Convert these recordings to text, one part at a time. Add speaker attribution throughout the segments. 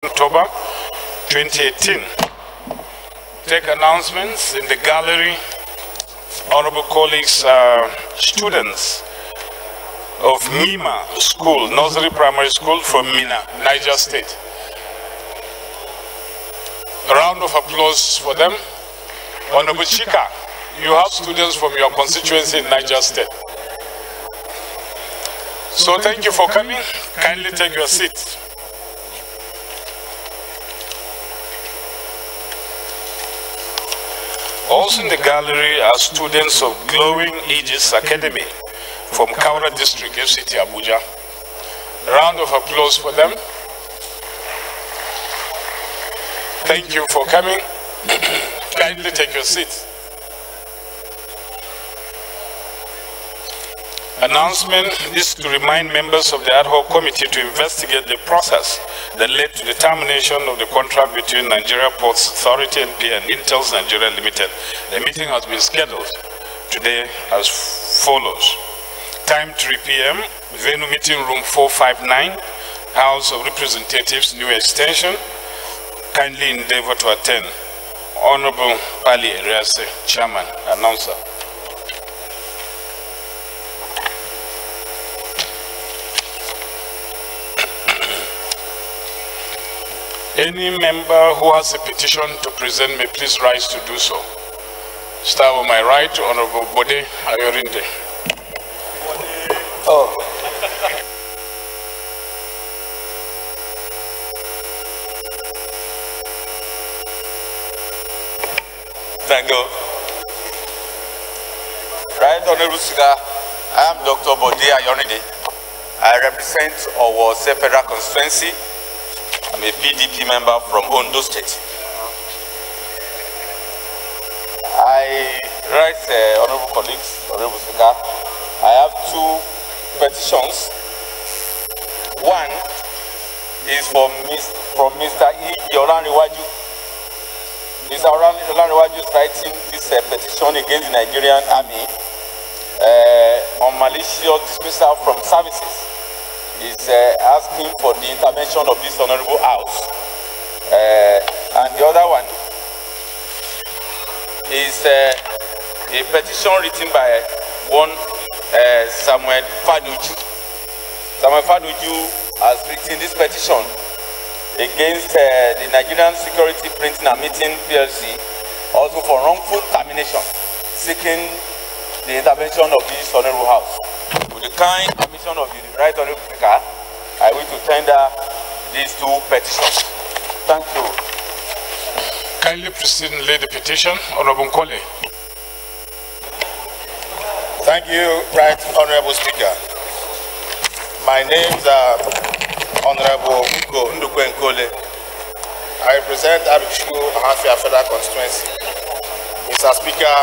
Speaker 1: October 2018. Take announcements in the gallery. Honorable colleagues, students of Mima School, Nursery Primary School from Mina, Niger State. A round of applause for them. Honorable Chika, you have students from your constituency in Niger State. So thank you for coming. Kindly take your seats. Also in the gallery are students of Glowing Aegis Academy from Kaura District, FCT Abuja. A round of applause for them. Thank you for coming. Kindly take your seats. Announcement is to remind members of the ad hoc committee to investigate the process that led to the termination of the contract between Nigeria Ports Authority NP and Intels Nigeria Limited. The meeting has been scheduled today as follows. Time 3 p.m. Venue meeting room 459, House of Representatives, New Extension. Kindly endeavor to attend. Honorable Pali Riase, Chairman, Announcer. Any member who has a petition to present may please rise to do so. Start on my right, Honorable Bode Ayorinde.
Speaker 2: Oh. Thank you. Right, Honorable Siga, I am Dr. Bode Ayorinde. I represent our Federal Constituency. I'm a PDP member from Ondo State. I write, honorable colleagues, honorable speaker, I have two petitions. One is from Mr. E. Olaniwaju. Mr. Olaniwaju is writing this petition against the Nigerian Army on malicious dismissal from services. Is asking for the intervention of this honorable house. And the other one is a petition written by one Samuel Faduju. Samuel Faduju has written this petition against the Nigerian Security Printing and Meeting PLC, also for wrongful termination, seeking the intervention of this honorable house. With the kind permission of the right honorable speaker, I wish to tender these two petitions. Thank you.
Speaker 1: Kindly proceed and lay the petition, Honorable Nkole.
Speaker 3: Thank you, right honorable speaker. My name is Honorable Ndukwe Nkole. I represent Abishu Ahafia Federal Constituency. Mr. Speaker,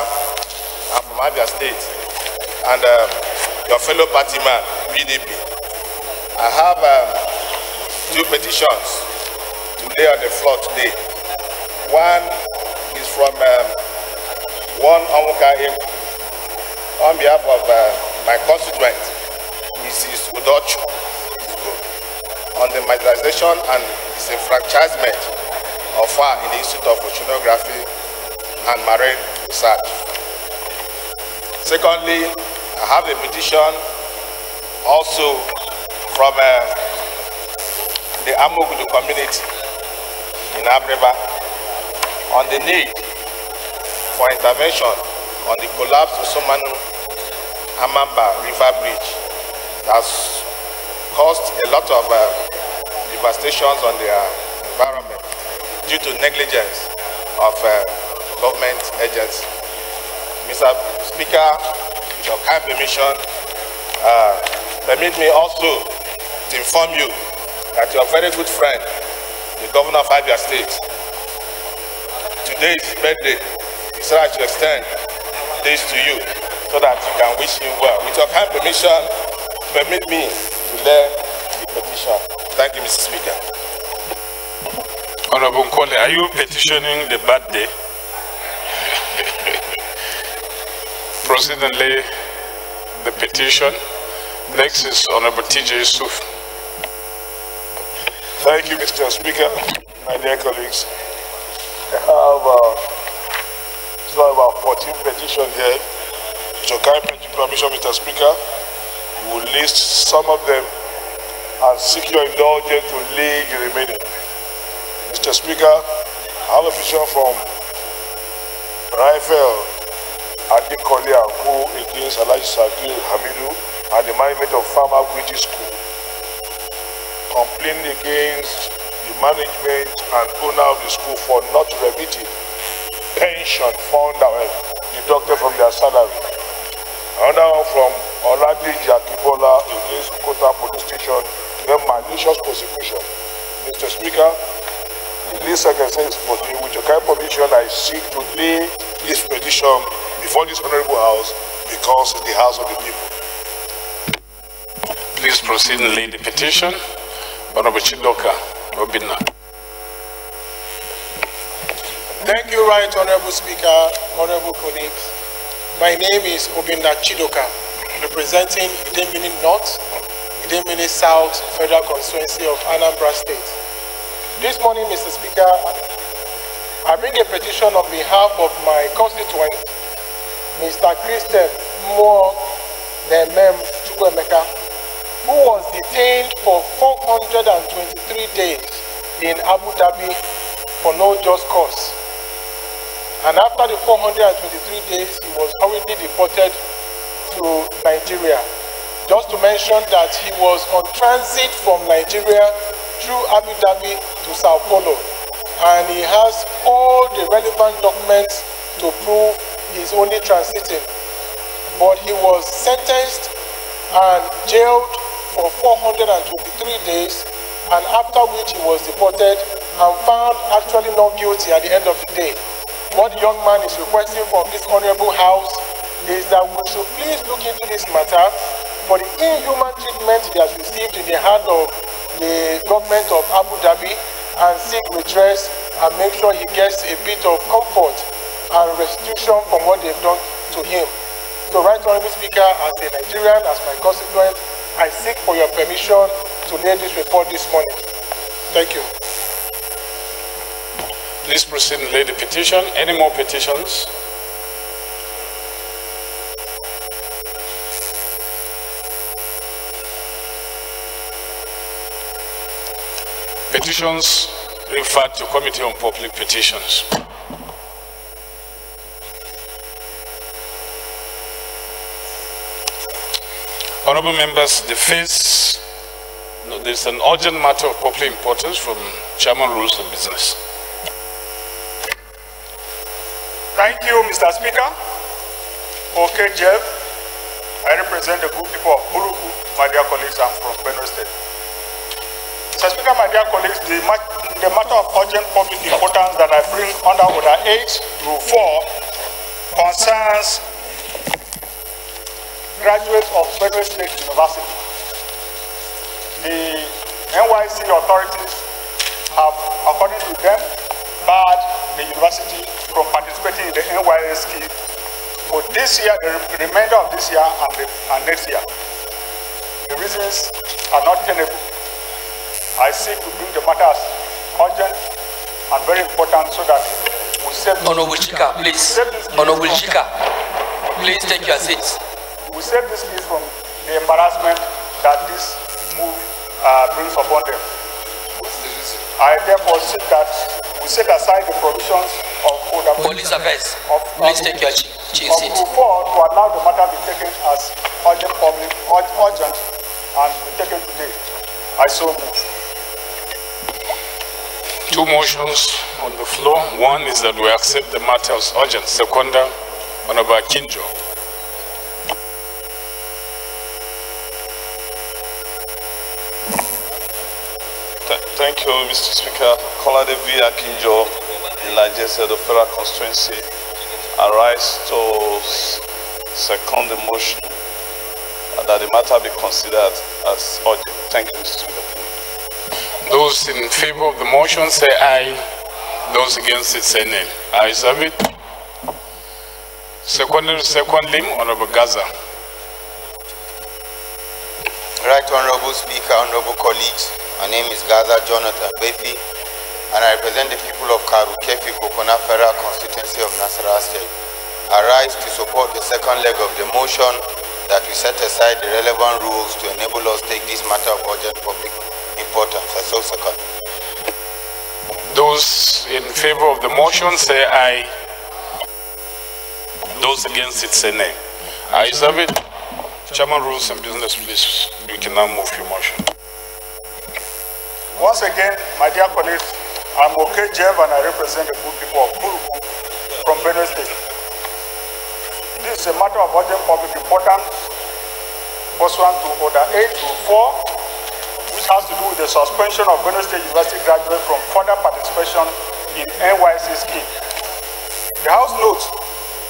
Speaker 3: I'm from Abia State, and your fellow party man, PDP. I have two petitions to lay on the floor today. One is from one Omuka on behalf of my constituent, Mrs. Udochu, on the marginalization and disenfranchisement of her in the Institute of Oceanography and Marine Research. Secondly, I have a petition also from the Amugudu community in Abreba on the need for intervention on the collapse of Somanu Amamba River Bridge that's caused a lot of devastations on their environment due to negligence of government agents. Mr. Speaker, with your kind permission, permit me also to inform you that your very good friend, the governor of Abia State, today is his birthday. He said I should extend this to you so that you can wish him well. With your kind permission, permit me to lay the petition. Thank you, Mr. Speaker.
Speaker 1: Honorable Nkole, are you petitioning the birthday? Proceed and lay the petition. Next is Honorable T.J. Yusuf.
Speaker 3: Thank you, Mr. Speaker, my dear colleagues. I have about 14 petitions here. With your kind permission, Mr. Speaker, we will list some of them and seek your indulgence to lay the remaining. Mr. Speaker, I have a petition from Rafael Adekole and Co. against Alhaji Sadir Hamidu and the management of Farmer British School, complaining against the management and owner of the school for not remitting pension fund that were deducted from their salary. Another one from Oladeji Akibola against Kota Police Station, their malicious prosecution. Mr. Speaker, the list I can say is 14. With your kind permission, I seek to lay this petition before this honorable house because it's the house of the people.
Speaker 1: Please proceed and lay the petition. Honorable Chidoka Obinna.
Speaker 4: Thank you, Right Honorable Speaker, honorable colleagues. My name is Obinna Chidoka, representing Idemili North, Idemili South Federal Constituency of Anambra State. This morning, Mr. Speaker, I bring a petition on behalf of my constituent, Mr. Christian Moore Nemem Chukwemeka, who was detained for 423 days in Abu Dhabi for no just cause. And after the 423 days, he was hurriedly deported to Nigeria. Just to mention that he was on transit from Nigeria through Abu Dhabi to Sao Paulo. And he has all the relevant documents to prove he's only transiting. But he was sentenced and jailed for 423 days, and after which he was deported and found actually not guilty at the end of the day. What the young man is requesting from this honorable house is that we should please look into this matter for the inhuman treatment he has received in the hand of the government of Abu Dhabi, and seek redress and make sure he gets a bit of comfort and restitution from what they've done to him. So, Right Honorable Speaker, as a Nigerian, as my constituent, I seek for your permission to lay this report this morning. Thank you.
Speaker 1: Please proceed and lay the petition. Any more petitions? Petitions referred to Committee on Public Petitions. Honorable members, there's an urgent matter of public importance from Chairman Rules of Business.
Speaker 5: Thank you, Mr. Speaker. Okay, Jeff. I represent the good people of Buruku, my dear colleagues. I'm from Plenary State. Mr. Speaker, my dear colleagues, the matter of urgent public importance that I bring under Order 8-4 concerns graduates of Plenary State University. The NYC authorities have, according to them, barred the university from participating in the NYA scheme for this year, the remainder of this year and next year. The reasons are not tenable. I seek to bring the matter as urgent and very important so that we save this.
Speaker 6: Honorable Chika, please. Honorable Chika, please take your seats.
Speaker 5: We save this case from the embarrassment that this move brings upon them. I therefore seek that we set aside the provisions of
Speaker 6: Police Affairs. Please take your seat.
Speaker 5: Move forward to allow the matter be taken as urgent and be taken today. I so move.
Speaker 1: Two motions on the floor. One is that we accept the matter as urgent. Seconder, Honorable Kinjo.
Speaker 7: Thank you, Mr. Speaker. Koladevi Akinjo, the largest of the federal constituency, I rise to second the motion that the matter be considered as urgent. Thank you, Mr. Speaker.
Speaker 1: Those in favor of the motion say aye. Those against it say nay. Ayes have it. Secondly, Honorable Gaza.
Speaker 8: Right Honorable Speaker, honorable colleagues, My name is Gaza Jonathan Bethi, and I represent the people of Karu-Kefi Kokona Federal Constituency of Nasarawa State. I rise to support the second leg of the motion that we set aside the relevant rules to enable us to take this matter of urgent public importance. I so second.
Speaker 1: Those in favor of the motion say aye. Those against it say nay. Ayes have it. Chairman, rules and business, please. You can now move your motion.
Speaker 5: Once again, my dear colleagues, I'm OK Jeff and I represent the good people of Burubu from Benue State. This is a matter of urgent public importance pursuant to Order 824, which has to do with the suspension of Benue State University graduates from further participation in NYSC scheme. The House notes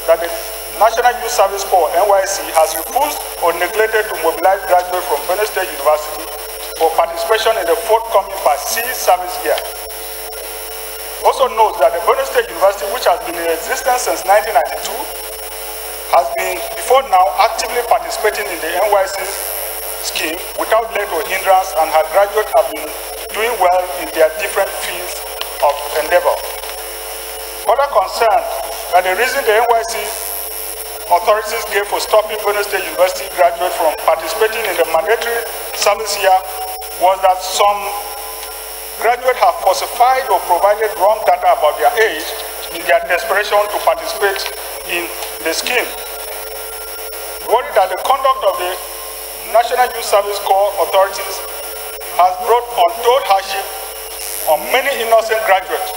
Speaker 5: that the National Youth Service Corps, NYSC, has refused or neglected to mobilize graduates from Benue State University for participation in the forthcoming C service year. Also note that the Benue State University, which has been in existence since 1992, has been, before now, actively participating in the NYSC scheme without let or hindrance, and her graduates have been doing well in their different fields of endeavor. Further concerned that the reason the NYSC authorities gave for stopping Benue State University graduates from participating in the mandatory service year was that some graduates have falsified or provided wrong data about their age in their desperation to participate in the scheme. Worried that the conduct of the National Youth Service Corps authorities has brought untold hardship on many innocent graduates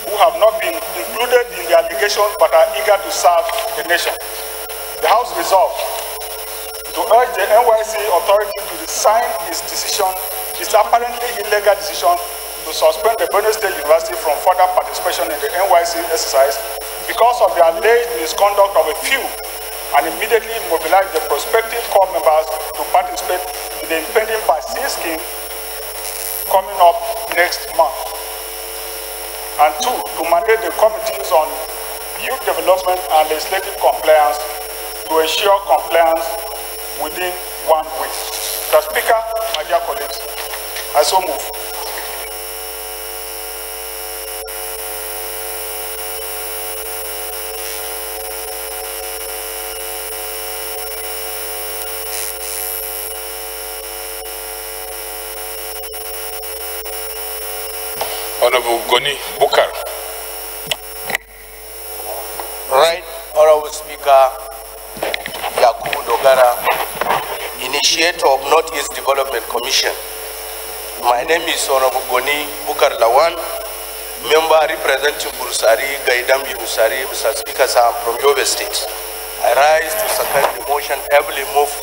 Speaker 5: who have not been included in the allegations but are eager to serve the nation. The House resolved to urge the NYSC authority to resign its decision, its apparently illegal decision to suspend the Benue State University from further participation in the NYSC exercise because of the alleged misconduct of a few, and immediately mobilize the prospective corps members to participate in the impending C scheme coming up next month. And two, to mandate the committees on youth development and legislative compliance to ensure compliance within 1 week. Mr. Speaker, my dear colleagues, I so move.
Speaker 1: Honorable Goni Bukar.
Speaker 9: Right, Honorable Speaker, Yakubu Dogara, Initiator of Northeast Development Commission. My name is Honorable Goni Bukar Lawan, member representing Burusari, Gaidam Yunusari, Mr. Speaker, sir, I'm from Yobe State. I rise to second the motion heavily moved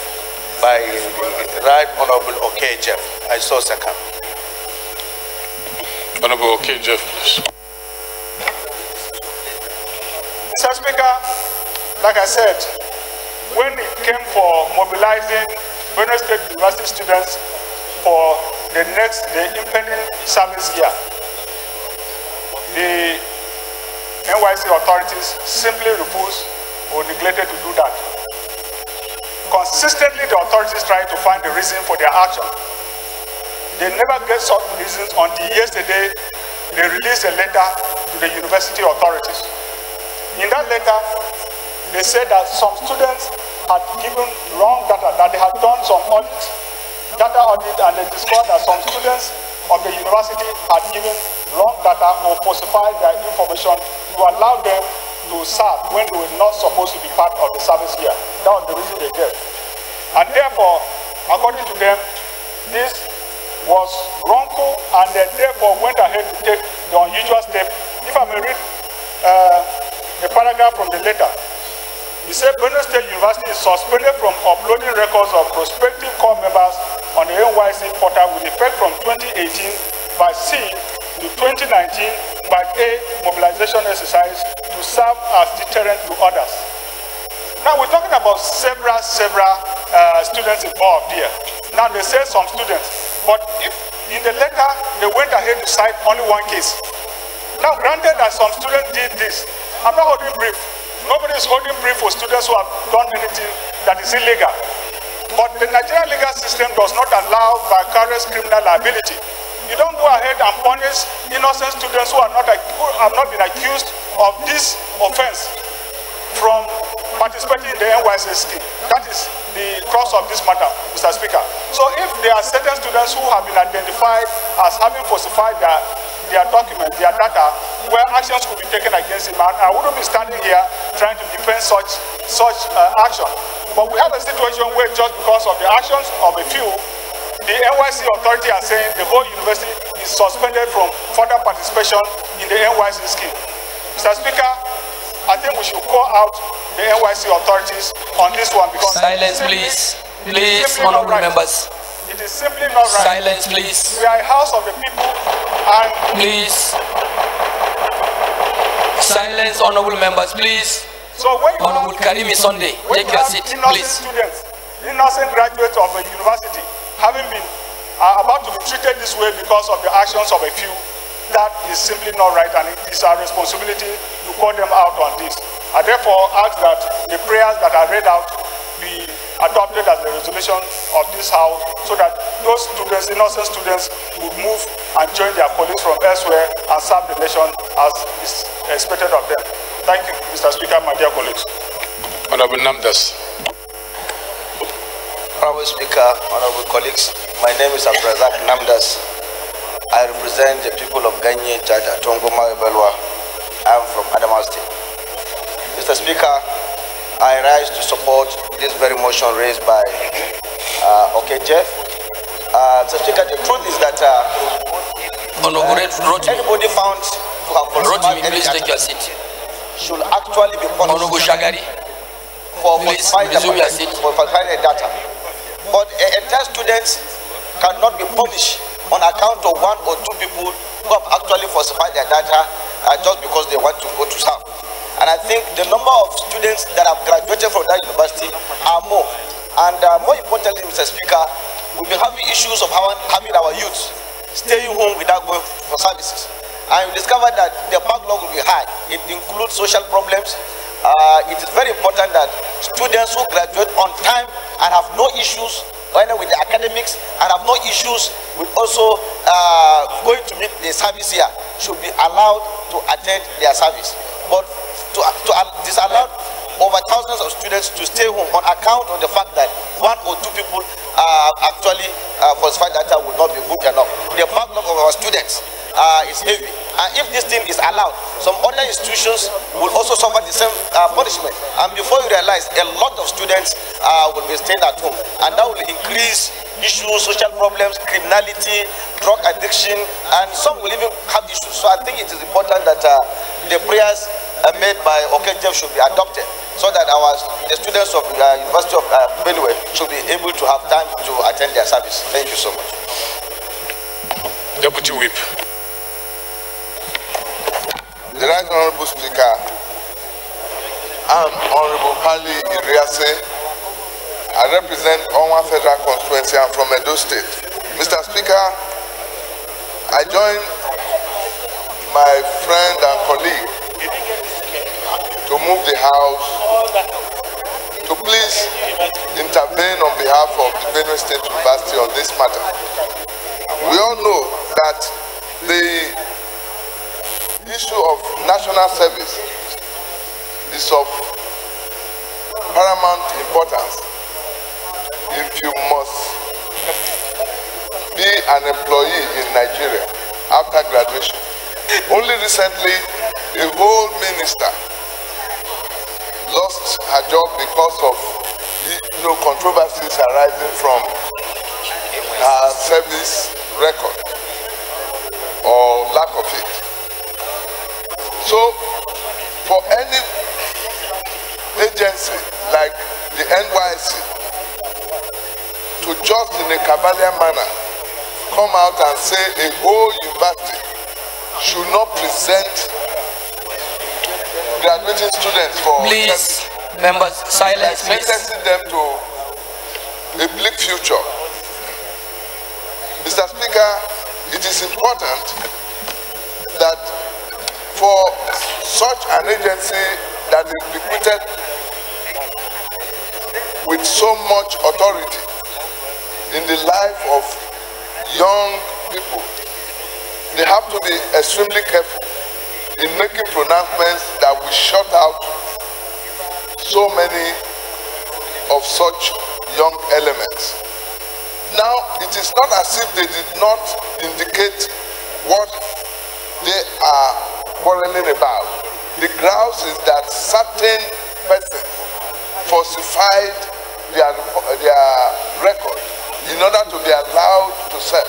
Speaker 9: by the Right Honorable OK Jeff. I so second.
Speaker 1: Honorable OK Jeff, please.
Speaker 5: Mr. Speaker, like I said, when it came for mobilizing Benue State University students for the impending service year, the NYSC authorities simply refused or neglected to do that. Consistently, the authorities tried to find the reason for their action. They never get some reasons until yesterday they released a letter to the university authorities. In that letter, they said that some students had given wrong data, that they had done some data audit, and they discovered that some students of the university had given wrong data or falsified their information to allow them to serve when they were not supposed to be part of the service year. That was the reason they gave. And therefore, according to them, this was wrongful, and they therefore went ahead to take the unusual step. If I may read a paragraph from the letter. He said Benue State University is suspended from uploading records of prospective corps members on the NYSC portal with effect from 2018 by C to 2019 by A mobilization exercise to serve as deterrent to others. Now we're talking about several students involved here. Now they say some students. But if in the letter they went ahead to cite only one case. Now granted that some students did this, I'm not holding brief. Nobody is holding brief for students who have done anything that is illegal. But the Nigerian legal system does not allow vicarious criminal liability. you don't go ahead and punish innocent students who have not been accused of this offense from participating in the NYSC scheme. That is the crux of this matter, Mr. Speaker. So if there are certain students who have been identified as having falsified their documents, their data, where actions could be taken against him, and I wouldn't be standing here trying to defend such action. But we have a situation where just because of the actions of a few, the NYSC authority are saying the whole university is suspended from further participation in the NYSC scheme. Mr. Speaker, I think we should call out the NYSC authorities on this one because
Speaker 6: silence, please. Please, honorable members.
Speaker 5: It is simply not right.
Speaker 6: Silence, please.
Speaker 5: We are a house of the people and
Speaker 6: please. Silence, honorable members, please.
Speaker 5: So when you
Speaker 6: Honorable Karimi Sunday, take your seat, please.
Speaker 5: Students, innocent graduates of a university having been about to be treated this way because of the actions of a few, that is simply not right, and it is our responsibility to call them out on this. I therefore ask that the prayers that are read out be adopted as the resolution of this House so that those students, innocent students, would move and join their colleagues from elsewhere and serve the nation as is expected of them. Thank you, Mr. Speaker, my dear colleagues.
Speaker 1: Honorable Namdas.
Speaker 9: Honorable Speaker, honorable colleagues, my name is Abrazak Namdas. I represent the people of Ganye, Jaja, Tongoma, Ebelwa. I am from Adamawa State. Mr. Speaker, I rise to support this very motion raised by Jeff. Mr. Speaker, the truth is that anybody found to have falsified any data should actually be punished for falsifying the data. But entire students cannot be punished on account of one or two people who have actually falsified their data just because they want to go to serve. And I think the number of students that have graduated from that university are more. And more importantly, Mr. Speaker, we'll be having issues of having our youth staying home without going for services. And we discovered that the backlog will be high. It includes social problems. It is very important that students who graduate on time and have no issues with the academics and have no issues with also going to meet the service here should be allowed to attend their service. But to disallow over thousands of students to stay home on account of the fact that one or two people actually falsified data would not be good enough. The backlog of our students is heavy, and if this thing is allowed, some other institutions will also suffer the same punishment. And before you realize, a lot of students will be staying at home, and that will increase issues, social problems, criminality, drug addiction, and some will even have issues. So I think it is important that the prayers made by Jeff should be adopted, so that the students of the University of Plenary should be able to have time to attend their service. Thank you so much.
Speaker 1: Deputy Whip.
Speaker 3: The Right Honorable Speaker, I'm Honorable Pali Iriase. I represent Onwa Federal Constituency. I'm from Edo State. Mr. Speaker, I join my friend and colleague to move the House to please intervene on behalf of the Benue State University on this matter. We all know that the issue of national service is of paramount importance if you must be an employee in Nigeria after graduation. Only recently, a whole minister lost her job because of controversies arising from her service record or lack of it. So, for any agency like the NYSC to just in a cavalier manner come out and say a whole university should not present graduating students for
Speaker 6: please, members, silence, please.
Speaker 3: Sentencing them to a bleak future. Mr. Speaker, it is important that for such an agency that is bequeathed with so much authority in the life of young people
Speaker 10: they have to be extremely careful in making pronouncements that will shut out so many of such young elements. Now, it is not as if they did not indicate what they are quarreling about. The grounds is that certain persons falsified their record in order to be allowed to serve.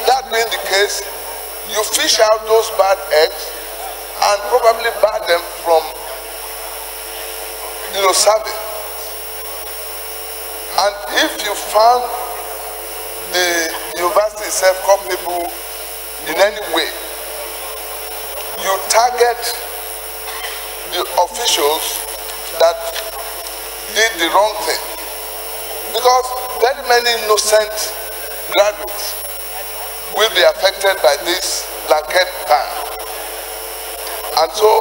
Speaker 10: That being the case, you fish out those bad eggs and probably bar them from, serving. And if you found the university itself culpable in any way, you target the officials that did the wrong thing. Because very many innocent graduates will be affected by this blanket ban. And so,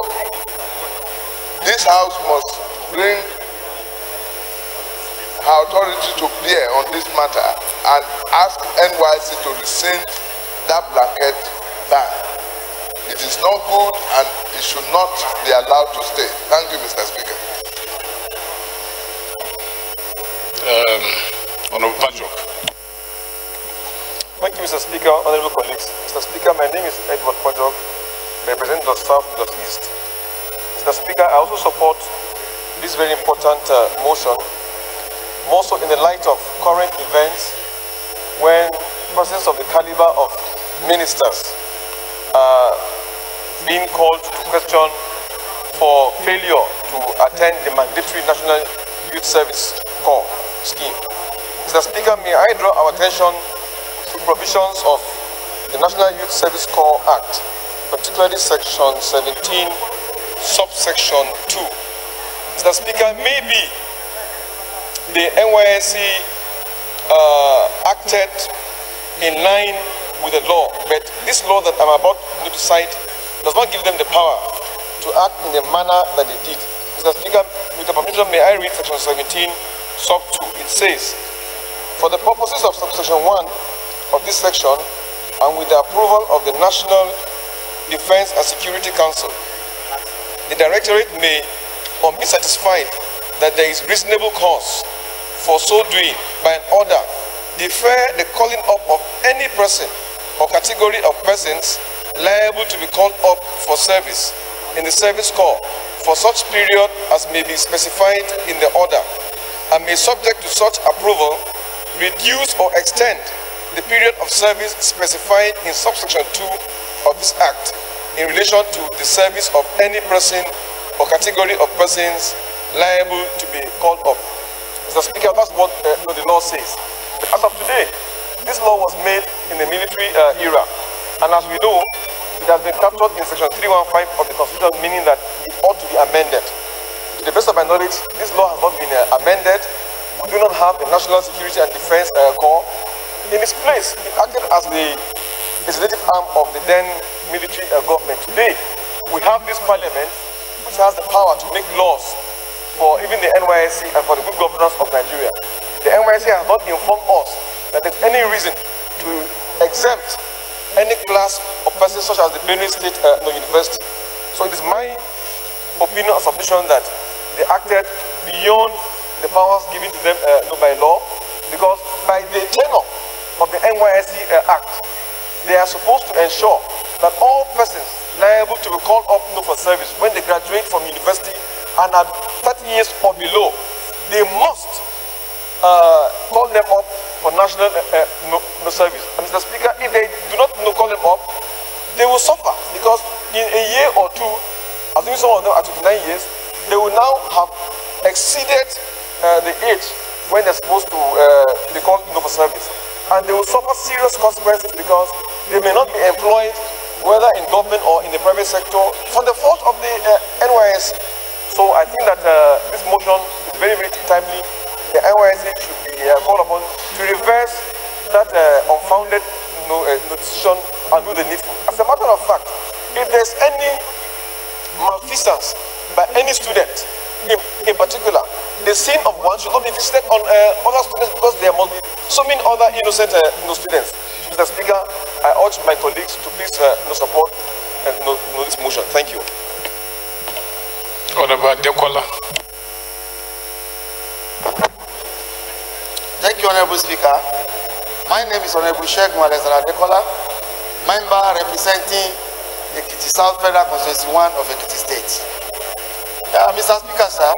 Speaker 10: this house must bring her authority to bear on this matter and ask NYC to rescind that blanket ban. It is not good and it should not be allowed to stay. Thank you, Mr. Speaker.
Speaker 1: Honorable Pajok.
Speaker 11: Thank you, Mr. Speaker, honorable colleagues. Mr. Speaker, my name is Edward Pajok, representing the South North East. Mr. Speaker, I also support this very important motion, more so in the light of current events when persons of the caliber of ministers are being called to question for failure to attend the mandatory National Youth Service Corps scheme. Mr. Speaker, may I draw our attention to provisions of the National Youth Service Corps Act, particularly Section 17, subsection 2. Mr. Speaker, maybe the NYSC acted in line with the law, but this law that I'm about to cite does not give them the power to act in the manner that they did. Mr. Speaker, with the permission, may I read Section 17, sub 2. It says, for the purposes of subsection 1 of this section, and with the approval of the National Defense and Security Council, the Directorate may, or be satisfied that there is reasonable cause for so doing by an order, defer the calling up of any person or category of persons liable to be called up for service in the service corps for such period as may be specified in the order, and may, subject to such approval, reduce or extend the period of service specified in subsection 2 of this Act in relation to the service of any person or category of persons liable to be called up. Mr. Speaker, that's what the law says. But as of today, this law was made in the military era, and as we know, it has been captured in section 315 of the Constitution, meaning that it ought to be amended. To the best of my knowledge, this law has not been amended. We do not have the National Security and Defense Corps. In its place, it acted as the legislative arm of the then military government. Today, we have this parliament which has the power to make laws for even the NYSC and for the good governance of Nigeria. The NYSC has not informed us that there's any reason to exempt any class of persons such as the Plenary State University. So it is my opinion and submission that they acted beyond the powers given to them by law, because by the tenor of the NYSC Act, they are supposed to ensure that all persons liable to be called up for service when they graduate from university and are 30 years or below, they must call them up for national service. And Mr. Speaker, if they do not call them up, they will suffer, because in a year or two, assuming some of them are 29 years, they will now have exceeded the age when they're supposed to be called for service. And they will suffer serious consequences, because they may not be employed, whether in government or in the private sector, for the fault of the NYSC. So I think that this motion is very, very timely. The NYSC should be called upon to reverse that unfounded decision and do the needful. As a matter of fact, if there's any malfeasance by any student, in particular, the sin of one should not be visited on other students, because there must be so many other innocent students. Mr. Speaker, I urge my colleagues to please support and this motion. Thank you.
Speaker 1: Honorable Dekola.
Speaker 12: Thank you, Honorable Speaker. My name is Honorable Sheikh Mwalezana Dekola, member representing Ekiti South Federal Constituency 1 of Ekiti State. Mr. Speaker, sir,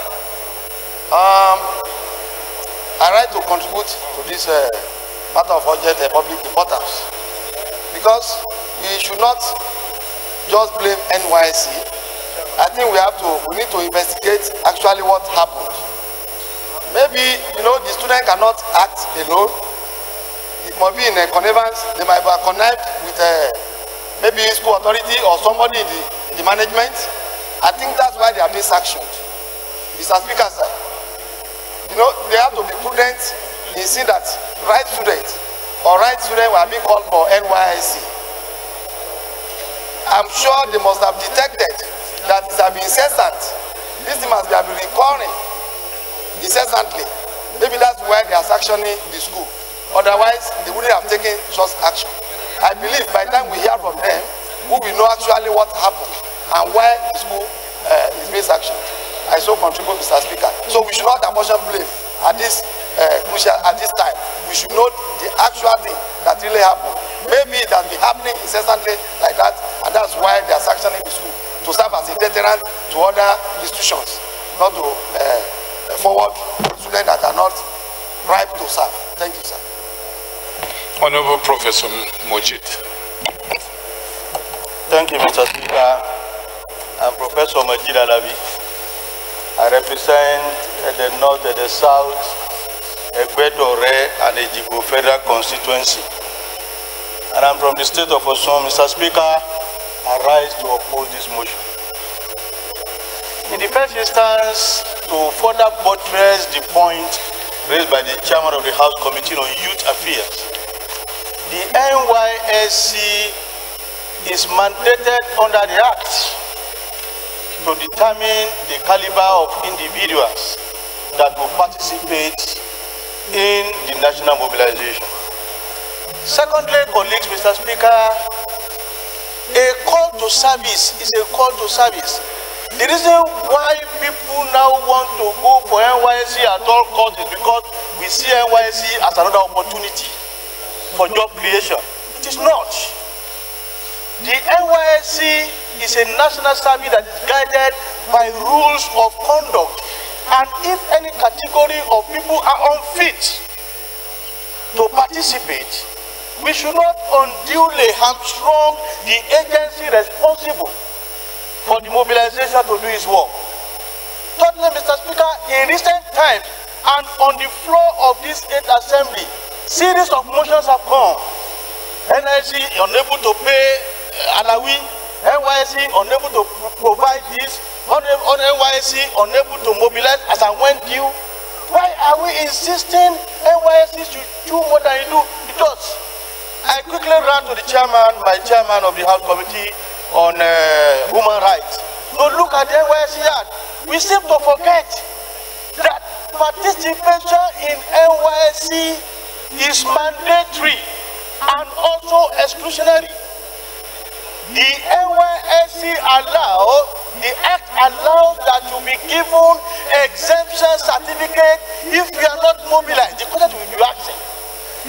Speaker 12: I like to contribute to this matter of urgent public importance, because we should not just blame NYSC. I think we need to investigate actually what happened. Maybe, the student cannot act alone. It might be in a connivance. They might be connived with maybe school authority or somebody in the management. I think that's why they are being sanctioned. Mr. Speaker, sir, they have to be prudent in seeing that right student were being called for NYSC. I'm sure they must have detected that it has been incessant. This must have been recurring incessantly. Maybe that's why they are sanctioning the school. Otherwise, they wouldn't have taken such action. I believe by the time we hear from them, we will know actually what happened and why the school is being sanctioned. I so contribute, Mr. Speaker. So we should not apportion blame at this time. We should know the actual thing that really happened. Maybe it has been happening incessantly like that, and that's why they are sanctioning the school, to serve as a deterrent to other institutions, not to forward students that are not ripe to serve. Thank you, sir.
Speaker 1: Honorable Professor Mojit.
Speaker 13: Thank you, Mr. Speaker. I'm Professor Majid Alabi. I represent the North and the South, Equator and Ejibo Federal Constituency. And I'm from the state of Osun. Mr. Speaker, I rise to oppose this motion. In the first instance, to further buttress the point raised by the chairman of the House Committee on Youth Affairs, the NYSC is mandated under the Act to determine the caliber of individuals that will participate in the national mobilization. Secondly, colleagues, Mr. Speaker, a call to service is a call to service. The reason why people now want to go for NYSC at all costs is because we see NYSC as another opportunity for job creation. It is not. The NYSC is a national service that is guided by rules of conduct. And if any category of people are unfit to participate, we should not unduly hamstrung the agency responsible for the mobilization to do its work. Thirdly, Mr. Speaker, in recent times and on the floor of this 8th Assembly, series of motions have come. NYSC unable to pay Alawi, NYSC unable to provide this, NYSC unable to mobilize as and when due. Why are we insisting NYSC should do more than it does? I quickly ran to the chairman, my chairman of the House Committee on Human Rights. So look at the NYSC Act. We seem to forget that participation in NYSC is mandatory and also exclusionary. The NYSC the Act allows that you be given exemption certificate if you are not mobilized. The question we be asking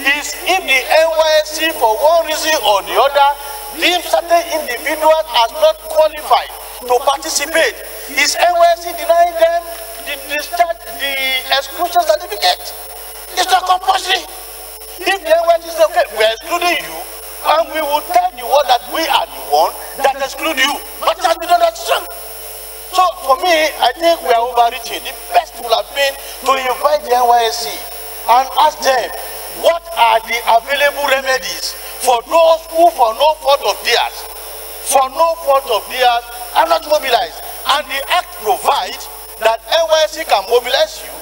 Speaker 13: is if the NYSC for one reason or the other deems certain individuals as not qualified to participate, is NYSC denying them the exclusion certificate? It's not compulsory. If the NYSC says, okay, we are excluding you, and we will tell the world that we are the one that exclude you, but it has been done that decision. So for me, I think we are overreaching. The best would have been to invite the NYSC and ask them what are the available remedies for those who for no fault of theirs are not mobilized. And the Act provides that NYSC can mobilize you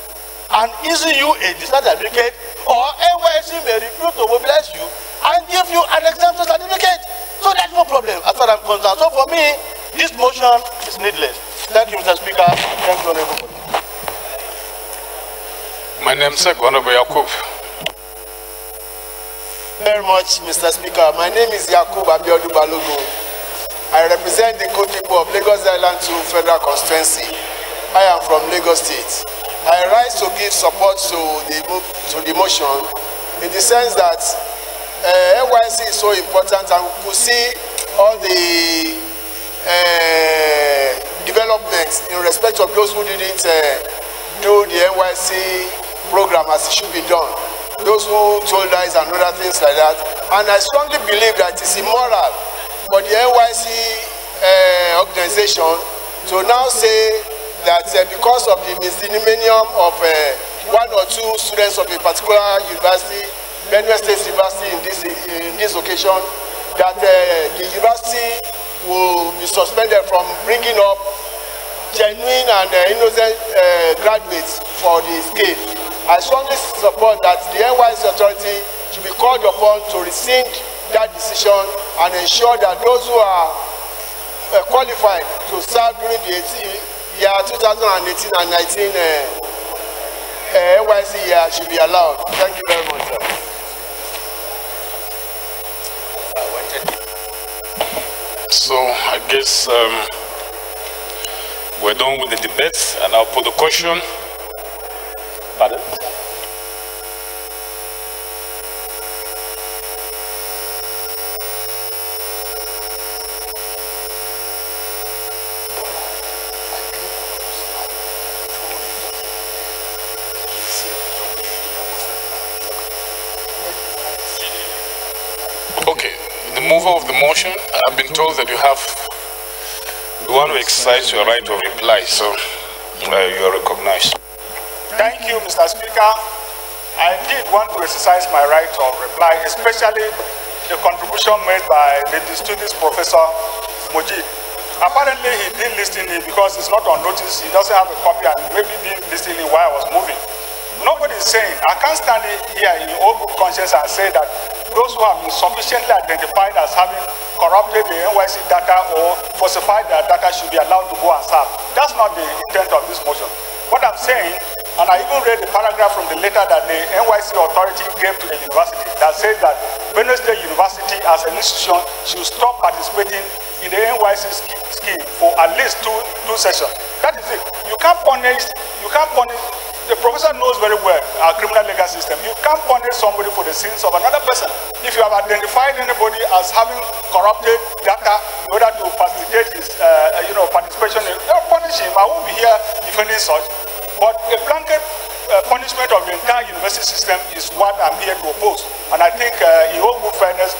Speaker 13: and issue you a discharge certificate, or NYSC may refuse to mobilize you and give you an exemption certificate. So that's no problem as far as I'm concerned. So for me, this motion is needless. Thank you, Mr. Speaker. Thank you, Honorable.
Speaker 1: My name is Honorable Yakub.
Speaker 12: very much, Mr. Speaker. My name is Yakub Abiodun Balogun. I represent the good people of Lagos Island 2 Federal Constituency. I am from Lagos State. I rise to give support to the motion in the sense that NYC is so important, and we could see all the developments in respect of those who didn't do the NYC program as it should be done. Those who told lies and other things like that. And I strongly believe that it's immoral for the NYC organization to now say that because of the misdemeanor of one or two students of a particular university, Benue State University in this occasion, that the university will be suspended from bringing up genuine and innocent graduates for the scale. I strongly support that the NYC authority should be called upon to rescind that decision and ensure that those who are qualified to serve during the year 2018 and 19 NYC year should be allowed. Thank you very much, sir.
Speaker 1: So I guess we're done with the debate, and I'll put the question. Pardon? Okay, the mover of the motion, I've been told that you want to exercise your right of reply, so you are recognized.
Speaker 5: Thank you, Mr. Speaker. I did want to exercise my right of reply, especially the contribution made by the distinguished Professor Mojid. Apparently, he didn't listen in because it's not on notice. He doesn't have a copy and maybe didn't listen in while I was moving. Nobody is saying, I can't stand here in all good conscience and say that those who have been sufficiently identified as having corrupted the NYC data or falsified their data should be allowed to go and serve. That's not the intent of this motion. What I'm saying, and I even read the paragraph from the letter that the NYC authority gave to the university that said that Benue State University as an institution should stop participating in the NYC scheme for at least two sessions. That is it. You can't punish, the professor knows very well our criminal legal system. You can't punish somebody for the sins of another person. If you have identified anybody as having corrupted data in order to facilitate his participation, punish him. I won't be here defending such. But a blanket punishment of the entire university system is what I'm here to oppose. And I think in all good fairness,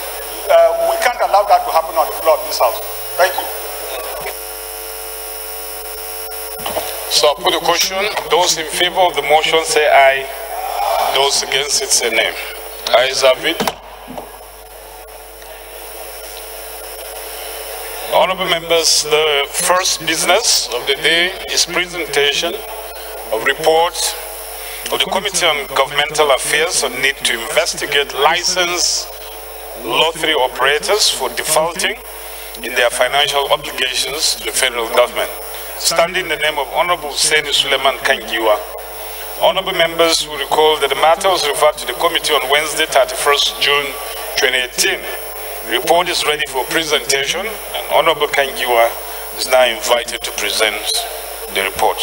Speaker 5: we can't allow that to happen on the floor of this house. Thank you.
Speaker 1: So I'll put the question. Those in favor of the motion say aye. Those against it say nay. Ayes have it. Honorable members, the first business of the day is presentation of report of the Committee on Governmental Affairs on need to investigate licensed lottery operators for defaulting in their financial obligations to the federal government. Standing in the name of Honorable Hussein Suleiman Kangiwa. Honorable members will recall that the matter was referred to the committee on Wednesday, 31st June 2018. The report is ready for presentation, and Honorable Kangiwa is now invited to present the report.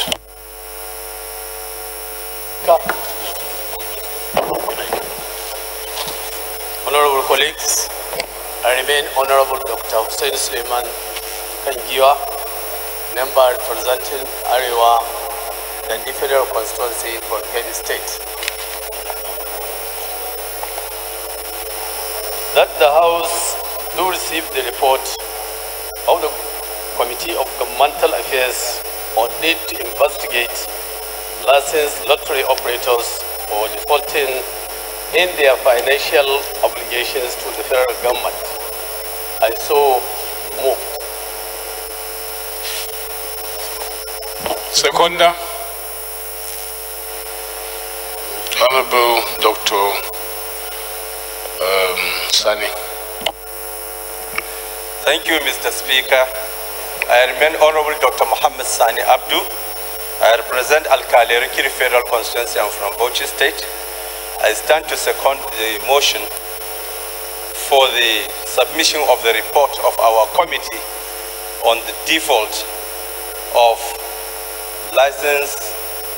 Speaker 14: Honorable colleagues, I remain Honorable Dr. Hussein Suleiman Kangiwa, member representing Arewa and the Federal Constituency for Kebbi State. That the House do receive the report of the Committee of Governmental Affairs on need to investigate licensed lottery operators for defaulting in their financial obligations to the federal government. I so move.
Speaker 1: Seconder, Honorable Dr. Sani.
Speaker 15: Thank you, Mr. Speaker. I remain Honorable Dr. Muhammad Sani Abdu. I represent Al-Kalerikiri Federal Constituency. I'm from Bauchi State. I stand to second the motion for the submission of the report of our committee on the default of licensed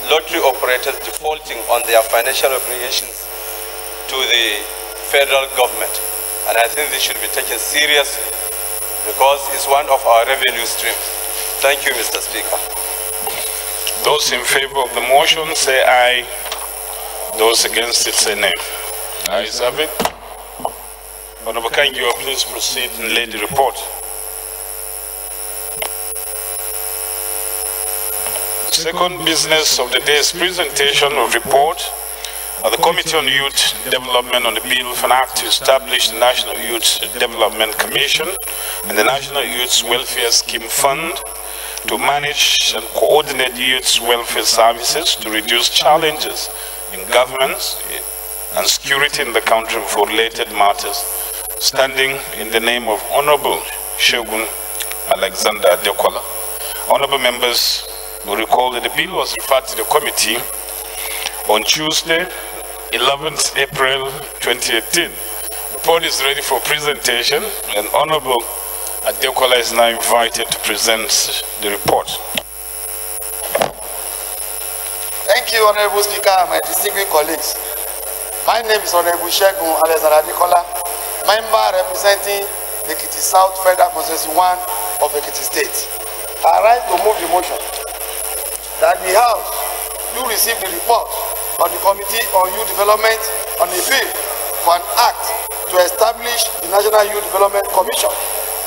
Speaker 15: lottery operators defaulting on their financial obligations to the federal government. And I think this should be taken seriously because it's one of our revenue streams. Thank you, Mr. Speaker.
Speaker 1: Those in favor of the motion say aye. Those against it say nay. Ayes have it. Honorable Kangiwa, please proceed and lay the report. Second business of the day is presentation of report of the Committee on Youth Development on the Bill of an Act to establish the National Youth Development Commission and the National Youth Welfare Scheme Fund to manage and coordinate youth welfare services to reduce challenges in governance and security in the country for related matters, standing in the name of Honorable Shogun Alexander Adekola. Honorable members will recall that the bill was referred to the committee on Tuesday, 11th April 2018. The report is ready for presentation, and Honorable Adekola is now invited to present the report.
Speaker 12: Thank you, Honorable Speaker, and my distinguished colleagues. My name is Honorable Shogun Alexander Adekola, member representing Ekiti South Federal Constituency 1 of Ekiti State. I rise to move the motion that the House do receive the report of the Committee on Youth Development on the bill for an act to establish the National Youth Development Commission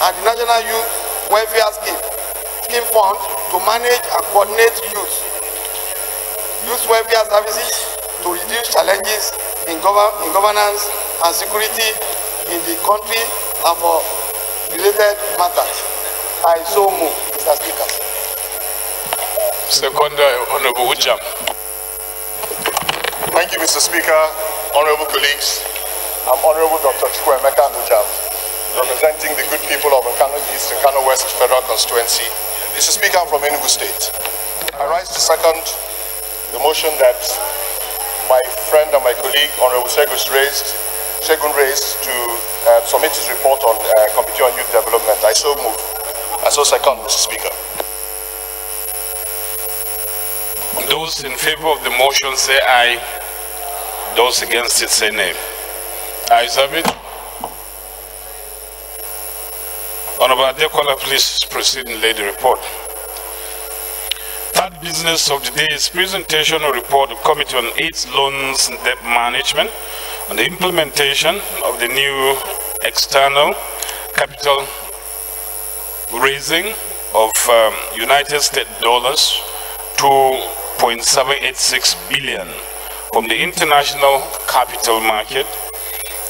Speaker 12: and the National Youth Welfare Scheme Fund to manage and coordinate youth welfare services to reduce challenges in governance and security in the country and for related matters. I so move, Mr. Speaker.
Speaker 1: Second, Honorable Ujam.
Speaker 5: Thank you, Mr. Speaker, honorable colleagues. I'm Honorable Dr. Chukwemeka Ujam, representing the good people of Nkano East and Nkano West Federal Constituency. Mr. Speaker, I'm from Enugu State. I rise to second the motion that my friend and my colleague, Honorable Shogun raised to submit his report on Committee on Youth Development. I so move. I so second, Mr. Speaker.
Speaker 1: Those in favor of the motion say aye. Those against it say nay. Ayes have it. Honorable Adekola, please proceed and lay the report. Third business of the day is presentation of report of Committee on AIDS, Loans and Debt Management on the implementation of the new external capital raising of United States dollars $2.786 billion from the international capital market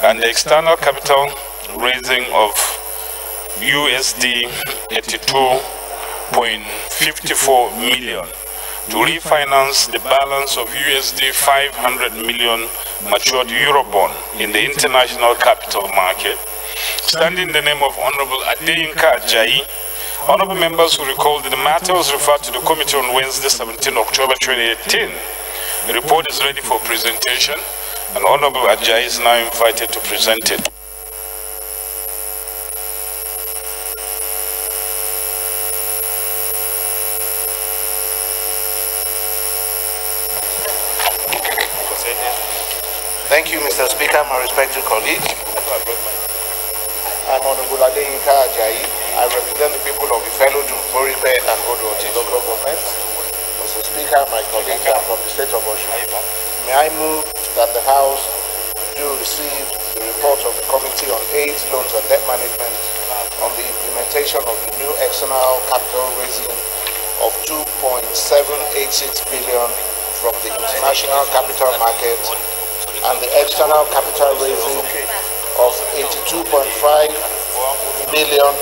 Speaker 1: and the external capital raising of USD 82.54 million to refinance the balance of USD 500 million matured Eurobond in the international capital market. Standing in the name of Honorable Adeyinka Ajayi, honorable members who recall that the matter was referred to the committee on Wednesday, 17 October 2018. The report is ready for presentation, and Honorable Ajayi is now invited to present it.
Speaker 16: Thank you, Mr. Speaker, my respected colleagues. I'm Honorable Adeyinka Ajayi. I represent the people of Ifelodun, Boripe, and Odoti local governments. Mr. Speaker, my colleagues are from the state of Osun. May I move that the House do receive the report of the Committee on AIDS, Loans and Debt Management on the implementation of the new external capital raising of $2.786 billion from the international capital market and the external capital raising of $82.5 million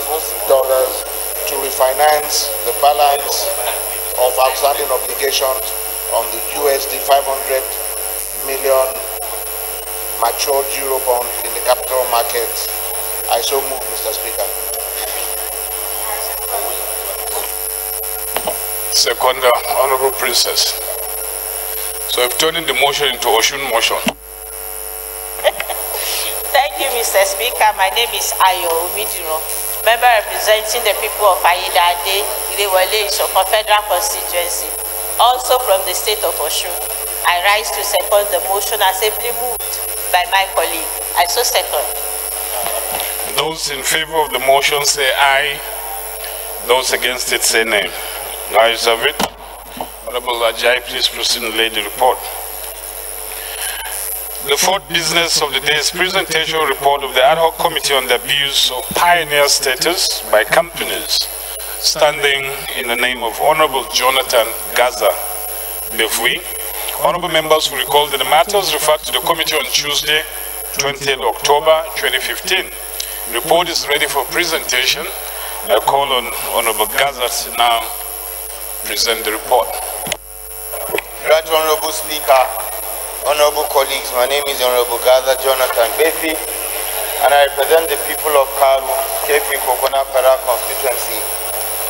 Speaker 16: to refinance the balance of outstanding obligations on the USD 500 million matured Eurobond in the capital market. I so move, Mr. Speaker.
Speaker 1: Second, Honorable Princess. So I've turned the motion into Oshun motion.
Speaker 17: Thank you, Mr. Speaker. My name is Ayo Umidiro, member representing the people of Ayidade, Irewole, Isoko Federal Constituency, also from the state of Osun. I rise to second the motion as ably moved by my colleague. I so second.
Speaker 1: Those in favor of the motion say aye. Those against it say nay. Ayes have it. Honorable Ajay, please proceed and lay the report. The fourth business of the day is presentation report of the ad hoc committee on the abuse of pioneer status by companies standing in the name of Honorable Jonathan Gaza Befui. Honorable members will recall that the matters referred to the committee on Tuesday, 20th October 2015. The report is ready for presentation. I call on Honorable Gaza to now present the report.
Speaker 8: Right Honorable Speaker, honorable colleagues, my name is Honorable Gaza Jonathan Befi, and I represent the people of Karu, Kefi, Kokona, Federal Constituency.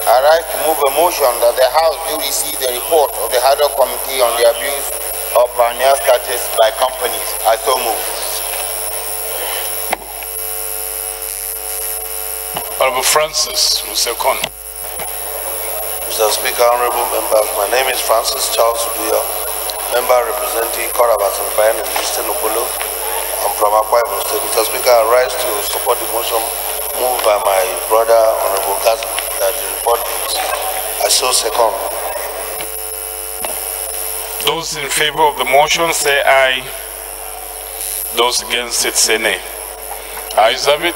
Speaker 8: I rise to move a motion that the House do receive the report of the ad hoc committee on the abuse of pioneer status by companies. I so move.
Speaker 1: Honorable Francis Musekon.
Speaker 18: Mr. Speaker, honorable members, my name is Francis Charles Uduya, member representing Korabas and Bayan in Eastern Okolo. I'm from Akwa Ibom State. Mr. Speaker, I rise to support the motion moved by my brother, Honorable Gaza, that the report is. I so second.
Speaker 1: Those in favor of the motion say aye. Those against it say nay. Ayes have it.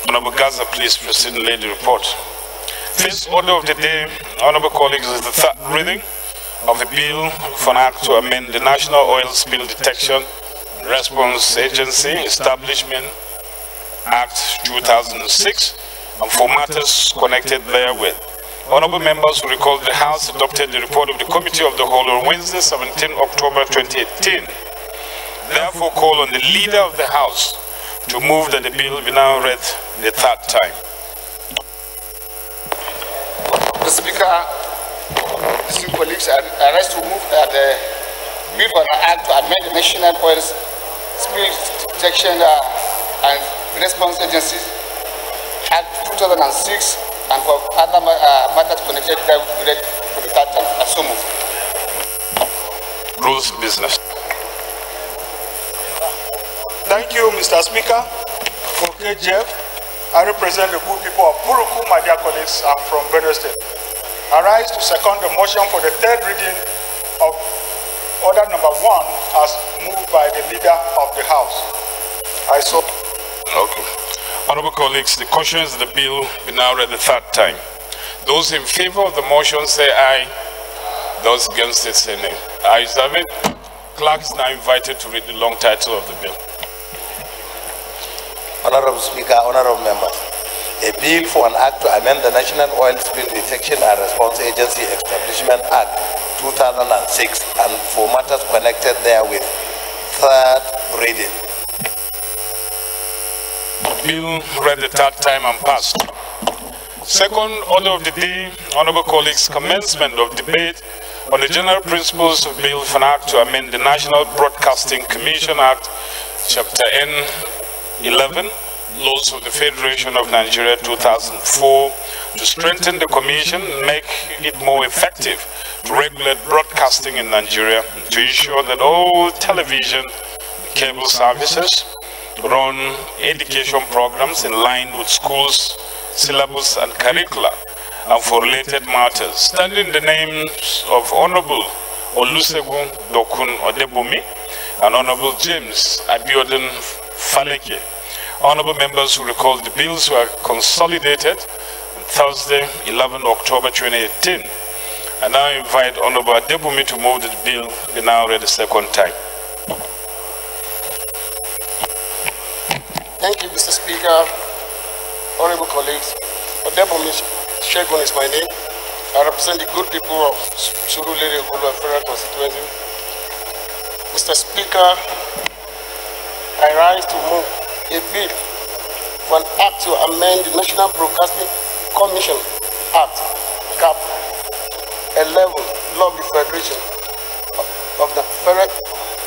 Speaker 1: Honorable Gaza, please proceed and lay the report. First order of the day, honorable colleagues, is the third reading of the bill for an act to amend the National Oil Spill Detection and Response Agency Establishment Act 2006 and for matters connected therewith. Honorable members will recall the House adopted the report of the Committee of the Whole on Wednesday, 17 October 2018. Therefore, call on the Leader of the House to move that the bill be now read the third time.
Speaker 12: Mr. Speaker, esteemed colleagues, I rise to move that the bill for an act to amend the National Oil Spill Detection and Response Agency Act 2006 and for other matters connected that will be read for the third time. I so move.
Speaker 1: Rules of business.
Speaker 5: Thank you, Mr. Speaker. For KJF, I represent the good people of Buruku, my dear colleagues. I'm from Benue State. I rise to second the motion for the third reading of order number 1 as moved by the Leader of the House. I so.
Speaker 1: Okay. Honorable colleagues, the question is the bill be now read the third time. Those in favor of the motion say aye. Those against it say nay. Ayes have it. Clerk is now invited to read the long title of the bill.
Speaker 18: Honorable Speaker, honorable members, a bill for an act to amend the National Oil Spill Detection and Response Agency Establishment Act 2006 and for matters connected therewith. Third reading.
Speaker 1: Bill read the third time and passed. Second order of the day, honorable colleagues, commencement of debate on the general principles of bill for an act to amend the National Broadcasting Commission Act, Chapter N11, Laws of the Federation of Nigeria 2004, to strengthen the commission and make it more effective to regulate broadcasting in Nigeria, to ensure that all television and cable services run education programs in line with schools' syllabus and curricula, and for related matters, standing in the names of Honorable Olusegun Dokun Odebumi and Honorable James Abiodun Faleke. Honorable members who recall the bills were consolidated on Thursday, 11 October 2018. I now invite Honorable Adebumi to move that the bill be now read the second time.
Speaker 4: Thank you, Mr. Speaker. Honorable colleagues, Odebumi Shegun is my name. I represent the good people of Surulere Okolo Federal Constituency. Mr. Speaker, I rise to move a bill for an act to amend the National Broadcasting Commission Act, CAP 11, Law of the Federation of the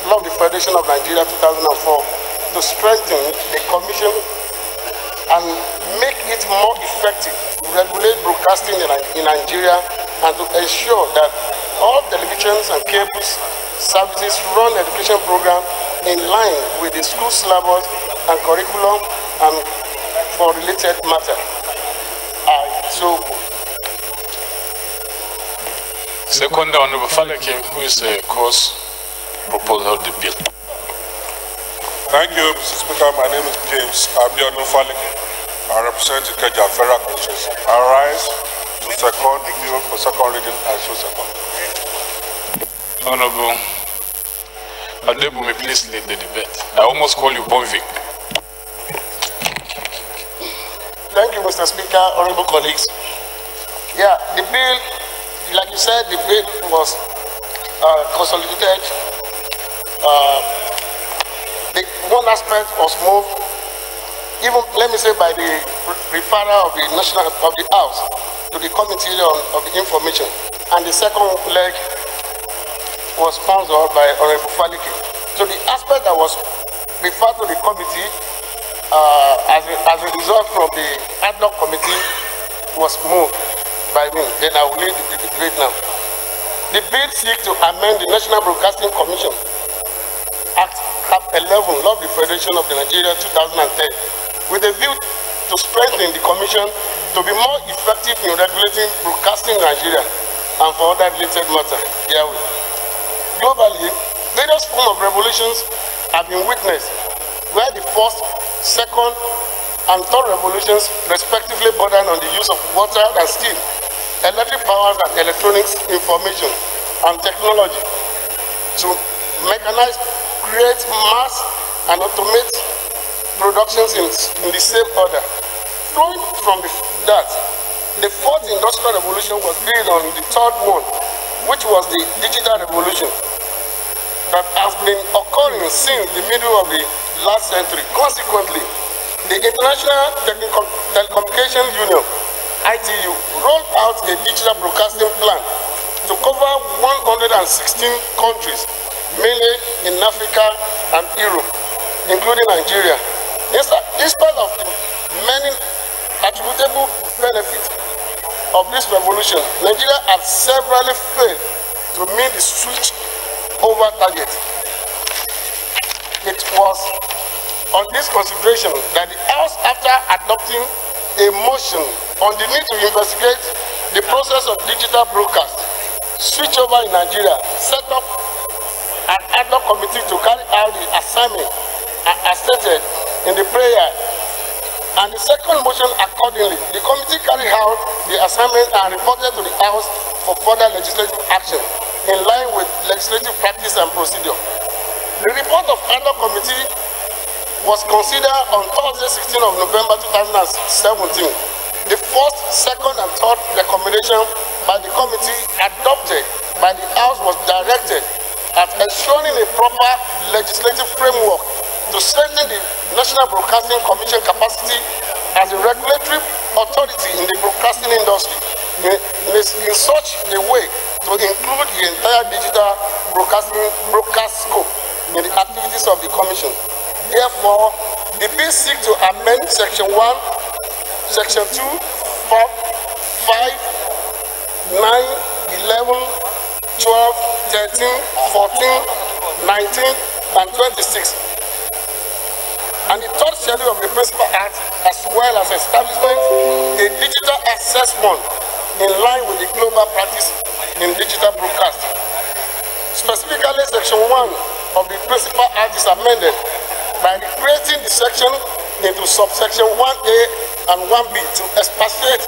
Speaker 4: Law of the Federation of Nigeria 2004 to strengthen the commission and make it more effective to regulate broadcasting in Nigeria and to ensure that all televisions and cables services run education program in line with the school syllabus and curriculum and for related matter.
Speaker 1: Second, Honorable Faleke, who is a cause proposer of the bill.
Speaker 19: Thank you, Mr. Speaker. My name is James Abiodun Faleke. I represent the Keja Federal Constituency. I rise to second the bill for second reading and so second.
Speaker 1: Honorable Adebumi, please lead the debate. I almost call you Bonvic.
Speaker 4: Thank you, Mr. Speaker, honorable colleagues. Yeah, the bill, like you said, the bill was consolidated. The one aspect was moved, even let me say by the referral of the House to the Committee of the Information, and the second leg was sponsored by Honorable Faleke. So the aspect that was referred to the committee as a result from the ad hoc committee was moved by me. Then I will lead the debate now. The bill seeks to amend the National Broadcasting Commission Act Cap 11, Law of the Federation of the Nigeria 2010, with a view to strengthen the commission to be more effective in regulating broadcasting in Nigeria and for other related matters. Globally, various forms of revolutions have been witnessed, where the first, second, and third revolutions respectively bordered on the use of water and steam, electric powers and electronics, information, and technology to mechanize, create mass and automate productions in the same order. Flowing from that, the fourth industrial revolution was built on the third one, which was the digital revolution that has been occurring since the middle of the last century. Consequently, the International Telecommunication Union, ITU, rolled out a digital broadcasting plan to cover 116 countries, mainly in Africa and Europe, including Nigeria. In spite of the many attributable benefits of this revolution, Nigeria has severally failed to meet the switch over target. It was on this consideration that the House, after adopting a motion on the need to investigate the process of digital broadcast switchover in Nigeria, set up an ad hoc committee to carry out the assignment as stated in the prayer. And the second motion accordingly, the committee carried out the assignment and reported to the House for further legislative action in line with legislative practice and procedure. The report of ad hoc committee was considered on Thursday, 16th of November 2017. The first, second, and third recommendation by the committee adopted by the House was directed at ensuring a proper legislative framework to strengthen the National Broadcasting Commission capacity as a regulatory authority in the broadcasting industry in such a way to include the entire digital broadcast scope in the activities of the Commission. Therefore, the bill seeks to amend Section 1, Section 2, 4, 5, 9, 11, 12, 13, 14, 19, and 26. And the third schedule of the Principal Act, as well as establishment a digital access fund in line with the global practice in digital broadcast. Specifically, Section 1 of the Principal Act is amended by creating the section into subsection 1A and 1B to expatiate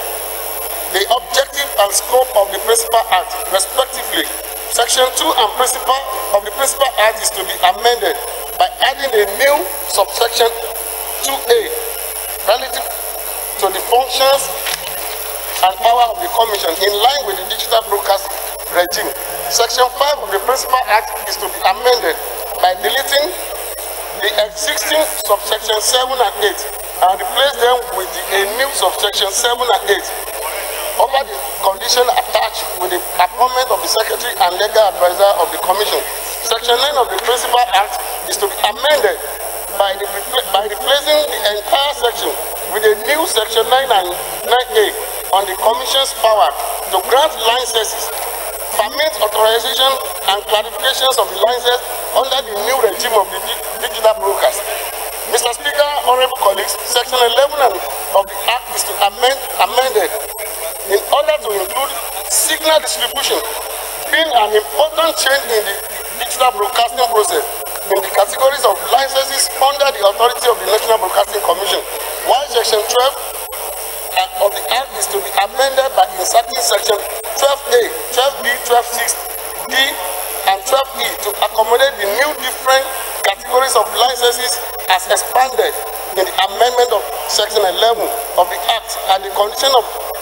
Speaker 4: the objective and scope of the Principal Act, respectively. Section 2 and principle of the Principal Act is to be amended by adding a new subsection 2A relative to the functions and power of the Commission in line with the digital broadcast regime. Section 5 of the Principal Act is to be amended by deleting the existing subsection 7 and 8 and replace them with a new subsection 7 and 8 over the condition attached with the appointment of the Secretary and Legal Advisor of the Commission. Section 9 of the Principal Act is to be amended by replacing the entire section with a new Section 9 and 9A on the Commission's power to grant licenses, permit authorization and clarifications of the licenses under the new regime of the digital broadcast. Mr. Speaker, honorable colleagues, Section 11 of the Act is to amended in order to include signal distribution, being an important change in the digital broadcasting process in the categories of licenses under the authority of the National Broadcasting Commission, while Section 12 of the Act is to be amended by inserting Section 12A, 12B, 12C, D, and 12E to accommodate the new different categories of licenses as expanded in the amendment of Section 11 of the Act and the condition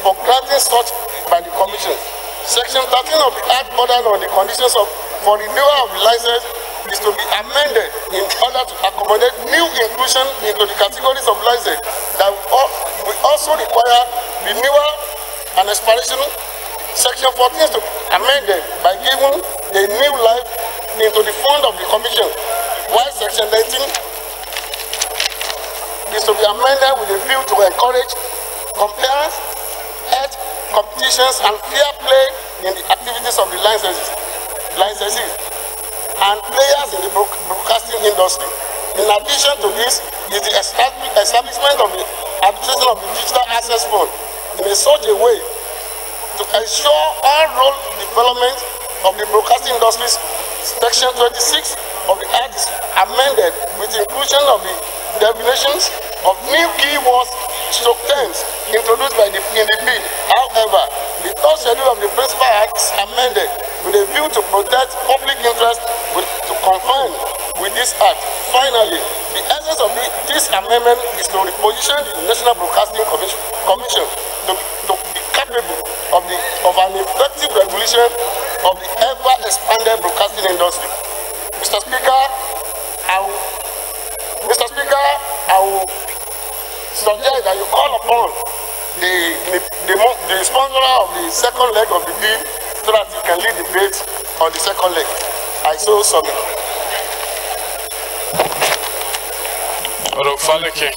Speaker 4: for granting such by the Commission. Section 13 of the Act ordered on the conditions for renewal of the license is to be amended in order to accommodate new inclusion into the categories of license that will also require renewal and expiration. Section 14 is to be amended by giving a new life into the fund of the Commission, while Section 19 is to be amended with a view to encourage compliance, health, competitions, and fair play in the activities of the licensees and players in the broadcasting industry. In addition to this is the establishment of the administration of the Digital Access Fund in such a way to ensure all role development of the broadcasting industries. Section 26 of the Act is amended with the inclusion of the definitions of new keywords stroke terms introduced in the bill. However, the third schedule of the Principal Act is amended with a view to protect public interest to conform with this Act. Finally, the essence of this amendment is to reposition the National Broadcasting Commission to be capable of an effective regulation of the ever-expanded broadcasting industry. Mr. Speaker, I will suggest that you call upon the sponsor of the second leg of the bill so that he can lead the debate on the second leg. I so submit.
Speaker 1: Faleke,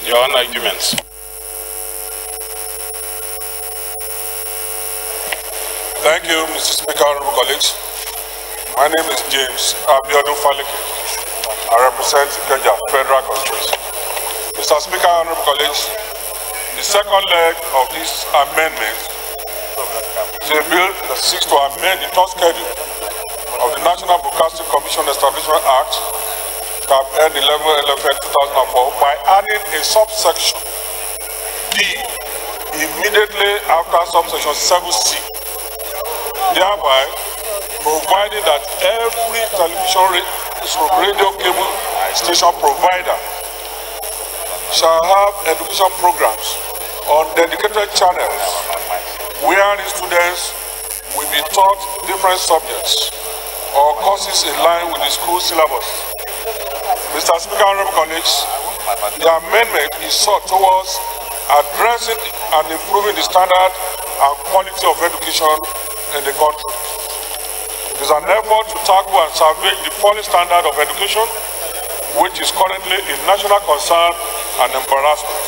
Speaker 1: your own arguments.
Speaker 19: Thank you, Mr. Speaker, honorable colleagues. My name is James Abiodun Faleke. I represent Ikeja Federal Constituency. Mr. Speaker, honorable colleagues, the second leg of this amendment is a bill that seeks to amend the third schedule of the National Broadcasting Commission Establishment Act, Cap N 11/2004, by adding a subsection D immediately after subsection 7C, thereby providing that every television radio cable station provider shall have education programs on dedicated channels where the students will be taught different subjects or courses in line with the school syllabus. Mr. Speaker, honorable colleagues, the amendment is sought towards addressing and improving the standard and quality of education in the country. It is an effort to tackle and salvage the falling standard of education, which is currently a national concern and embarrassment.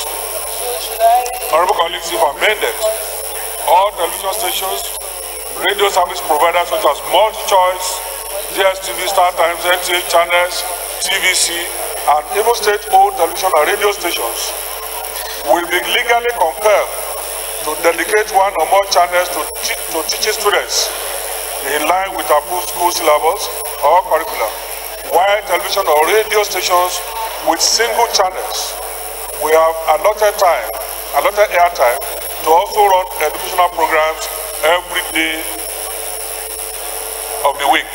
Speaker 19: Honorable colleagues, if amended, all television stations, radio service providers such as MultiChoice, DSTV, StarTimes, NTA channels, TVC, and even state-owned television and radio stations will be legally compelled to dedicate one or more channels to teaching students in line with approved school syllabus or curriculum, while television or radio stations with single channels will have allotted airtime to also run educational programs every day of the week.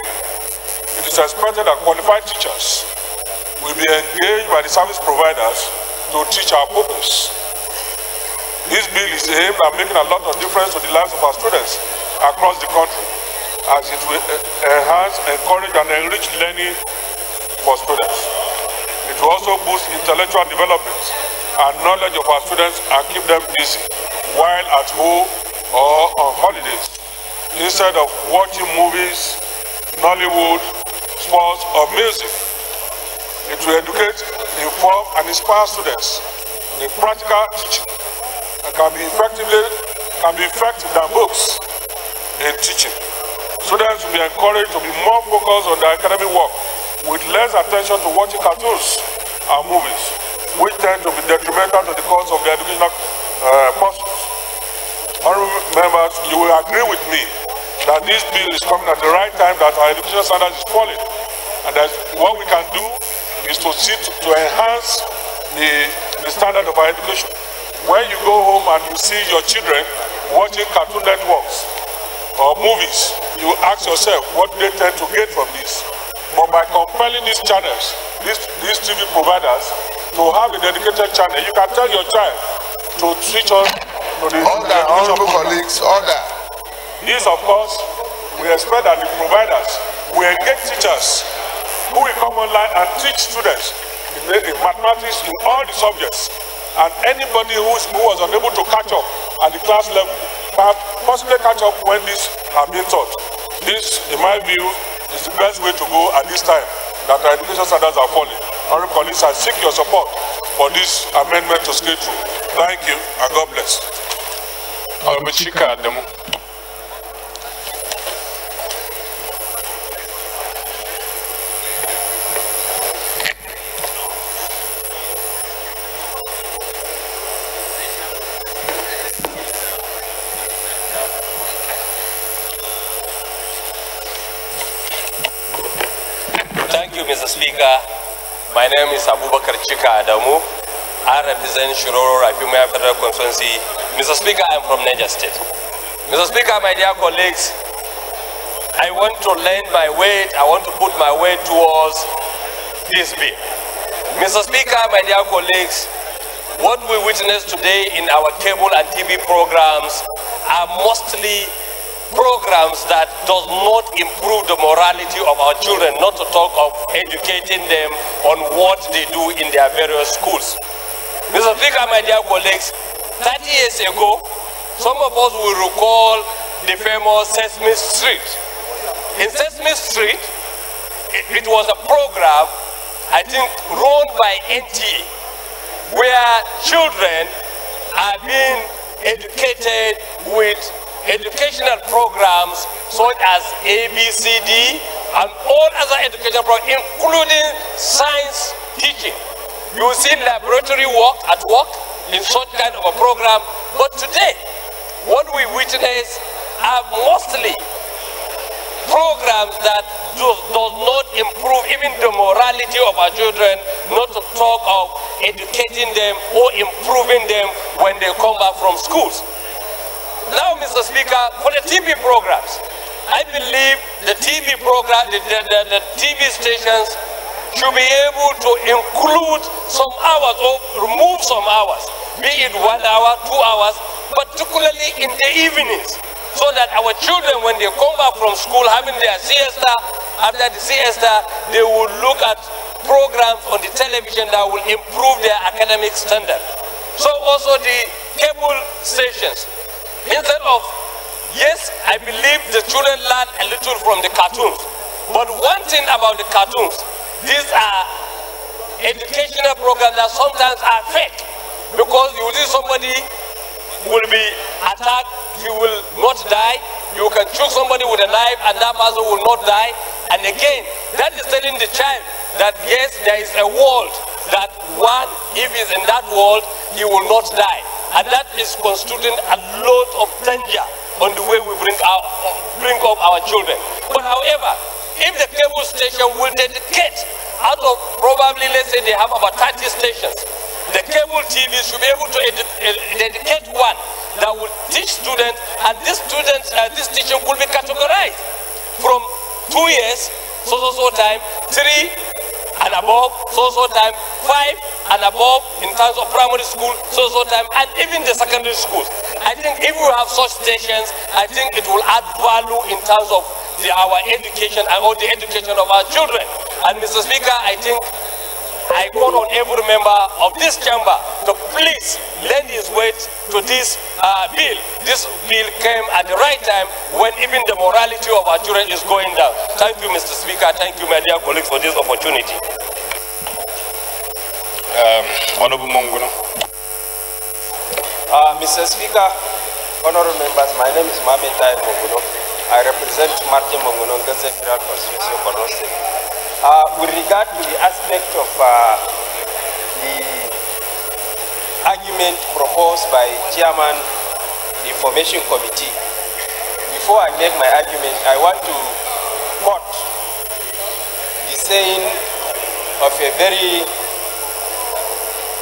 Speaker 19: It is expected that qualified teachers will be engaged by the service providers to teach our purpose. This bill is aimed at making a lot of difference to the lives of our students across the country, as it will enhance, encourage, and enrich learning for students. It will also boost intellectual development and knowledge of our students and keep them busy while at home or on holidays, instead of watching movies, Nollywood, sports, or music. It will educate, inform, and inspire students in practical teaching and can be effective than books in teaching. Students will be encouraged to be more focused on their academic work with less attention to watching cartoons and movies, which tend to be detrimental to the course of the educational pursuits. Honorable members, you will agree with me that this bill is coming at the right time, that our education standards is falling, and that what we can do is to see to enhance the standard of our education. When you go home and you see your children watching cartoon networks or movies, you ask yourself what they tend to get from this. But by compelling these channels, these TV providers, to have a dedicated channel, you can tell your child to switch on to the
Speaker 10: honorable colleagues, order.
Speaker 19: This, of course, we expect that the providers will engage teachers who will come online and teach students in mathematics in all the subjects. And anybody who was unable to catch up at the class level can possibly catch up when these are being taught. This, in my view, is the best way to go at this time that our education standards are falling. Honorable colleagues, I seek your support for this amendment to scale through. Thank you and God bless.
Speaker 1: Honorable Chika Adamu.
Speaker 20: Mr. Speaker, my name is Abubakar Chika Adamu. I represent Shiroro Rapimaya Federal Constituency. Mr. Speaker, I am from Niger State. Mr. Speaker, my dear colleagues, I want to lend my weight, I want to put my weight towards this bill. Mr. Speaker, my dear colleagues, what we witness today in our cable and TV programs are mostly programs that does not improve the morality of our children, not to talk of educating them on what they do in their various schools. Mr. Speaker, my dear colleagues, 30 years ago, some of us will recall the famous Sesame Street. In Sesame Street, it was a program, I think, run by NTA, where children are being educated with educational programs such as ABCD and all other educational programs, including science teaching. You see laboratory work at work in such kind of a program. But today, what we witness are mostly programs that does not improve even the morality of our children, not to talk of educating them or improving them when they come back from schools. Now, Mr. Speaker, for the TV programs, I believe the TV program, the TV stations should be able to include some hours or remove some hours, be it 1 hour, 2 hours, particularly in the evenings, so that our children, when they come back from school, having their siesta, after the siesta, they will look at programs on the television that will improve their academic standard. So also the cable stations. Instead of, yes, I believe the children learn a little from the cartoons. But one thing about the cartoons, these are educational programs that sometimes are fake. Because you see somebody will be attacked, he will not die. You can choke somebody with a knife and that person will not die. And again, that is telling the child that yes, there is a world that one, if he's in that world, he will not die. And that is constituting a lot of danger on the way we bring up our children. But however, if the cable station will dedicate, out of probably, let's say they have about 30 stations, the cable TV should be able to dedicate one that will teach students, and this teaching will be categorized from 2 years, so time, 3 and above, so time, 5 and above in terms of primary school, so time, and even the secondary schools. I think if we have such stations, I think it will add value in terms of our education or the education of our children. And Mr. Speaker, I think I call on every member of this chamber to please lend his weight to this bill. This bill came at the right time when even the morality of our children is going down. Thank you, Mr. Speaker. Thank you, my dear colleagues, for this opportunity.
Speaker 1: Honorable Monguno.
Speaker 21: Mr. Speaker, honorable members, my name is Mohamed Taib Monguno. I represent Martin Monguno, Gaza Federal Constituency of Borno State. With regard to the aspect of the argument proposed by Chairman the Information Committee, before I make my argument, I want to quote the saying of a very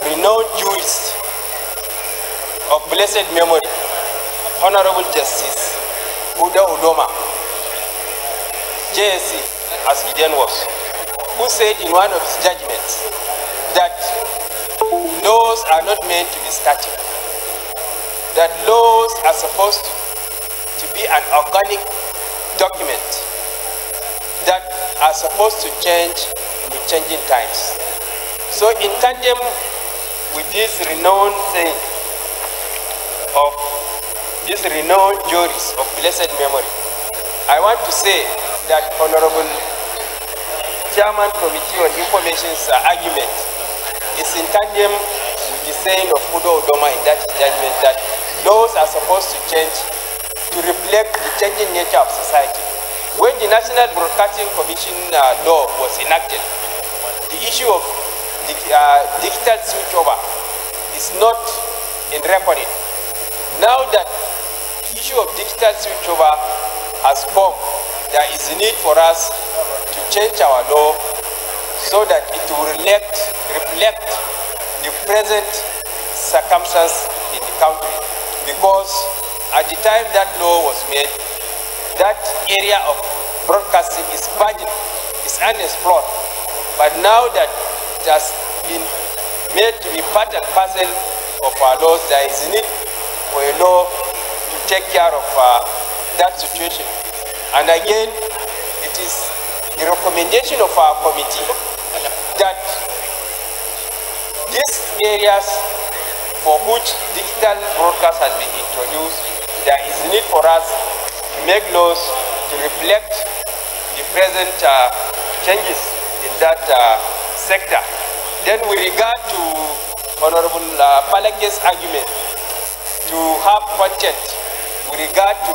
Speaker 21: renowned jurist of blessed memory, Honorable Justice Uda Udoma, JSC, as he then was, who said in one of his judgments that laws are not meant to be static, that laws are supposed to be an organic document that are supposed to change with changing times. So in tandem with this renowned saying of this renowned jurist of blessed memory, I want to say that Honorable Chairman Committee on Information's argument is in tandem with the saying of Udo Udoma in that judgment that laws are supposed to change to reflect the changing nature of society. When the National Broadcasting Commission law was enacted, the issue of the digital switchover is not in reckoning. Now that the issue of digital switchover has come, there is a need for us to change our law so that it will reflect the present circumstance in the country. Because at the time that law was made, that area of broadcasting is virgin, is unexplored. But now that it has been made to be part and parcel of our laws, there is a need for a law to take care of that situation. And again, it is the recommendation of our committee that these areas for which digital broadcast has been introduced, there is a need for us to make laws to reflect the present changes in that sector. Then with regard to Honorable Palake's argument to have content with regard to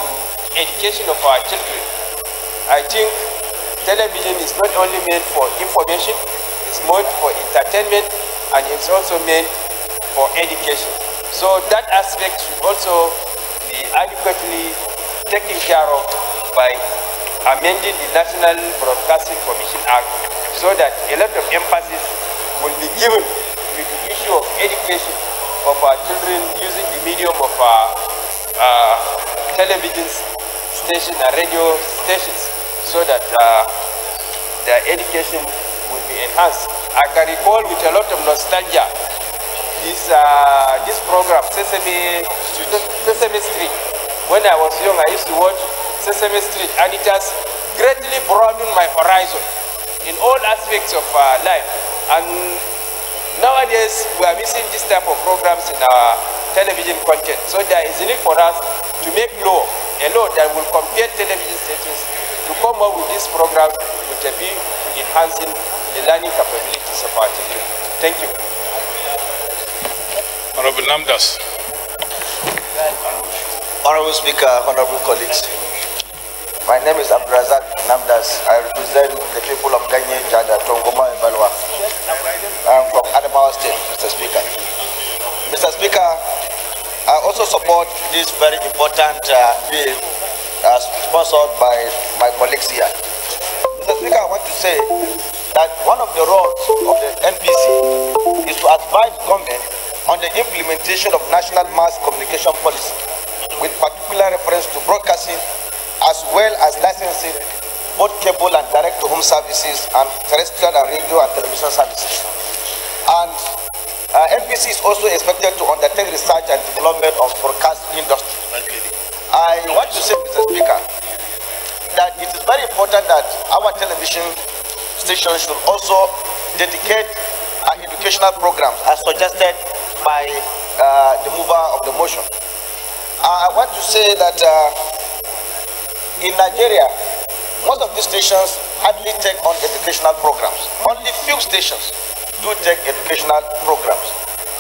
Speaker 21: education of our children, I think television is not only meant for information, it's meant for entertainment, and it's also meant for education. So that aspect should also be adequately taken care of by amending the National Broadcasting Commission Act so that a lot of emphasis will be given to the issue of education of our children using the medium of television stations and radio stations so that their education will be enhanced. I can recall with a lot of nostalgia this program, Sesame Street. When I was young, I used to watch Sesame Street, and it has greatly broadened my horizon in all aspects of life. And nowadays, we are missing this type of programs in our television content. So there is a need for us to make a law that will compare television stations to come up with this program which will be enhancing the learning capabilities of our children. Thank you.
Speaker 1: Honorable Namdas.
Speaker 22: Honorable Speaker, honorable colleagues. My name is Abdrazak Namdas. I represent the people of Ganye, Jada, Tongoma, and Balwa. I'm from Adamawa State, Mr. Speaker. Mr. Speaker, I also support this very important bill sponsored by my colleagues here. Mr. Speaker, I want to say that one of the roles of the NPC is to advise government on the implementation of national mass communication policy, with particular reference to broadcasting as well as licensing both cable and direct-to-home services and terrestrial and radio and television services. And NPC is also expected to undertake research and development of broadcast industry. I want to say, Mr. Speaker, that it is very important that our television stations should also dedicate educational programs as suggested by the mover of the motion. I want to say that in Nigeria, most of these stations hardly take on educational programs. Only few stations do take educational programs.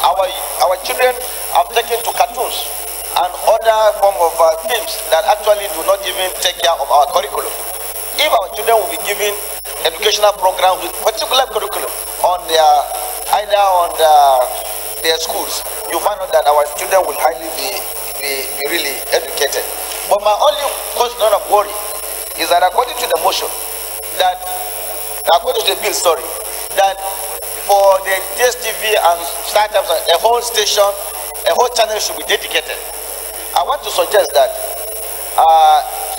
Speaker 22: Our children are taken to cartoons and other form of films that actually do not even take care of our curriculum. If our children will be given educational programs with particular curriculum on their either on their schools, you find out that our children will highly be really educated. But my only question of worry is that according to the motion, that according to the bill, sorry, that for the DSTV and startups, a whole station, a whole channel should be dedicated. I want to suggest that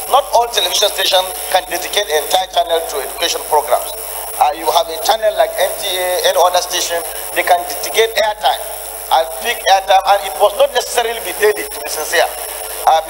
Speaker 22: not all television stations can dedicate an entire channel to education programs. You have a channel like NTA and other stations, they can dedicate airtime and peak airtime, and it must not necessarily be daily, to be sincere,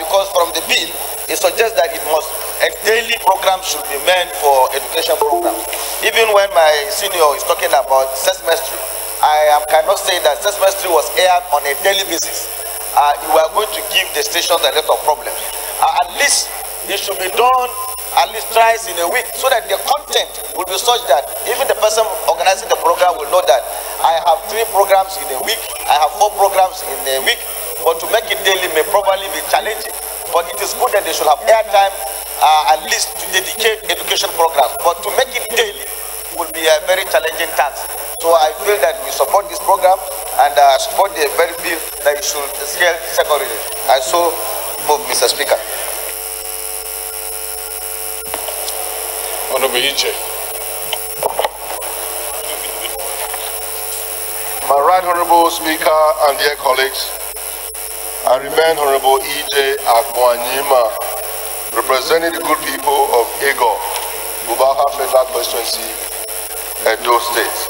Speaker 22: because from the bill, it suggests that a daily program should be meant for education programs. Even when my senior is talking about sesame-street, I cannot say that sesame-street was aired on a daily basis. You are going to give the stations a lot of problems. At least it should be done at least twice in a week, so that the content will be such that even the person organizing the program will know that I have 3 programs in a week, I have 4 programs in a week, but to make it daily may probably be challenging. But it is good that they should have airtime at least to dedicate education programs. But to make it daily will be a very challenging task. So I feel that we support this program and support the very bill that it should scale secondary. I so move, Mr. Speaker.
Speaker 19: Honorable EJ.
Speaker 10: My right honorable speaker and dear colleagues, I remain Honorable EJ Agboanyima, representing the good people of Ego, Bubaha Federal Constituency, Edo State.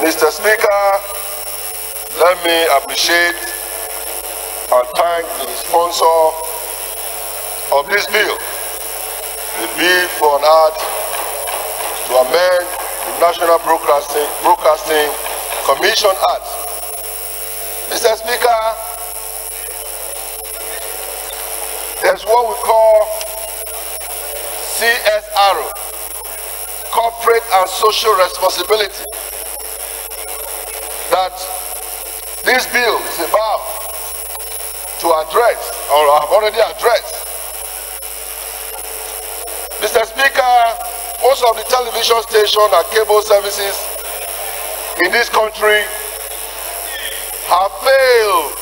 Speaker 10: Mr. Speaker, let me appreciate and thank the sponsor of this bill, the bill for an act to amend the National Broadcasting Commission Act. Mr. Speaker, there's what we call CSR, Corporate and Social Responsibility, that this bill is about to address, or have already addressed. Mr. Speaker, most of the television stations and cable services in this country have failed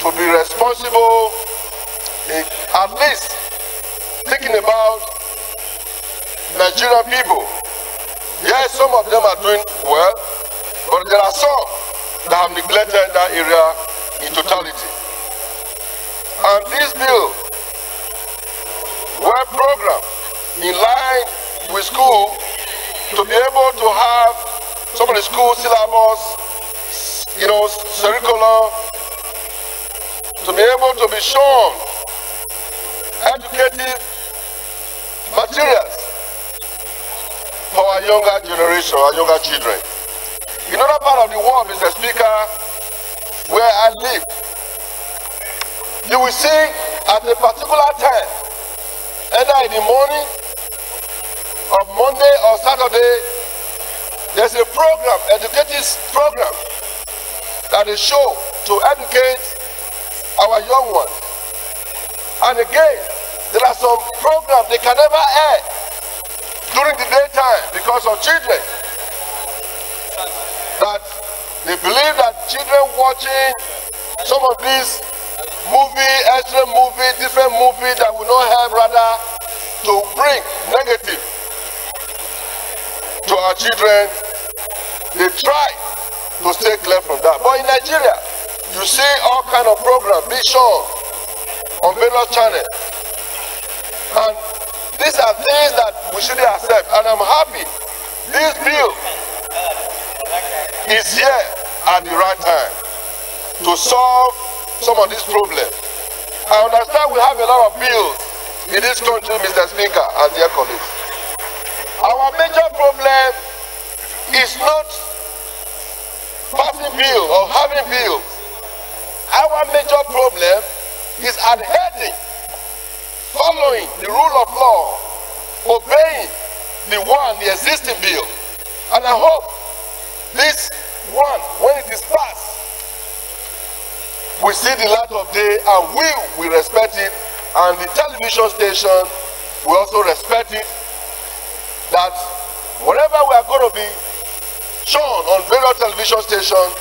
Speaker 10: to be responsible in at least thinking about Nigerian people. Yes, some of them are doing well, but there are some that have neglected that area in totality. And this bill were programmed in line with school to be able to have some of the school syllabus, curriculum, to be able to be shown educative materials for our younger generation, our younger children. In other part of the world, Mr. Speaker, where I live, you will see at a particular time, either in the morning of Monday or Saturday, there's a program, educative program, that is shown to educate our young ones. And again, there are some programs they can never air during the daytime because of children. That they believe that children watching some of these extra movie, different movies that will not help, rather to bring negative to our children. They try to stay clear from that. But in Nigeria, you see all kind of programs being shown on various channels. And these are things that we shouldn't accept. And I'm happy this bill is here at the right time to solve some of these problems. I understand we have a lot of bills in this country, Mr. Speaker and dear colleagues. Our major problem is not passing bill or having bills. Our major problem is adhering, following the rule of law, obeying the existing bill. And I hope this one, when it is passed, we see the light of day and we will respect it, and the television station will also respect it, that whatever we are going to be shown on various television stations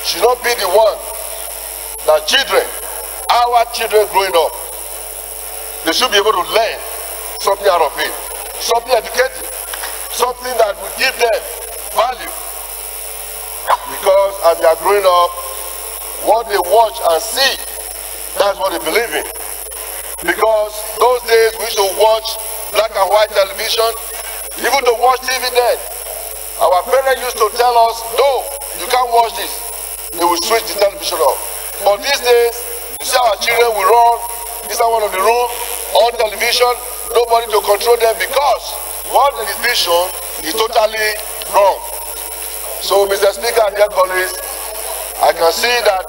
Speaker 10: should not be the one that children, our children growing up, they should be able to learn something out of it, something educative, something that will give them value. Because as they are growing up, what they watch and see, that's what they believe in. Because those days we used to watch black and white television, even to watch TV then. Our parents used to tell us, no, you can't watch this. They will switch the television off. But these days, you see our children will run inside one of the room, on television, nobody to control them because what is being shown is totally wrong. So, Mr. Speaker and dear colleagues, I can see that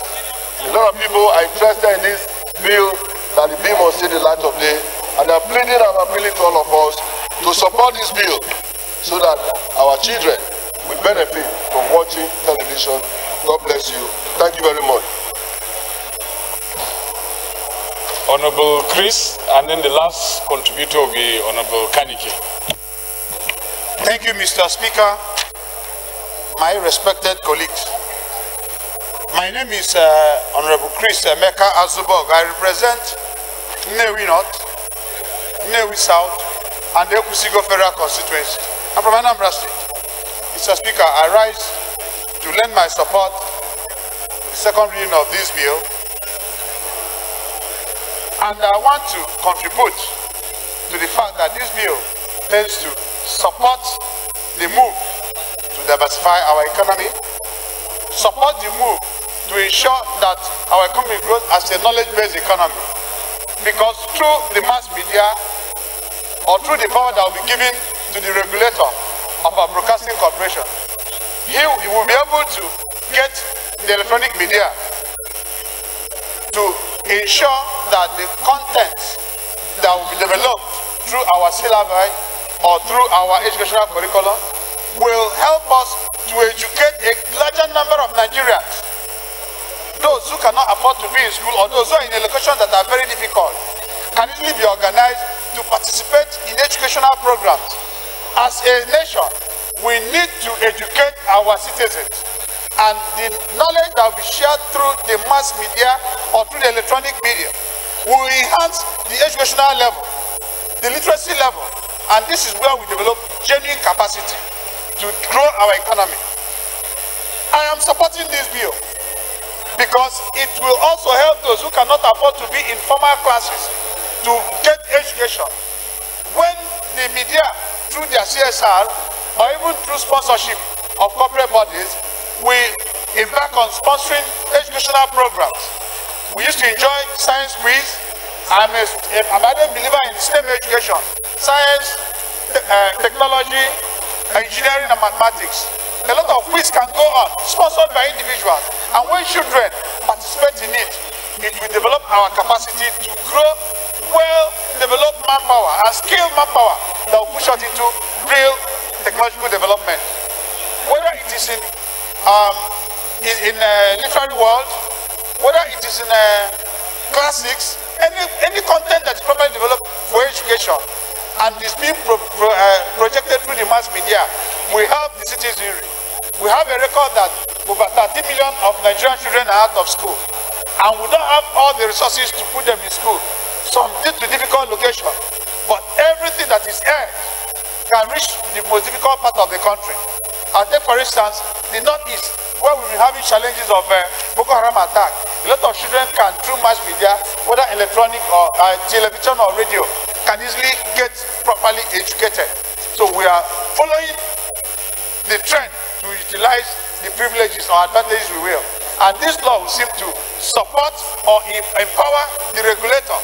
Speaker 10: a lot of people are interested in this bill, that the bill must see the light of day, and I'm pleading and appealing to all of us to support this bill so that our children will benefit from watching television. God bless you. Thank you very much.
Speaker 1: Honorable Chris, and then the last contributor will be Honorable Kaniki.
Speaker 2: Thank you, Mr. Speaker. My respected colleagues. My name is Honorable Chris Emeka Azubog. I represent Nnewi North, Nnewi South, and the Ekusigo Federal Constituency. I'm from Anambra State. Mr. Speaker, I rise to lend my support to the second reading of this bill. And I want to contribute to the fact that this bill tends to support the move to diversify our economy, support the move to ensure that our economy grows as a knowledge-based economy. Because through the mass media or through the power that will be given to the regulator of our broadcasting corporation, he will be able to get the electronic media to ensure that the content that will be developed through our syllabi or through our educational curriculum will help us to educate a larger number of Nigerians. Those who cannot afford to be in school or those who are in a location that are very difficult can easily be organized to participate in educational programs. As a nation, we need to educate our citizens, and the knowledge that will be shared through the mass media or through the electronic media will enhance the educational level, the literacy level, and this is where we develop genuine capacity to grow our economy. I am supporting this bill because it will also help those who cannot afford to be in formal classes to get education. When the media, through their CSR or even through sponsorship of corporate bodies, we embark on sponsoring educational programs. We used to enjoy science quiz. I'm a believer in STEM education, science, technology, engineering and mathematics. A lot of quiz can go on, sponsored by individuals. And when children participate in it, it will develop our capacity to grow well-developed manpower and skilled manpower that will push us into real technological development. Whether it is in literary world, whether it is in classics, any content that's properly developed for education and is being projected through the mass media will help the citizenry. We have a record that over 30 million of Nigerian children are out of school, and we don't have all the resources to put them in school. Some due to difficult location, but everything that is earned can reach the most difficult part of the country. I'll take for instance the Northeast, where we've been having challenges of Boko Haram attack. A lot of children can, through mass media, whether electronic or television or radio, can easily get properly educated. So we are following the trend to utilize the privileges or advantages we will. And this law will seem to support or empower the regulator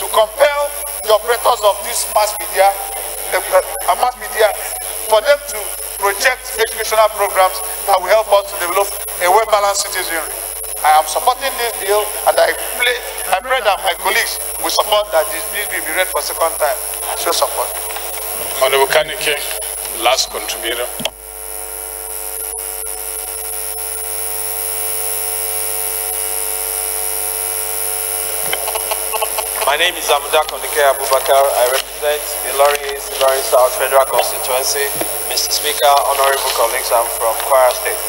Speaker 2: to compel the operators of this mass media for them to project educational programs that will help us to develop a well-balanced citizenry. I am supporting this bill, and I pray that my colleagues will support that this bill will be read for a second time. Show support.
Speaker 1: Honorable Kanike, last contributor.
Speaker 7: My name is Amuda Kondike Abubakar. I represent Ilori South Federal Constituency. Mr. Speaker, honorable colleagues, I'm from Kwara State.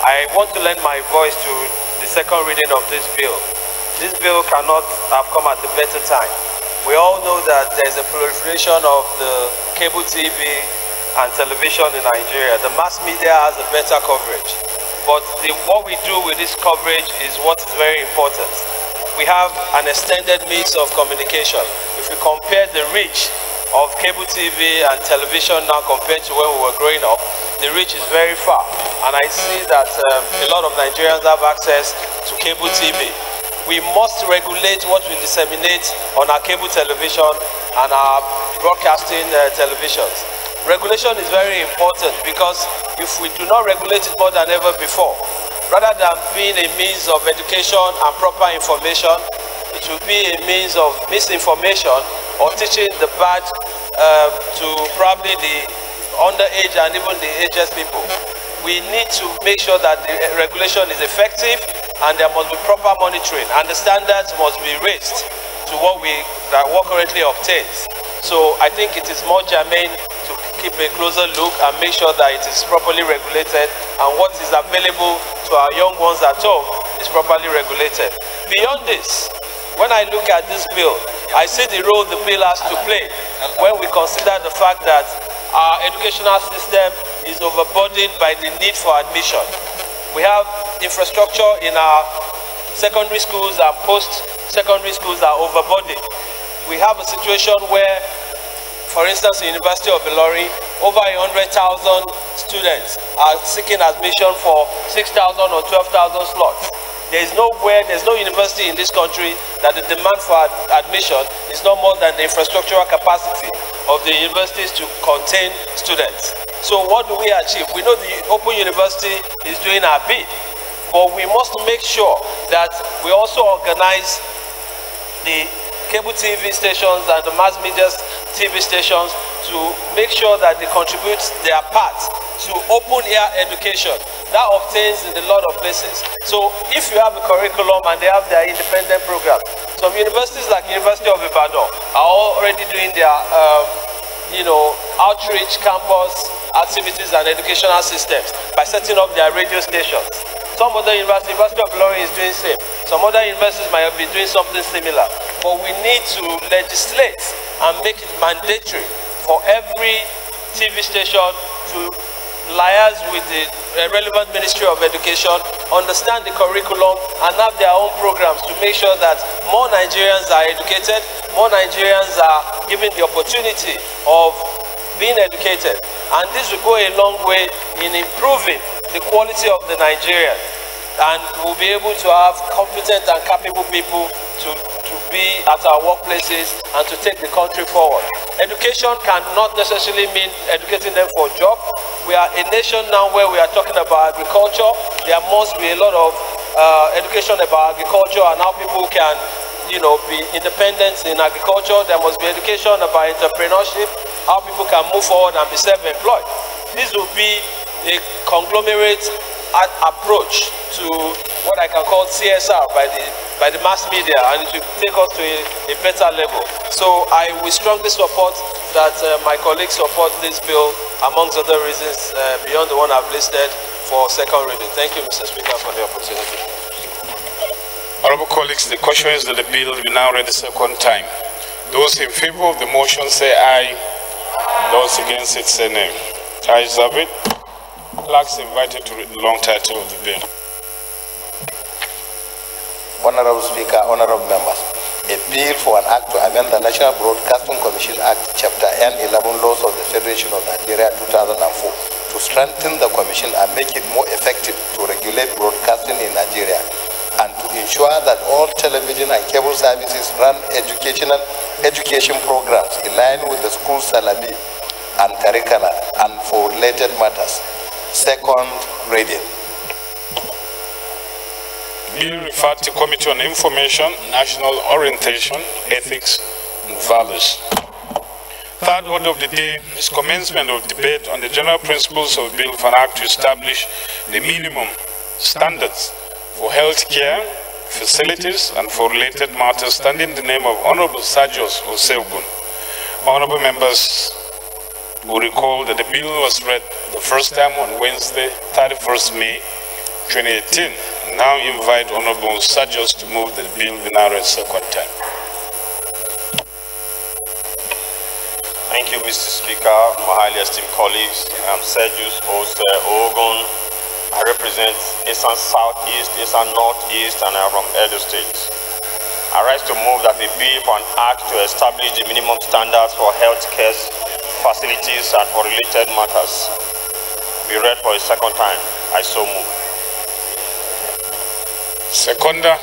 Speaker 7: I want to lend my voice to the second reading of this bill. This bill cannot have come at a better time. We all know that there is a proliferation of the cable TV and television in Nigeria. The mass media has a better coverage. But what we do with this coverage is what is very important. We have an extended means of communication. If we compare the reach of cable TV and television now compared to when we were growing up, the reach is very far. And I see that a lot of Nigerians have access to cable TV. We must regulate what we disseminate on our cable television and our broadcasting televisions. Regulation is very important because if we do not regulate it more than ever before, rather than being a means of education and proper information, it will be a means of misinformation or teaching the bad to probably the underage and even the ageist people. We need to make sure that the regulation is effective and there must be proper monitoring and the standards must be raised to what currently obtains. So I think it is more germane to keep a closer look and make sure that it is properly regulated and what is available to our young ones at home is properly regulated. Beyond this, when I look at this bill, I see the role the bill has to play when we consider the fact that our educational system is overburdened by the need for admission. We have infrastructure in our secondary schools and post-secondary schools are overburdened. We have a situation where, for instance, the University of Ilori, over 100,000 students are seeking admission for 6,000 or 12,000 slots. There's no university in this country that the demand for admission is not more than the infrastructural capacity of the universities to contain students. So what do we achieve? We know the Open University is doing our bit, but we must make sure that we also organize the cable TV stations and the mass media TV stations to make sure that they contribute their part to open air education. That obtains in a lot of places. So if you have a curriculum and they have their independent program, some universities like University of Ibadan are already doing their outreach campus activities and educational systems by setting up their radio stations. Some other universities, University of Plenary is doing the same. Some other universities might be doing something similar. But we need to legislate and make it mandatory for every TV station to liaise with the relevant Ministry of Education, understand the curriculum, and have their own programs to make sure that more Nigerians are educated, more Nigerians are given the opportunity of being educated. And this will go a long way in improving the quality of the Nigerian. And we'll be able to have competent and capable people to be at our workplaces and to take the country forward. Education cannot necessarily mean educating them for a job. We are a nation now where we are talking about agriculture. There must be a lot of education about agriculture and how people can, be independent in agriculture. There must be education about entrepreneurship, how people can move forward and be self-employed. This will be a conglomerate approach to what I can call CSR by the mass media, and it will take us to a better level. So I will strongly support that my colleagues support this bill, amongst other reasons beyond the one I've listed, for second reading. Thank you, Mr. Speaker, for the opportunity.
Speaker 1: Honorable colleagues, the question is that the bill will be now read the second time. Those in favor of the motion say aye. Those against it say nay. Ayes have it. Clerks invited to read the long title of the bill.
Speaker 22: Honorable Speaker, honorable members, a bill for an act to amend the National Broadcasting Commission Act, Chapter N11 Laws of the Federation of Nigeria 2004 to strengthen the Commission and make it more effective to regulate broadcasting in Nigeria and to ensure that all television and cable services run education programs in line with the school syllabi
Speaker 18: and curricula and for related matters. Second reading.
Speaker 1: Bill referred to Committee on Information, National Orientation, Ethics, and Values. Third order of the day is commencement of debate on the general principles of Bill for an Act to establish the minimum standards for health care, facilities, and for related matters, standing in the name of Honorable Sajos Osegun. Honorable members will recall that the bill was read the first time on Wednesday, 31st May 2018. Now invite Honorable Sajos to move the bill be now read second time.
Speaker 6: Thank you, Mr. Speaker, my highly esteemed colleagues. I'm Sajos Osegun. I represent Eastern Southeast, Eastern Northeast, and I'm from Edo State. I rise to move that the bill for an act to establish the minimum standards for health care facilities and for related matters be read for a second time. I so move.
Speaker 1: Seconder.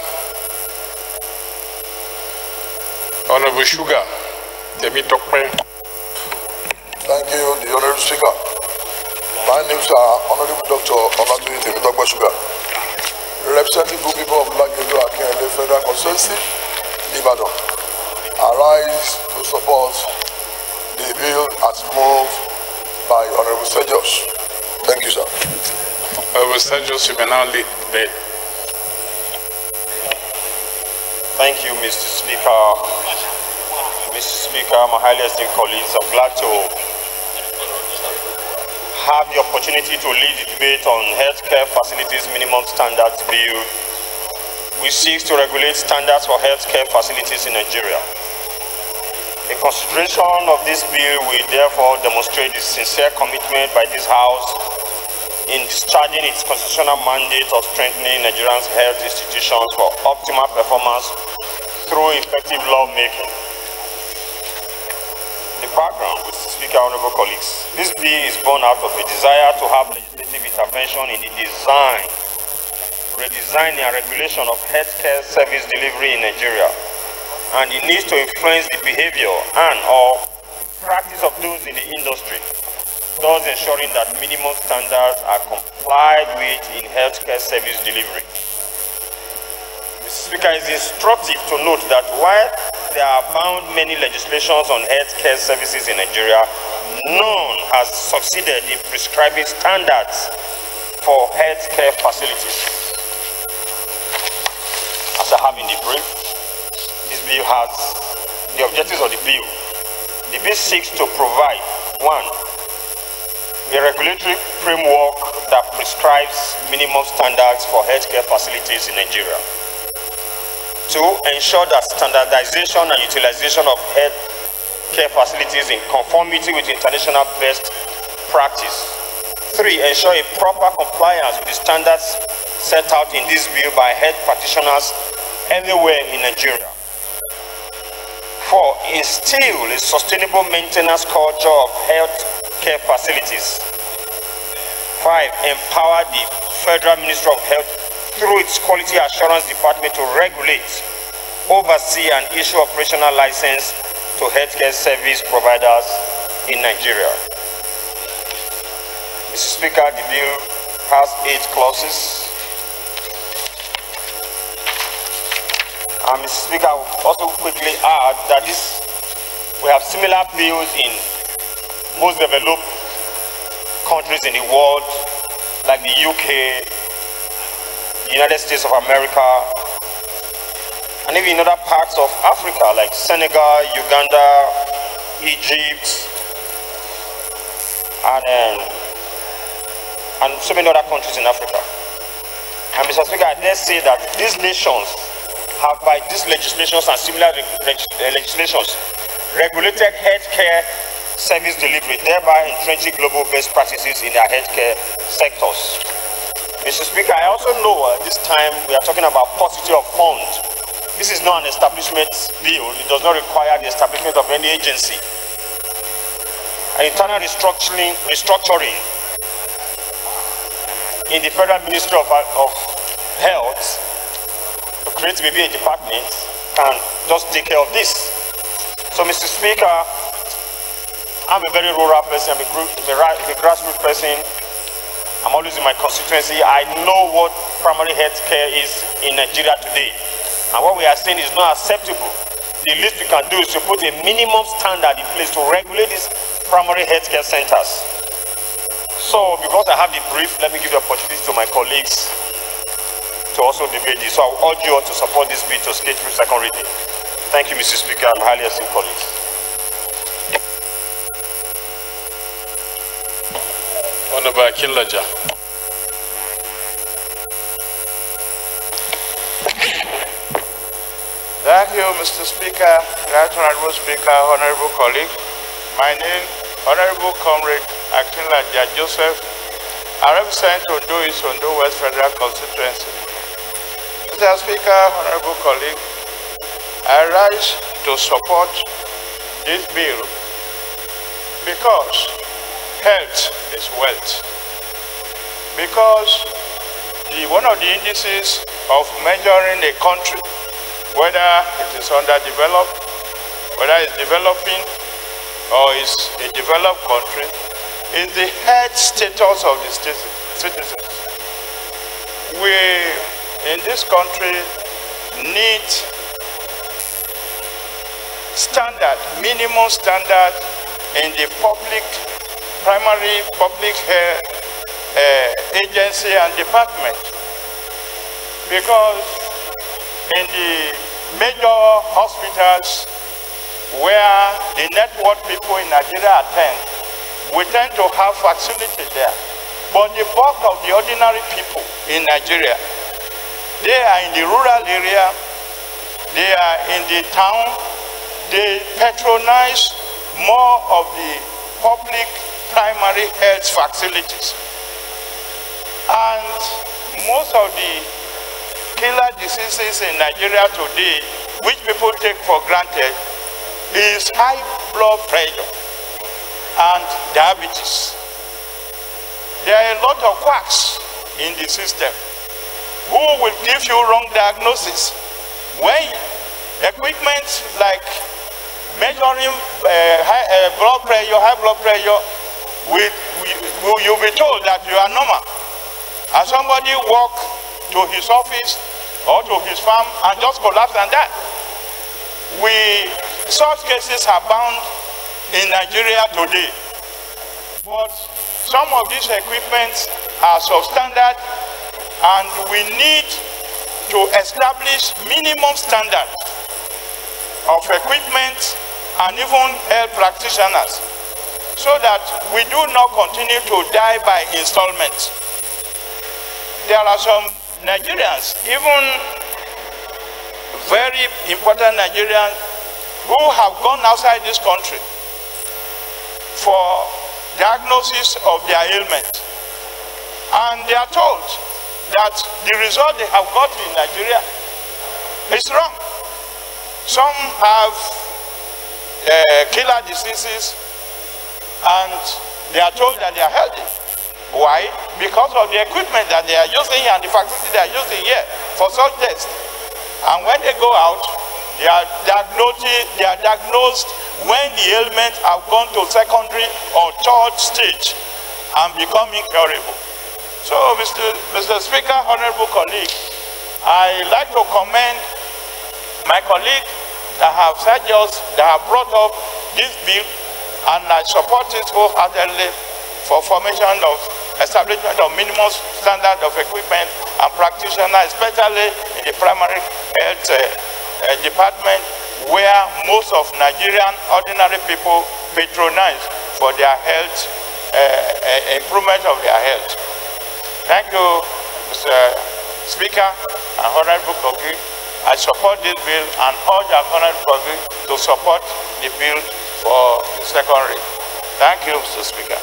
Speaker 1: Honorable Sugar.
Speaker 10: Thank you, the Honorable Speaker. My name is Honorable Dr. Olatuni Temitope Sugar, representing good people of Lagelu Akinele Federal Constituency, Ibadan. I rise to support the bill as moved by Honorable Sajos. Thank you, sir.
Speaker 1: Honorable Sajos, you may now lead the debate.
Speaker 6: Thank you, Mr. Speaker. Mr. Speaker, my highly esteemed colleagues, I'm glad to have the opportunity to lead the debate on healthcare facilities minimum standards bill, which seeks to regulate standards for healthcare facilities in Nigeria. The consideration of this bill will therefore demonstrate the sincere commitment by this House in discharging its constitutional mandate of strengthening Nigerians' health institutions for optimal performance through effective lawmaking. The background, Mr. Speaker, honorable colleagues, this bill is born out of a desire to have legislative intervention in the design, redesign and regulation of healthcare service delivery in Nigeria, and it needs to influence the behavior and or practice of those in the industry, thus ensuring that minimum standards are complied with in healthcare service delivery. Mr. Speaker, it is instructive to note that while there are bound many legislations on healthcare services in Nigeria, none has succeeded in prescribing standards for healthcare facilities. As I have in the brief, this bill has the objectives of the bill. The bill seeks to provide, one, a regulatory framework that prescribes minimum standards for healthcare facilities in Nigeria. Two, ensure that standardization and utilization of healthcare facilities in conformity with international best practice. Three, ensure a proper compliance with the standards set out in this bill by health practitioners everywhere in Nigeria. Four, instill a sustainable maintenance culture of healthcare facilities. Five, empower the Federal Ministry of Health through its Quality Assurance Department to regulate, oversee and issue operational license to healthcare service providers in Nigeria. Mr. Speaker, the bill has 8 clauses. And Mr. Speaker, I will also quickly add that we have similar bills in most developed countries in the world, like the UK, the United States of America, and even in other parts of Africa, like Senegal, Uganda, Egypt, and so many other countries in Africa. And Mr. Speaker, I dare say that these nations have, by these legislations and similar legislations, regulated healthcare service delivery, thereby entrenching global best practices in their healthcare sectors. Mr. Speaker, I also know this time we are talking about paucity of funds. This is not an establishment bill. It does not require the establishment of any agency. An internal restructuring in the Federal Ministry of Health to create maybe a department can just take care of this. So, Mr. Speaker, I'm a very rural person, I'm a grassroots person. I'm always in my constituency. I know what primary health care is in Nigeria today. And what we are saying is not acceptable. The least we can do is to put a minimum standard in place to regulate these primary health care centers. So, because I have the brief, let me give the opportunity to my colleagues to also debate this. So I will urge you all to support this bill to skate through second reading. Thank you, Mr. Speaker, and highly esteemed colleagues.
Speaker 1: Honorable Akinlaja.
Speaker 10: Thank you, Mr. Speaker, Right Honorable Speaker, Honorable colleague. My name, Honorable Comrade Akinlaja Joseph. I represent Ondo East, Ondo West Federal Constituency. Mr. Speaker, Honorable colleague, I rise to support this bill because health is wealth. Because one of the indices of measuring a country, whether it is underdeveloped, whether it's developing, or is a developed country, is the health status of the citizens. We, in this country, need standard, minimum standard in the primary public health agency and department. Because in the major hospitals where the network people in Nigeria attend, we tend to have facilities there. But the bulk of the ordinary people in Nigeria, they are in the rural area, they are in the town, they patronize more of the public primary health facilities. And most of the killer diseases in Nigeria today, which people take for granted, is high blood pressure and diabetes. There are a lot of quacks in the system who will give you wrong diagnosis. When equipment like measuring high blood pressure, you'll be told that you are normal. And somebody walk to his office or to his farm and just collapse and die. Such cases are bound in Nigeria today. But some of these equipments are substandard, and we need to establish minimum standard of equipment and even health practitioners, so that we do not continue to die by installment. There are some Nigerians, even very important Nigerians, who have gone outside this country for diagnosis of their ailment. And they are told that the result they have got in Nigeria is wrong. Some have killer diseases and they are told that they are healthy. Why? Because of the equipment that they are using and the facility they are using here for such tests. And when they go out, they are diagnosed when the ailments have gone to secondary or third stage and become incurable. So, Mr. Speaker, honorable colleague, I like to commend my colleague that have brought up this bill, and I support it wholeheartedly for formation of establishment of minimum standard of equipment and practitioners, especially in the primary health department, where most of Nigerian ordinary people patronize for their health, improvement of their health. Thank you, Mr. Speaker and honorable colleague. I support this bill and urge our honorable colleague to support the bill for the second reading. Thank you, Mr. Speaker.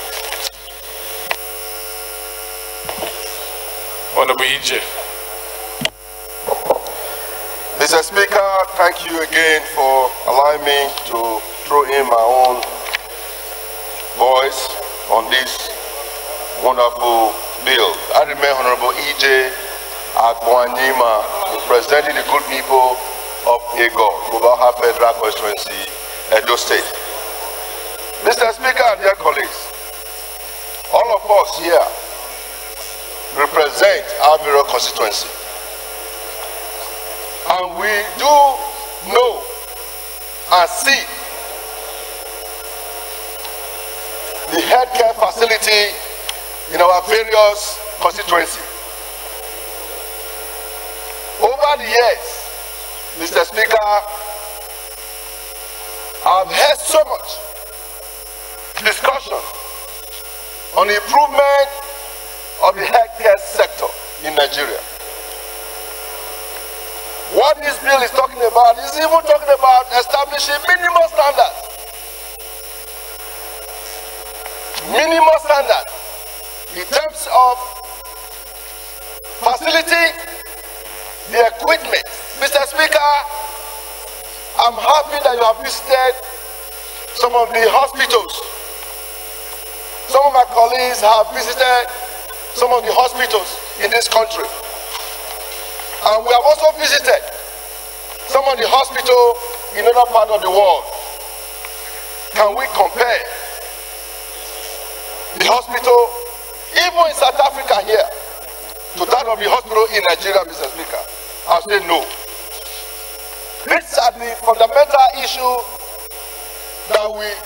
Speaker 1: Honorable EJ.
Speaker 3: Mr. Speaker, thank you again for allowing me to throw in my own voice on this wonderful bill. I remain Honorable EJ Akwanima, representing the good people of Ego, Gubaha Federal Constituency, Edo State. Mr. Speaker and dear colleagues, all of us here represent our various constituency. And we do know and see the healthcare facility in our various constituencies. Over the years, Mr. Speaker, I've heard so much discussion on the improvement of the healthcare sector in Nigeria. What this bill is talking about is even talking about establishing minimum standards. Minimum standards in terms of facility, the equipment. Mr. Speaker, I'm happy that you have visited some of the hospitals. Some of my colleagues have visited some of the hospitals in this country. And we have also visited some of the hospitals in other parts of the world. Can we compare the hospital, even in South Africa here, to that of the hospital in Nigeria, Mr. Speaker? I'll say no. These are the fundamental issues that will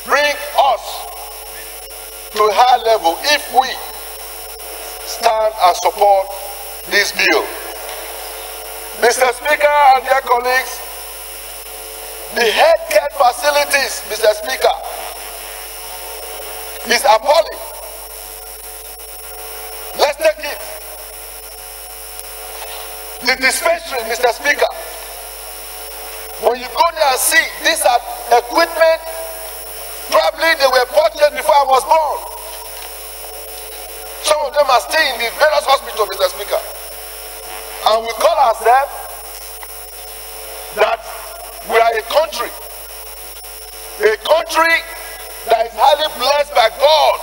Speaker 3: bring us to a high level if we stand and support this bill. Mr. Speaker and dear colleagues, the healthcare facilities, Mr. Speaker, is appalling. Let's take it. The dispensary, Mr. Speaker, when you go there and see, these are equipment, probably they were purchased before I was born. Some of them are still in the various hospitals, Mr. Speaker. And we call ourselves that we are a country that is highly blessed by God.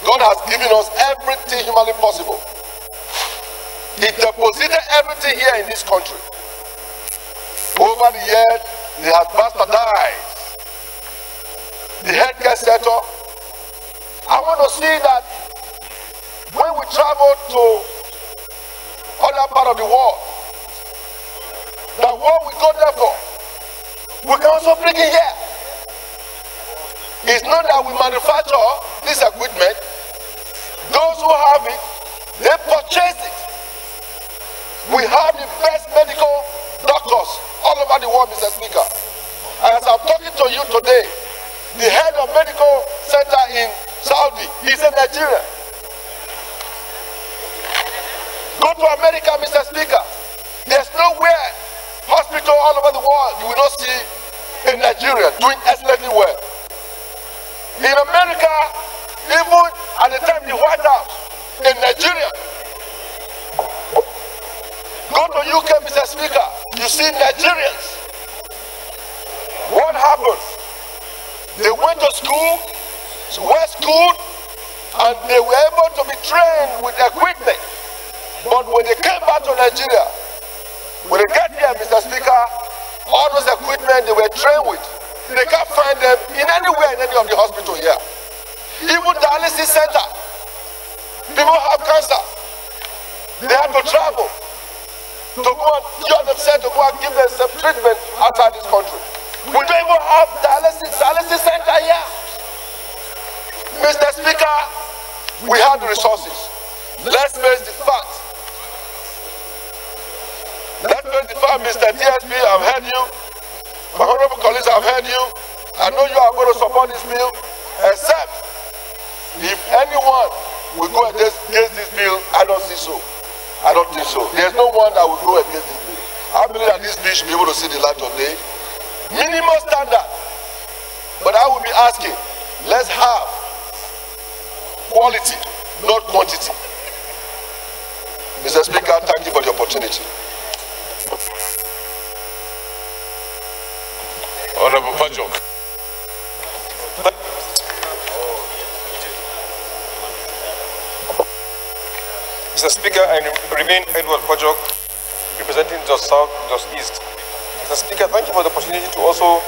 Speaker 3: God has given us everything humanly possible. He deposited everything here in this country. Over the years, they have bastardized the healthcare sector. I want to see that when we travel to other part of the world, that what we go there for, we can also bring it here. It's not that we manufacture this equipment. Those who have it, they purchase it. We have the best medical doctors all over the world, Mr. Speaker. And as I'm talking to you today, the head of medical center in Saudi is a Nigerian. Go to America, Mr. Speaker. There's nowhere, hospital all over the world, you will not see a Nigerian doing excellently well. In America, even at the time in the White House, a Nigerian. Go to UK, Mr. Speaker, you see Nigerians. What happened? They went to school, were schooled, and they were able to be trained with equipment. But when they came back to Nigeria, when they get here, Mr. Speaker, all those equipment they were trained with, they can't find them in anywhere in any of the hospitals here. Even dialysis center, people have cancer. They have to travel to go and cure themselves, to go and give them some treatment outside this country. We don't even have dialysis center here. Mr. Speaker, we have the resources. Let's face the fact. Let's face the fact, Mr. TSP, I've heard you. My honorable colleagues, I've heard you. I know you are going to support this bill, except if anyone will go against this bill, I don't think so. I don't think so. There's no one that will go against this bill. I believe that this bill should be able to see the light of day. Minimum standard. But I will be asking, let's have quality, not quantity. Mr. Speaker, thank you for the opportunity.
Speaker 19: Honorable Pajok.
Speaker 9: Mr. Speaker, I remain Edward Pajok, representing Just South, Just East. Mr. Speaker, thank you for the opportunity to also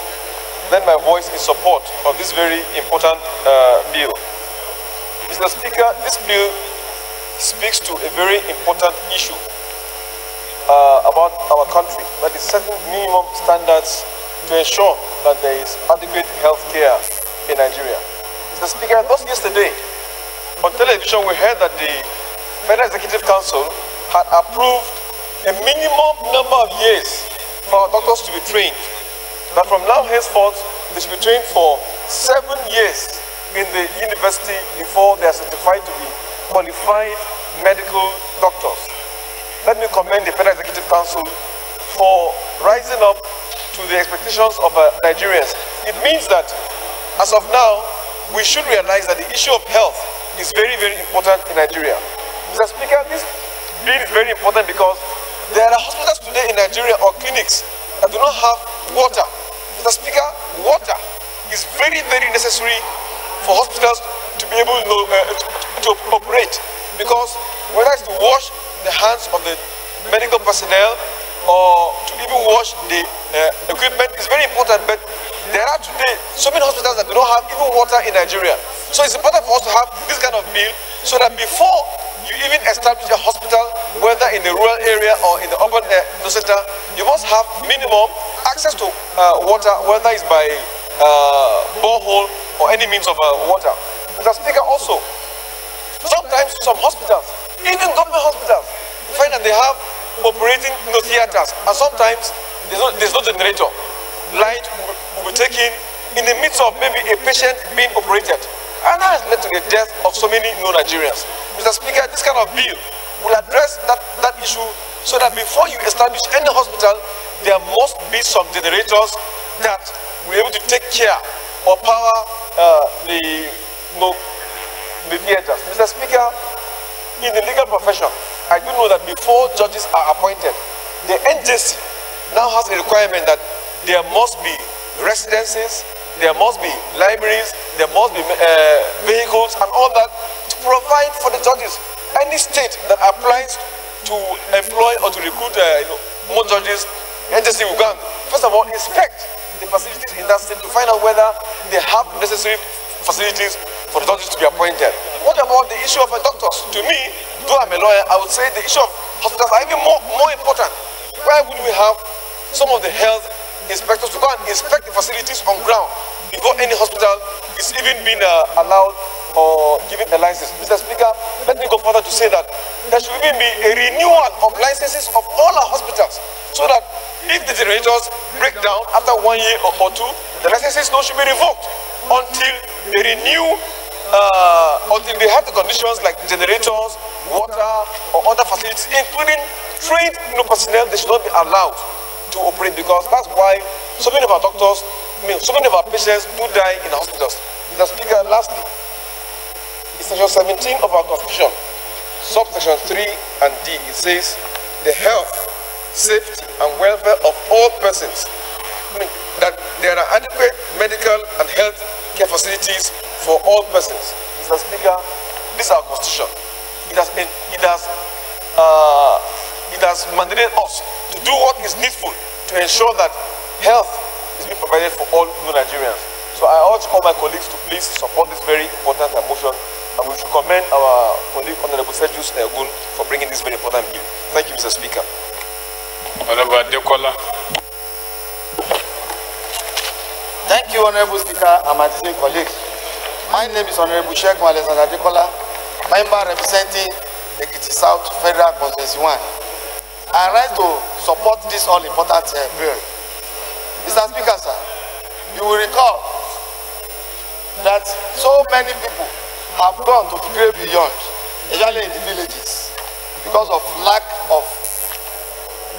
Speaker 9: lend my voice in support of this very important bill. Mr. Speaker, this bill speaks to a very important issue about our country, that is setting minimum standards to ensure that there is adequate health care in Nigeria. Mr. Speaker, just yesterday on television we heard that the Federal Executive Council had approved a minimum number of years for our doctors to be trained. That from now henceforth, they should be trained for 7 years in the university before they are certified to be qualified medical doctors. Let me commend the Federal Executive Council for rising up to the expectations of Nigerians. It means that, as of now, we should realize that the issue of health is very, very important in Nigeria. Mr. Speaker, this bill is very important because there are hospitals today in Nigeria or clinics that do not have water. Mr. Speaker, water is very, very necessary for hospitals to be able to operate, because whether it's to wash the hands of the medical personnel or to even wash the equipment is very important. But there are today so many hospitals that do not have even water in Nigeria. So it's important for us to have this kind of bill so that before you even establish a hospital, whether in the rural area or in the urban center, you must have minimum access to water, whether it's by borehole or any means of water. Mr. Speaker, also, sometimes some hospitals, even government hospitals, you find that they have operating theaters, and sometimes there's no generator. Light will be taken in the midst of maybe a patient being operated, and that has led to the death of so many Nigerians. Mr. Speaker, this kind of bill will address that issue so that before you establish any hospital, there must be some generators that will be able to take care or power the theaters. Mr. Speaker, in the legal profession, I do know that before judges are appointed, the NJC now has a requirement that there must be residences, there must be libraries, there must be vehicles and all that to provide for the judges. Any state that applies to employ or to recruit more judges, NJC will go and, first of all, inspect the facilities in that state to find out whether they have necessary facilities for the judges to be appointed. What about the issue of doctors? To me, though I'm a lawyer, I would say the issue of hospitals are even more important. Why would we have some of the health inspectors to go and inspect the facilities on ground before any hospital is even being allowed or given a license? Mr. Speaker, let me go further to say that there should even be a renewal of licenses of all our hospitals, so that if the generators break down after 1 year or two, the licenses should be revoked until they renew, until they have the conditions like generators, water, or other facilities, including trained personnel. They should not be allowed to operate, because that's why so many of our doctors, so many of our patients do die in the hospitals. Mr. Speaker, lastly, in section 17 of our Constitution, subsection 3 and D, it says the health, safety, and welfare of all persons, that there are adequate medical and health care facilities for all persons. Mr. Speaker, this is our Constitution. It has mandated us to do what is needful to ensure that health is being provided for all Nigerians. So I urge all my colleagues to please support this very important motion, and we should commend our colleague, Honorable Sergius Ogun, for bringing this very important bill. Thank you, Mr. Speaker.
Speaker 1: Honorable Adekola.
Speaker 12: Thank you, Honorable Speaker and my esteemed colleagues. My name is Honorable Sheikh Alexander Adekola, member representing Ekiti South Federal Constituency 1. I rise to support this all-important bill. Mr. Speaker, sir, you will recall that so many people have gone to the grave beyond, especially in the villages, because of lack of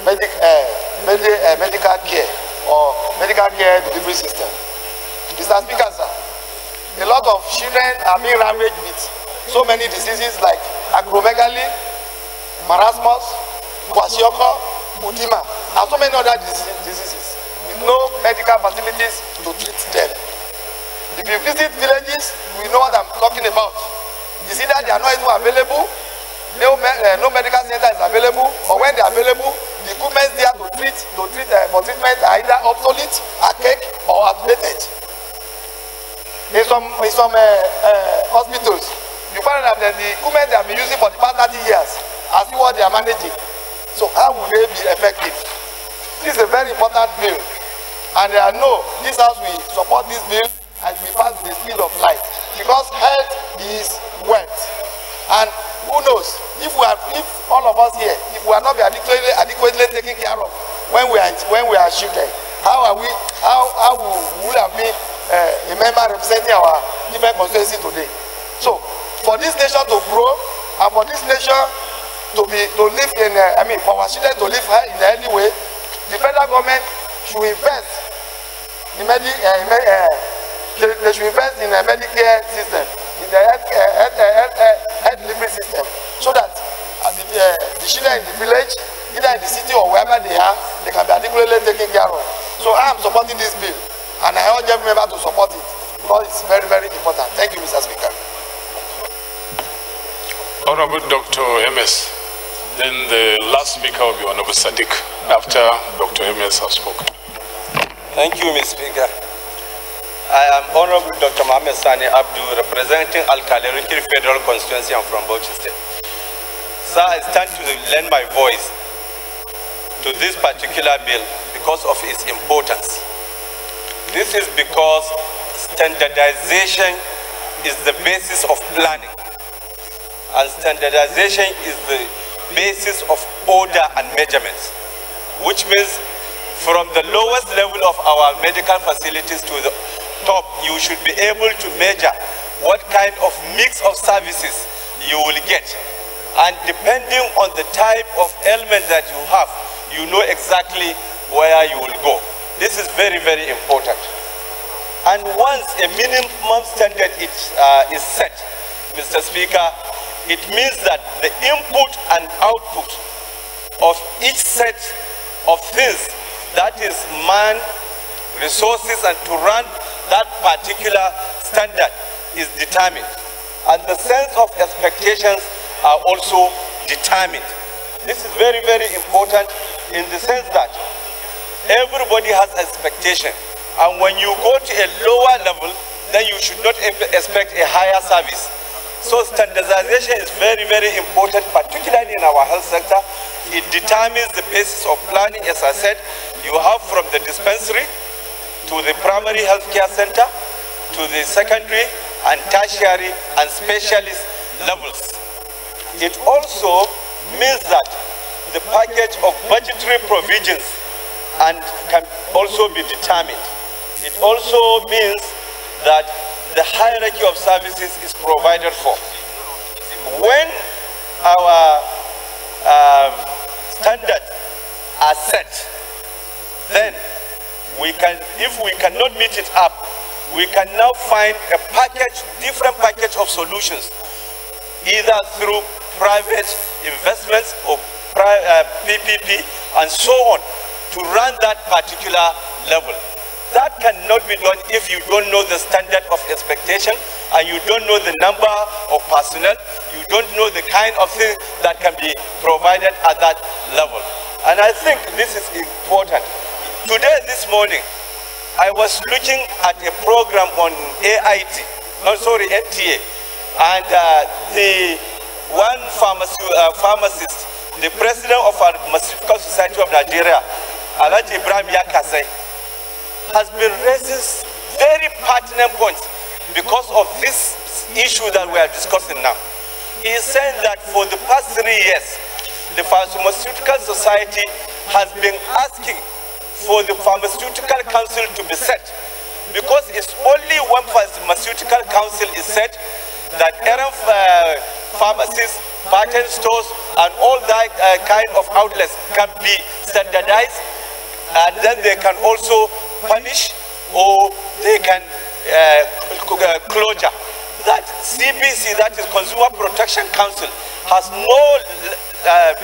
Speaker 12: medical care or medical care delivery system. Mr. Speaker, sir, a lot of children are being ravaged with so many diseases like acromegaly, marasmus, kwashiorkor, udema, and so many other diseases with no medical facilities to treat them. If you visit villages, we know what I'm talking about. It's either they are not even available, no medical center is available, or when they are available, the equipment there to treat for treatment are either obsolete, archaic, or outdated. In some hospitals, you find out that the equipment they have been using for the past 30 years are still what they are managing. So how will they be effective? This is a very important bill, and I know this house will support this bill and we pass the speed of light, because health is wealth. And who knows, if all of us here, if we are not adequately taken care of when we are shifted, how will have been a member representing our different constituency today? So for this nation to grow and for this nation to live in for our children to live in any way, the federal government should invest in they should invest in a Medicare system, in the health delivery system, so that the children in the village, either in the city or wherever they are, they can be adequately taken care of. So I am supporting this bill, and I urge every member to support it, because it's very, very important. Thank you, Mr. Speaker.
Speaker 1: Honorable Dr. MS. Then the last speaker will be Honorable Sadiq, after Dr. MS has spoken.
Speaker 15: Thank you, Mr. Speaker. I am Honorable Dr. Mohamed Sani Abdu, representing Al-Kalerikir Federal Constituency. I'm from Bauchi State. Sir, I stand to lend my voice to this particular bill because of its importance. This is because standardization is the basis of planning, and standardization is the basis of order and measurements, which means from the lowest level of our medical facilities to the top, you should be able to measure what kind of mix of services you will get. And depending on the type of ailment that you have, you know exactly where you will go. This is very, very important. And once a minimum standard is set, Mr. Speaker, it means that the input and output of each set of things, that is man, resources, and to run that particular standard is determined. And the sense of expectations are also determined. This is very, very important in the sense that everybody has expectation. And when you go to a lower level, then you should not expect a higher service. So standardization is very, very important, particularly in our health sector. It determines the basis of planning. As I said, you have from the dispensary to the primary health care center, to the secondary and tertiary and specialist levels. It also means that the package of budgetary provisions can also be determined. It also means that the hierarchy of services is provided for. When our standards are set, then if we cannot meet it up, we can now find a different package of solutions, either through private investments or PPP and so on, to run that particular level. That cannot be done if you don't know the standard of expectation and you don't know the number of personnel, you don't know the kind of thing that can be provided at that level. And I think this is important. Today, this morning, I was looking at a program on NTA, and the one pharmacist, the president of our Pharmaceutical Society of Nigeria, Alhaji Ibrahim Yakase, has been raising very pertinent points because of this issue that we are discussing now. He is saying that for the past 3 years, the Pharmaceutical Society has been asking for the Pharmaceutical Council to be set, because it's only when Pharmaceutical Council is set that errant pharmacies, patent stores, and all that kind of outlets can be standardized, and then they can also punish or they can closure. That CPC, that is Consumer Protection Council, has no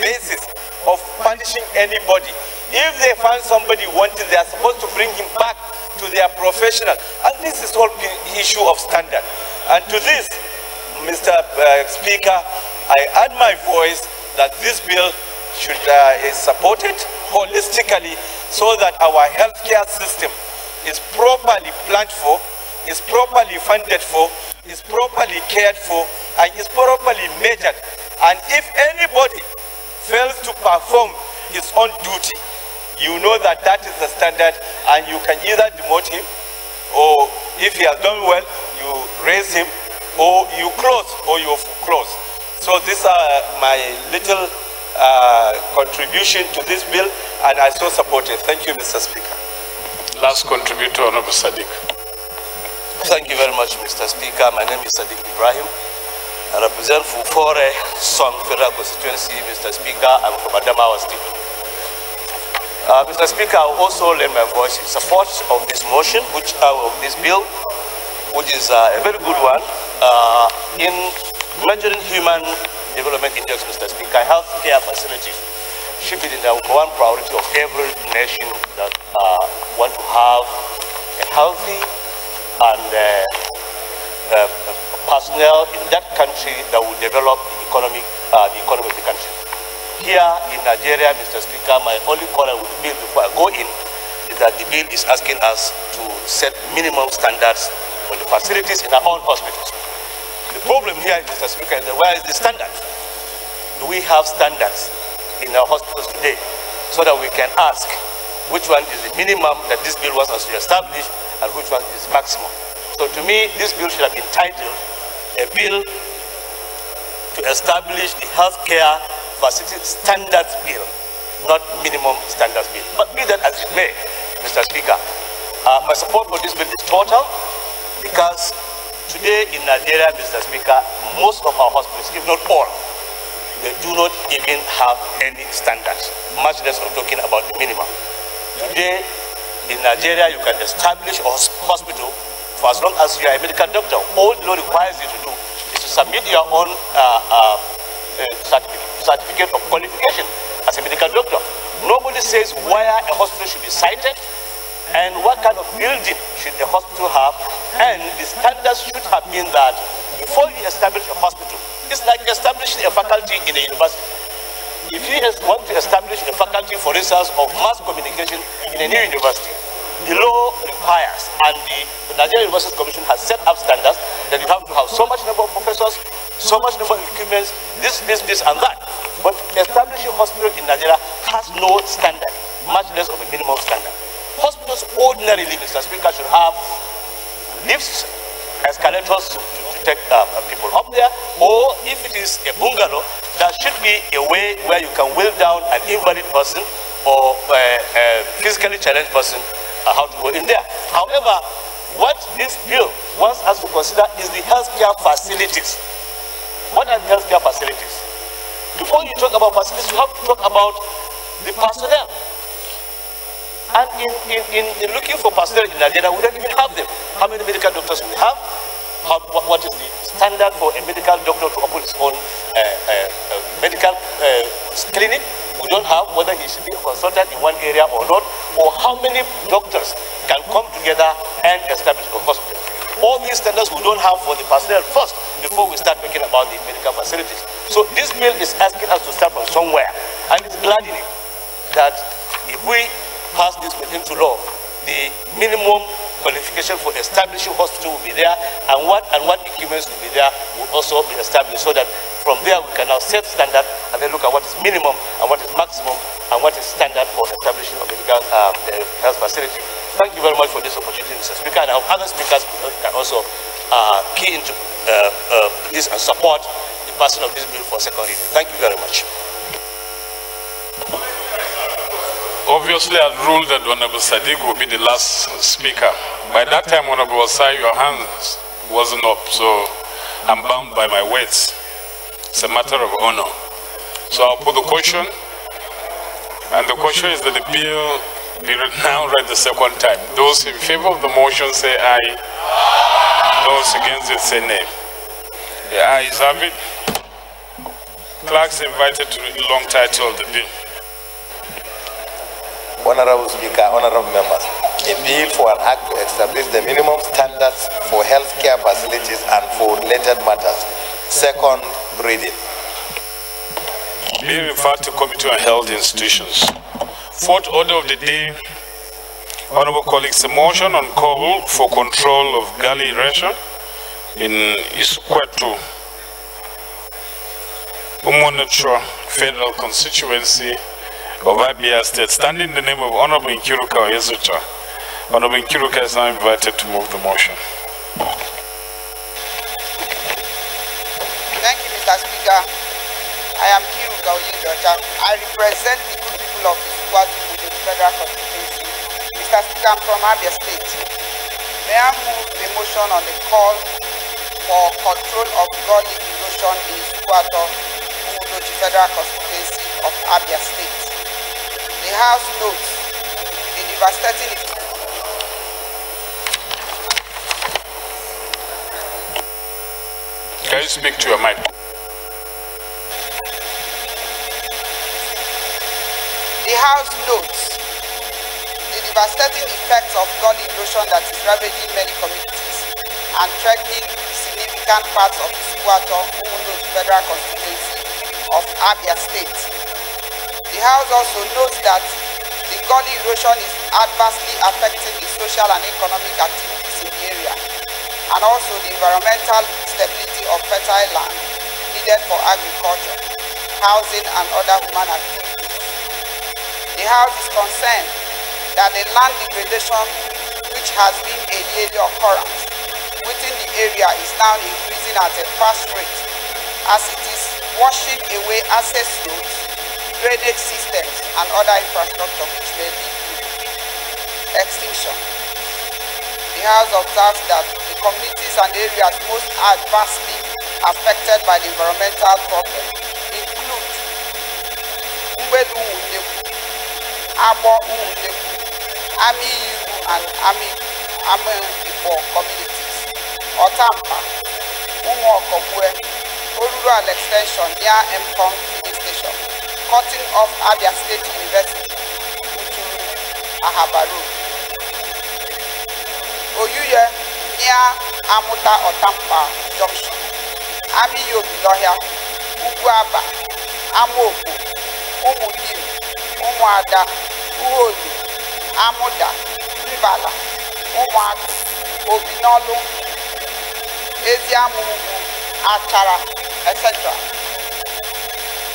Speaker 15: basis of punishing anybody. If they find somebody wanting, they are supposed to bring him back to their professional. And this is all issue of standard. And to this, Mr. Speaker, I add my voice that this bill should is supported holistically so that our healthcare system is properly planned for, is properly funded for, is properly cared for, and is properly measured. And if anybody fails to perform his own duty, you know that that is the standard, and you can either demote him, or if he has done well, you raise him, or you close, or you close. So these are my little contribution to this bill, and I so support it. Thank you, Mr. Speaker.
Speaker 1: Last contributor, Honorable Sadiq.
Speaker 22: Thank you very much, Mr. Speaker. My name is Sadiq Ibrahim. I represent Fufore Song Federal Constituency, Mr. Speaker. I'm from Adamawa State. Mr. Speaker, I will also lend my voice in support of this motion, of this bill, which is a very good one. In measuring human development index, Mr. Speaker, health care facilities should be the number one priority of every nation that want to have a healthy and personnel in that country that will develop the economy of the country. Here in Nigeria, Mr. Speaker, my only quarrel with the bill before I go in is that the bill is asking us to set minimum standards for the facilities in our own hospitals. The problem here, Mr. Speaker, is that where is the standard? Do we have standards in our hospitals today so that we can ask which one is the minimum that this bill wants us to establish and which one is maximum? So to me, this bill should have been titled a bill to establish the healthcare facility standards bill, not minimum standards bill. But be that as it may, Mr. Speaker, my support for this bill is total, because today in Nigeria, Mr. Speaker, most of our hospitals, if not all, they do not even have any standards, much less of talking about the minimum. Today in Nigeria, you can establish a hospital for as long as you are a medical doctor. All the law requires you to do is to submit your own certificate of qualification as a medical doctor. Nobody says where a hospital should be sited and what kind of building should the hospital have, and the standards should have been that before you establish a hospital, it's like establishing a faculty in a university. If you want to establish a faculty, for instance, of mass communication in a new university, the law requires, and the Nigerian University Commission has set up standards that you have to have so much number of professors, so much number of equipment, this, and that. But establishing a hospital in Nigeria has no standard, much less of a minimum standard. Hospitals ordinarily, Mr. Speaker, should have lifts, escalators to take people up there, or if it is a bungalow, there should be a way where you can wheel down an invalid person or a physically challenged person how to go in there. However, what this bill wants us to consider is the healthcare facilities. What are the healthcare facilities? Before you talk about facilities, you have to talk about the personnel. And in looking for personnel in Nigeria, we don't even have them. How many medical doctors we have? What is the standard for a medical doctor to open his own medical clinic? We don't have whether he should be a consultant in one area or not, or how many doctors can come together and establish a hospital. All these standards we don't have for the personnel first before we start talking about the medical facilities. So this bill is asking us to start from somewhere, and it's gladdening that if we pass this bill into law, the minimum qualification for establishing hospital will be there, and what equipments will be there will also be established, so that from there we can now set standard and then look at what is minimum and what is maximum and what is standard for establishing a medical health facility. Thank you very much for this opportunity, Mr. Speaker, and I hope other speakers can also key into this and support the passing of this bill for second reading. Thank you very much.
Speaker 1: Obviously, I've ruled that Honorable Sadiq will be the last speaker. By that time, Honorable Osai, your hands wasn't up, so I'm bound by my words. It's a matter of honor. So I'll put the question, and the question is that the bill be now read the second time. Those in favor of the motion say aye. Those against it say nay. The ayes have it. Clerks invited to read the long title of the bill.
Speaker 22: Honorable Speaker, honorable members, a bill for an act to establish the minimum standards for healthcare facilities and for related matters. Second reading.
Speaker 1: being referred to Committee on Health Institutions. Fourth order of the day, honorable colleagues, a motion on call for control of galley erosion in Isukwetu, Umonachua Federal Constituency of Abia State, standing in the name of Honorable Nkiruka Oyezucha. Honorable Nkiruka is now invited to move the motion.
Speaker 11: Thank you, Mr. Speaker. I am Nkiruka Oyezucha. I represent the good people of Isukwetu Federal Constituency. Mr. Speaker, I'm from Abia State. May I move the motion on the call for control of gully erosion in Isukwetu Federal Constituency of Abia State. The House notes the devastating effect.
Speaker 1: Can you speak to your mic?
Speaker 11: The House notes the devastating effects of gully erosion that is ravaging many communities and threatening significant parts of Isukwetu Federal Constituency of Abia State. The House also notes that the gully erosion is adversely affecting the social and economic activities in the area, and also the environmental stability of fertile land needed for agriculture, housing, and other human activities. The House is concerned that the land degradation, which has been a yearly occurrence within the area, is now increasing at a fast rate, as it is washing away access roads, drainage systems, and other infrastructure which may lead to extinction. The House observes that the communities and areas most adversely affected by the environmental problem include Umbelu Uneku, Abo Uneku, Ami Yiru and Ami Ibo communities, Otampa, Umuokobue, Rural extension near Mpong Filling Station, cutting off Abia State University into Ahaba Road. Oyuye near Amuta Otampa Junction, Ami Yobilohia, Uguaba, Amoku, Umudim, Umuada, Uhodu, Amuda, Mbala, Umuadu, Obinolu, Eziamugu, Achara, etc.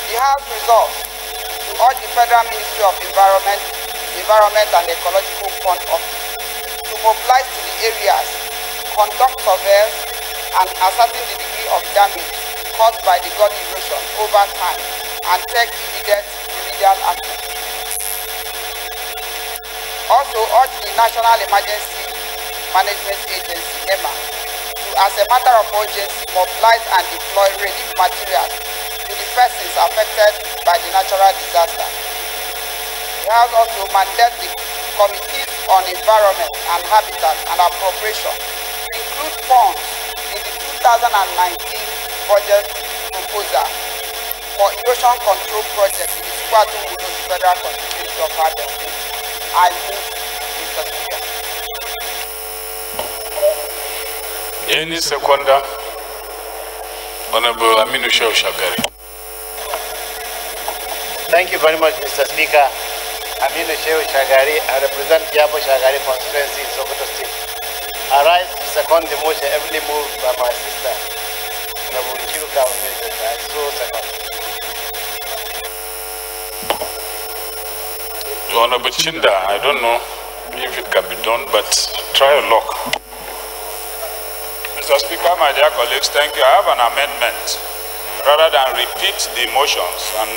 Speaker 11: The House resolves to urge the Federal Ministry of Environment and Ecological Fund Office to mobilize to the areas, conduct surveys, and ascertain the degree of damage caused by the gully erosion over time, and take immediate remedial action. Also urge the National Emergency Management Agency, NEMA, as a matter of urgency, mobilize and deploy relief materials to the persons affected by the natural disaster. We have also mandated the Committees on Environment and Habitat and Appropriation to include funds in the 2019 budget proposal for erosion control projects in the Isukwetu Federal Constituency of Abia State. I move, Mr. Speaker.
Speaker 1: Any seconder, Honorable Aminu Shehu Shagari.
Speaker 13: Thank you very much, Mr. Speaker. Aminu Shehu Shagari, I represent Yabo Shagari constituency in Sokoto State. I rise to second the motion heavily moved by my sister, Honorable Nkiruka Oyezucha. I so second.
Speaker 1: Honorable Chinda, I don't know if it can be done, but try your luck. Mr. Speaker, my dear colleagues, thank you. I have an amendment. Rather than repeat the motions, and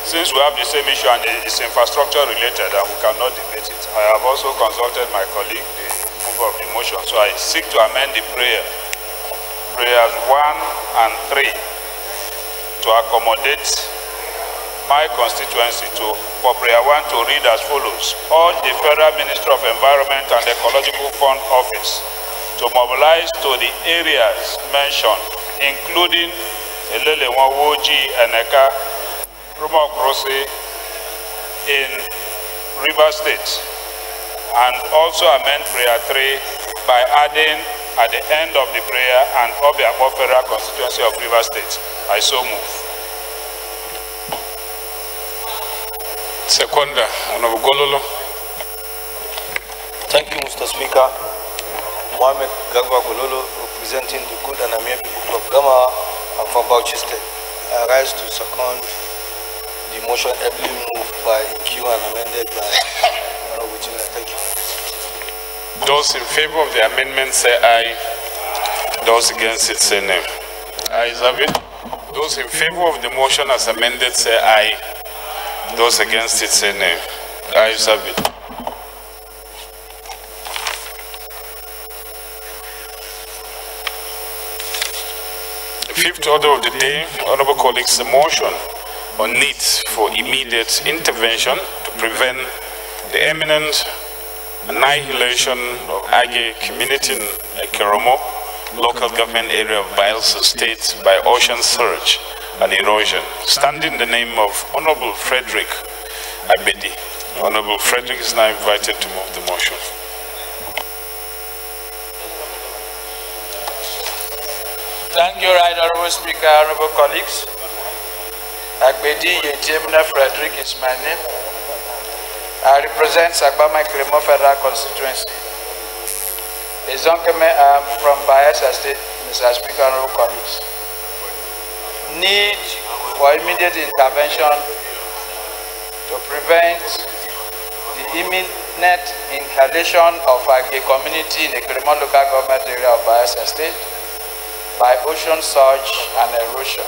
Speaker 1: since we have the same issue and it's infrastructure related and we cannot debate it, I have also consulted my colleague, the mover of the motion. So I seek to amend the prayers 1 and 3 to accommodate my constituency for prayer 1 to read as follows. Urge the Federal Ministry of Environment and Ecological Fund Office to mobilize to the areas mentioned, including Elele Wawoji and Eka Rumokrosi in River State, and also amend prayer 3 by adding at the end of the prayer and Obiakpo Federal Constituency of River State. I so move. Seconder, Honorable Gololo.
Speaker 22: Thank you, Mr. Speaker. Mohamed Gagwa Gololo, representing the good and amiable people of Gama and from Bauchi State. I rise to second the motion ably moved by Q and amended by Honorable Jimmy. Thank you.
Speaker 1: Those in favor of the amendment say aye. Those against it say nay. Ayes have it. Those in favor of the motion as amended say aye. Those against it say nay. Ayes have it. Fifth order of the day, honorable colleagues, a motion on needs for immediate intervention to prevent the imminent annihilation of Age community in Keromo, local government area of Bayelsa State by ocean surge and erosion. Standing in the name of Honorable Frederick Abedi. Honorable Frederick is now invited to move the motion.
Speaker 14: Thank you, Right Honorable Speaker, honorable colleagues. Agbedi Yejemna Frederick is my name. I represent Sagbama Kremo Federal Constituency. I am from Bayelsa State, Mr. Speaker, honorable colleagues. Need for immediate intervention to prevent the imminent inhalation of a gay community in the Kremo local government area of Bayelsa State by ocean surge and erosion.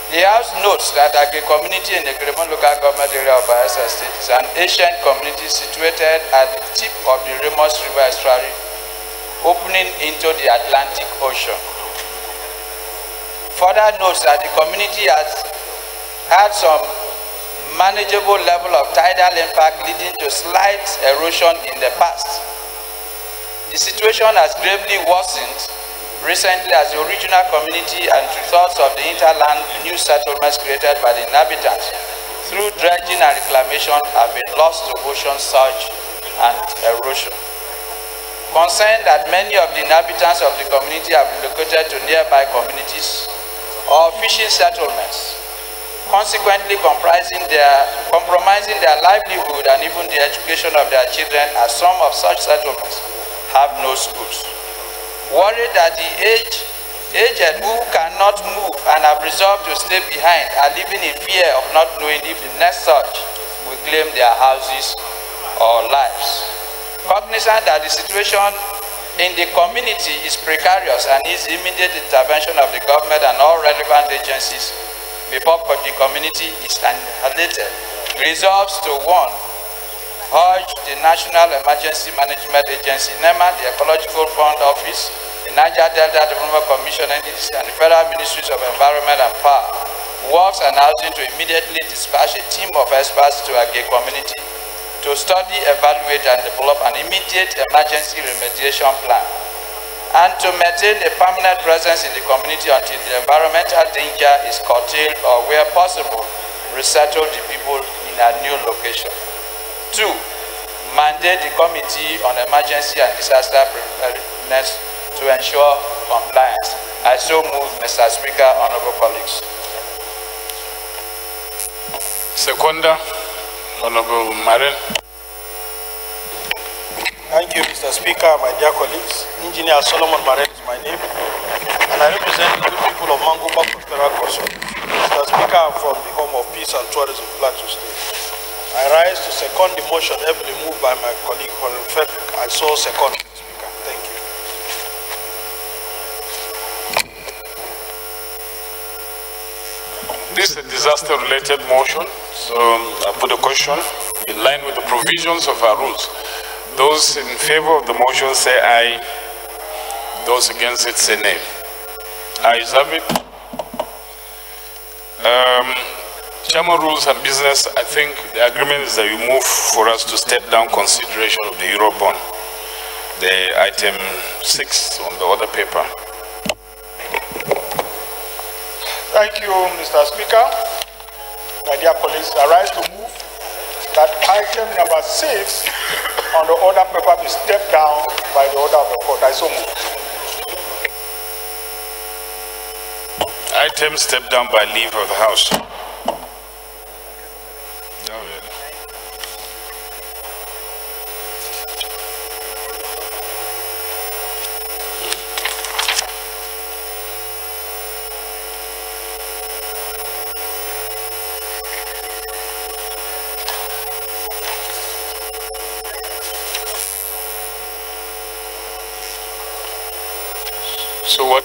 Speaker 14: The House notes that Agri community in the Kremon local government area of Bayelsa State is an ancient community situated at the tip of the Remus River estuary, opening into the Atlantic Ocean. Further notes that the community has had some manageable level of tidal impact leading to slight erosion in the past. The situation has gravely worsened recently as the original community and two-thirds of the interland new settlements created by the inhabitants through dredging and reclamation have been lost to ocean surge and erosion. Concerned that many of the inhabitants of the community have relocated to nearby communities or fishing settlements, consequently compromising their livelihood and even the education of their children, as some of such settlements have no schools. Worried that the aged who cannot move and have resolved to stay behind are living in fear of not knowing if the next surge will claim their houses or lives. Cognizant that the situation in the community is precarious and needs immediate intervention of the government and all relevant agencies before the community is annihilated, resolves to one, urge the National Emergency Management Agency, NEMA, the Ecological Fund Office, the Niger Delta Development Commission entities, and the Federal Ministries of Environment and Power, Works and Housing to immediately dispatch a team of experts to a gay community to study, evaluate, and develop an immediate emergency remediation plan, and to maintain a permanent presence in the community until the environmental danger is curtailed or, where possible, resettle the people in a new location. 2. Mandate the Committee on Emergency and Disaster Preparedness to ensure compliance. I so move, Mr. Speaker, honorable colleagues.
Speaker 1: Seconder, Honorable Marin.
Speaker 16: Thank you, Mr. Speaker, my dear colleagues. Engineer Solomon Marin is my name, and I represent the good people of Manguba Federal Constituency. Mr. Speaker, I'm from the home of peace and tourism, Plateau State. I rise to second the motion heavily moved by my colleague, Honorable Frederick. I so second, Mr. Speaker. Thank you.
Speaker 1: This is a disaster-related motion, so I put a question in line with the provisions of our rules. Those in favor of the motion say aye. Those against it say nay. Ayes have it. Chairman rules and business, I think the agreement is that you move for us to step down consideration of the Eurobond, the item 6 on the other paper.
Speaker 5: Thank you, Mr. Speaker. My dear colleagues, I rise to move that item number 6 on the order paper be stepped down by the order of the court. I so move.
Speaker 1: Item stepped down by leave of the House. So what?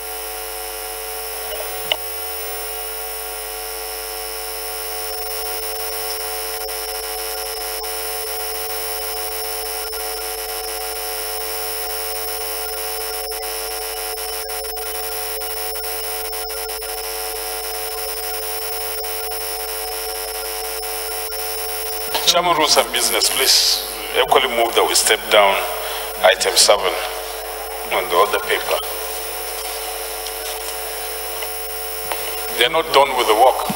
Speaker 1: Chairman, rules and business, please equally move that we step down item 7 on the other paper. They're not done with the work.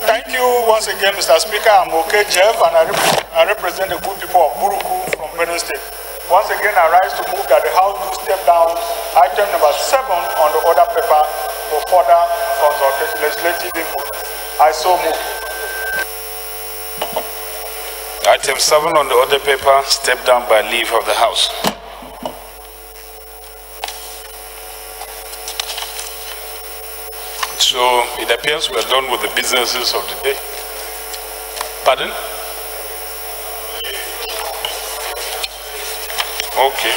Speaker 5: Thank you once again, Mr. Speaker. I'm okay, Jeff, and I represent the good people of Buruku from Benue State. Once again, I rise to move that the House do step down item number 7 on the order paper for further consultation, legislative input. I so move.
Speaker 1: Item 7 on the order paper, step down by leave of the House. So it appears we are done with the businesses of the day. Pardon? Okay.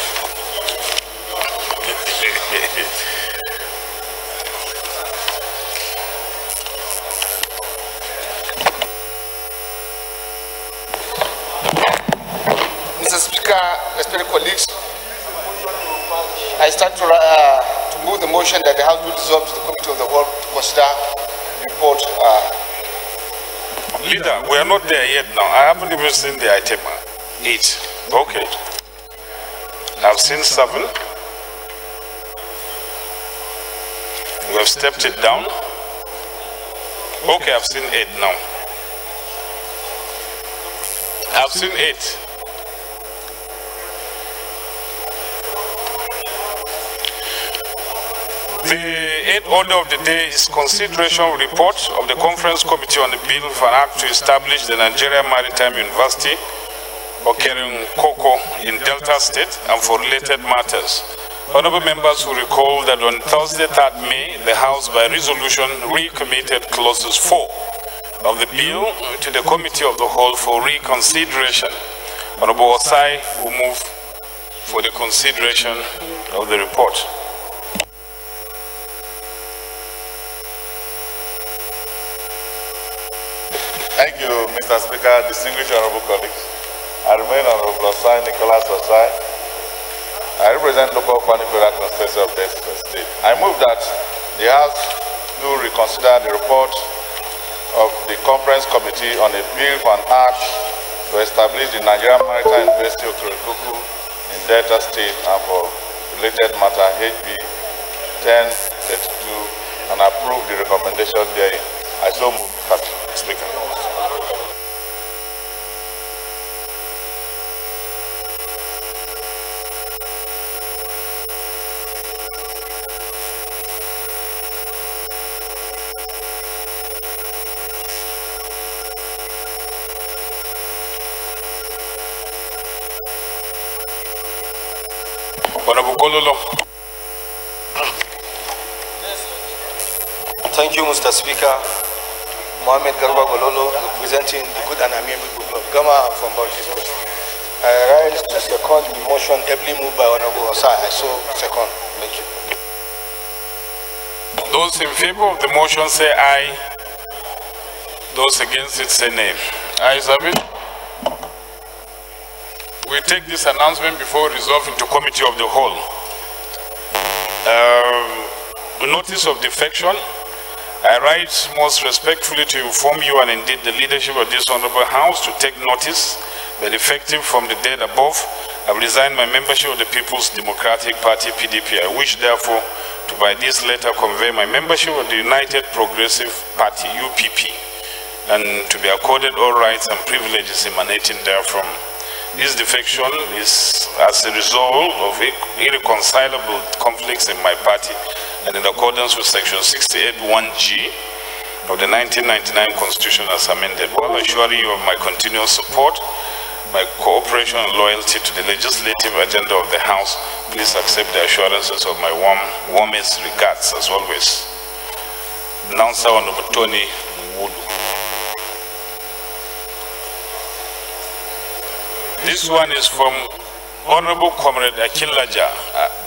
Speaker 12: Mr. Speaker, respected colleagues, I start to move the motion that the House will dissolve to the Committee of the Whole to consider the report.
Speaker 1: Leader, we are not there yet now. I haven't even seen the item 8. Okay. I've seen 7. We have stepped it down. Okay, I've seen 8 now. I've seen 8. The 8th order of the day is consideration report of the Conference Committee on the Bill for an Act to establish the Nigeria Maritime University, occurring Koko in Delta State, and for related matters. Honorable members will recall that on Thursday, 3rd May, the House by resolution recommitted clauses 4 of the bill to the Committee of the Whole for reconsideration. Honorable Osai will move for the consideration of the report.
Speaker 10: Thank you, Mr. Speaker, distinguished honorable colleagues. I remain Honorable Osai Nicholas Osai. I represent local Plenary constituency of Delta State. I move that the House do reconsider the report of the Conference Committee on a Bill for an Act to establish the Nigeria Maritime University of Kuku in Delta State and for related matter HB 1032 and approve the recommendation therein. I so move, Mr. Speaker.
Speaker 1: Honorable Gololo.
Speaker 8: Thank you, Mr. Speaker. Mohamed Garba Gololo, representing the good and amiable people of Gama from Bauchi. I rise to second the motion ably moved by Honorable Osai. I so second. Thank you.
Speaker 1: Those in favor of the motion say aye. Those against it say nay. Ayes have it. We take this announcement before we resolve into Committee of the Whole. Notice of defection. I write most respectfully to inform you and indeed the leadership of this Honorable House to take notice that effective from the date above, I have resigned my membership of the People's Democratic Party, PDP. I wish therefore to by this letter convey my membership of the United Progressive Party, UPP, and to be accorded all rights and privileges emanating therefrom. This defection is as a result of irreconcilable conflicts in my party and in accordance with Section 68(1)(g) of the 1999 Constitution as amended. While assuring you of my continuous support, my cooperation and loyalty to the legislative agenda of the House, please accept the assurances of my warmest regards as always. Announcer Honorable Tony Wood. This one is from Honorable Comrade Akilaja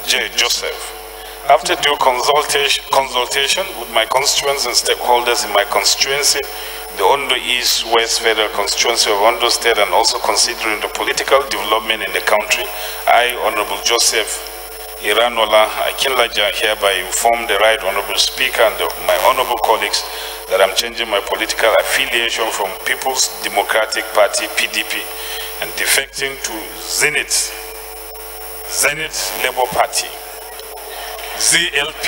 Speaker 1: J. Joseph. After due consultation with my constituents and stakeholders in my constituency, the Ondo East West Federal Constituency of Ondo State, and also considering the political development in the country, I, Honorable Joseph Iranola Akinlaja, hereby inform the Right Honorable Speaker and my honorable colleagues that I'm changing my political affiliation from People's Democratic Party, PDP, and defecting to Zenith Labour Party, ZLP,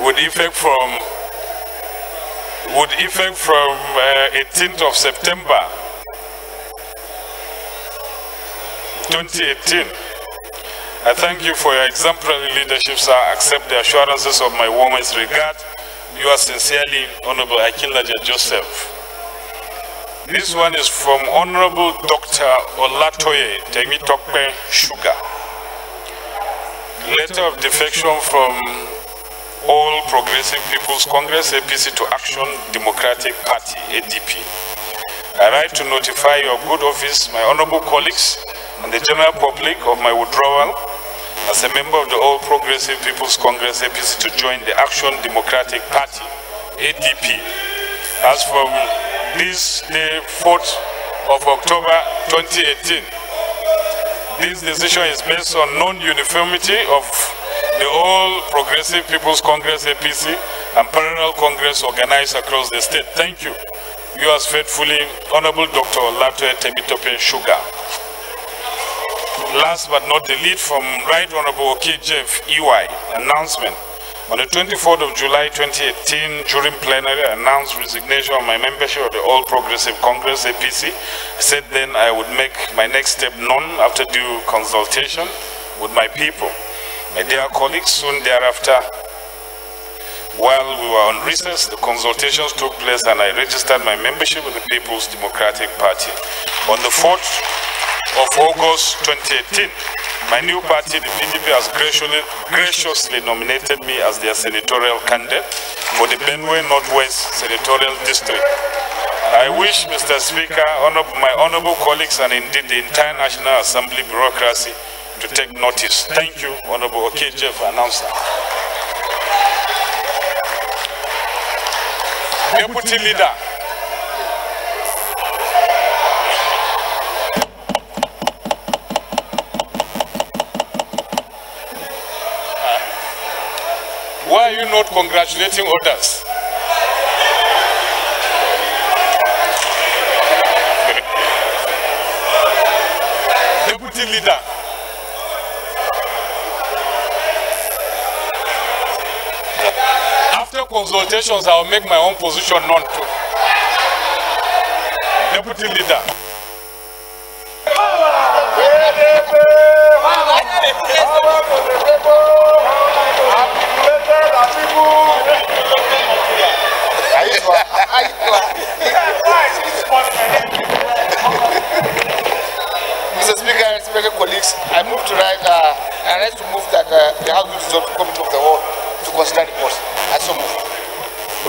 Speaker 1: with effect from 18th of September 2018. I thank you for your exemplary leadership, sir. Accept the assurances of my warmest regard. You are sincerely Honorable Akinlaja Joseph. This one is from Honorable Dr. Olatoye Temitokpe Sugar. Letter of defection from All Progressive People's Congress, APC, to Action Democratic Party, ADP. I write to notify your good office, my honorable colleagues, and the general public of my withdrawal as a member of the All Progressive People's Congress, APC, to join the Action Democratic Party, ADP. As from this day, 4th of October 2018, this decision is based on non-uniformity of the All Progressive People's Congress, APC, and parallel Congress organized across the state. Thank you. Yours faithfully, Honorable Dr. Olatoye Temitope Sugar. Last but not the least, from Right Honorable Jeff EY, announcement. On the 24th of July 2018, during plenary, I announced resignation of my membership of the All Progressive Congress, APC. I said then I would make my next step known after due consultation with my people. My dear colleagues, soon thereafter, while we were on recess, the consultations took place and I registered my membership with the People's Democratic Party. On the 4th of August 2018, my new party, the PDP, has graciously nominated me as their senatorial candidate for the Benue Northwest Senatorial District. I wish, Mr. Speaker, my honorable colleagues, and indeed the entire National Assembly bureaucracy to take notice. Thank you, Honorable Okeje, for announcing. Deputy Leader. Why are you not congratulating others? Deputy Leader. After consultations, I will make my own position known to Deputy Leader.
Speaker 12: Mr. Speaker, respected colleagues, I move to write, to move that the House will dissolve the Committee of the Whole to consider the post. I so move.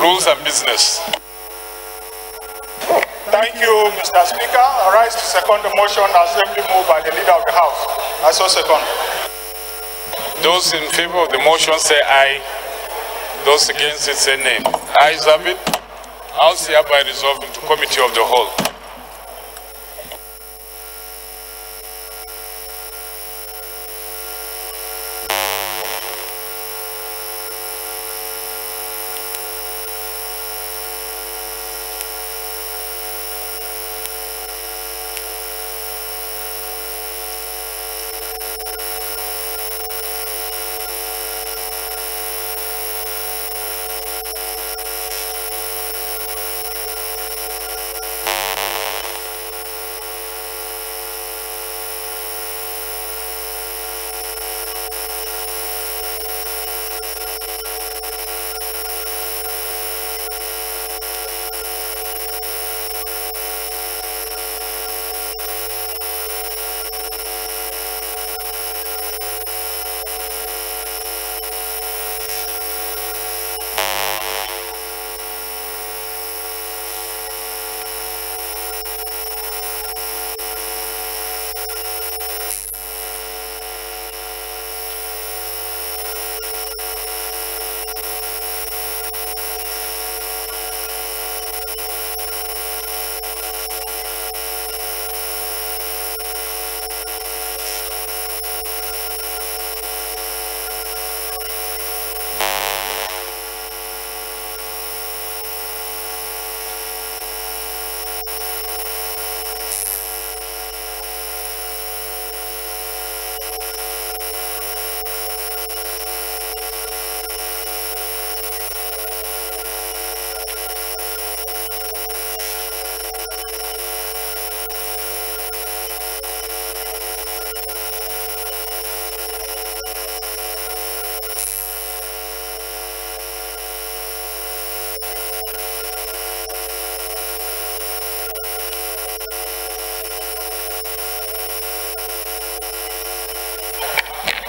Speaker 1: Rules and business.
Speaker 5: Thank you, Mr. Speaker. I rise to second the motion as ably moved by the Leader of the House. I so second.
Speaker 1: Those in favor of the motion say aye. Those against it say nay. Ayes have it. House hereby resolved into Committee of the Whole.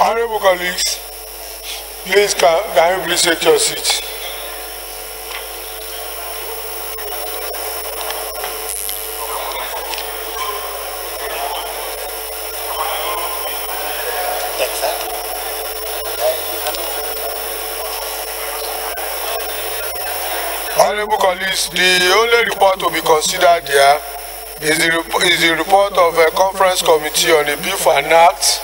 Speaker 4: Honorable colleagues, please can you please take your seat? Honorable colleagues, the only report to be considered here is the report of a conference committee on a bill for an act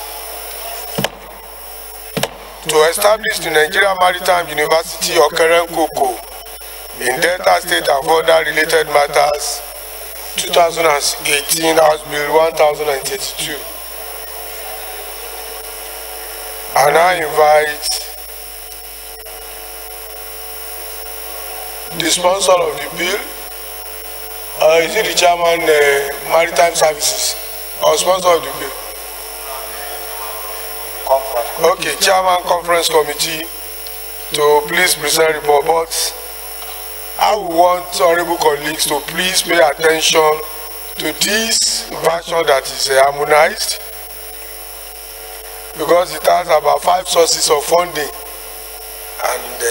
Speaker 4: to establish the Nigeria Maritime University Okeren Koko in Delta State and other related matters, 2018 House Bill 1032. And I invite the sponsor of the bill. Is it the chairman Maritime Services or sponsor of the bill? Okay, chairman conference committee to please present report. But I would want honorable colleagues to please pay attention to this version that is harmonized, because it has about 5 sources of funding, and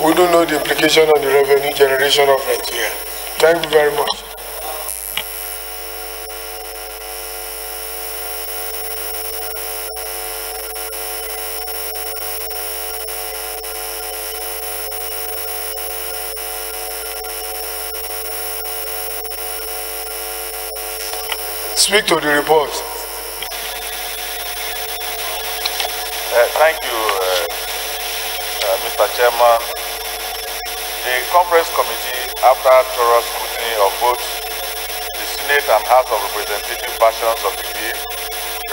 Speaker 4: we don't know the implication on the revenue generation of Nigeria. Thank you very much. Speak to the report.
Speaker 17: Thank you, Mr. Chairman. The conference committee, after thorough scrutiny of both the Senate and House of Representatives versions of the bill,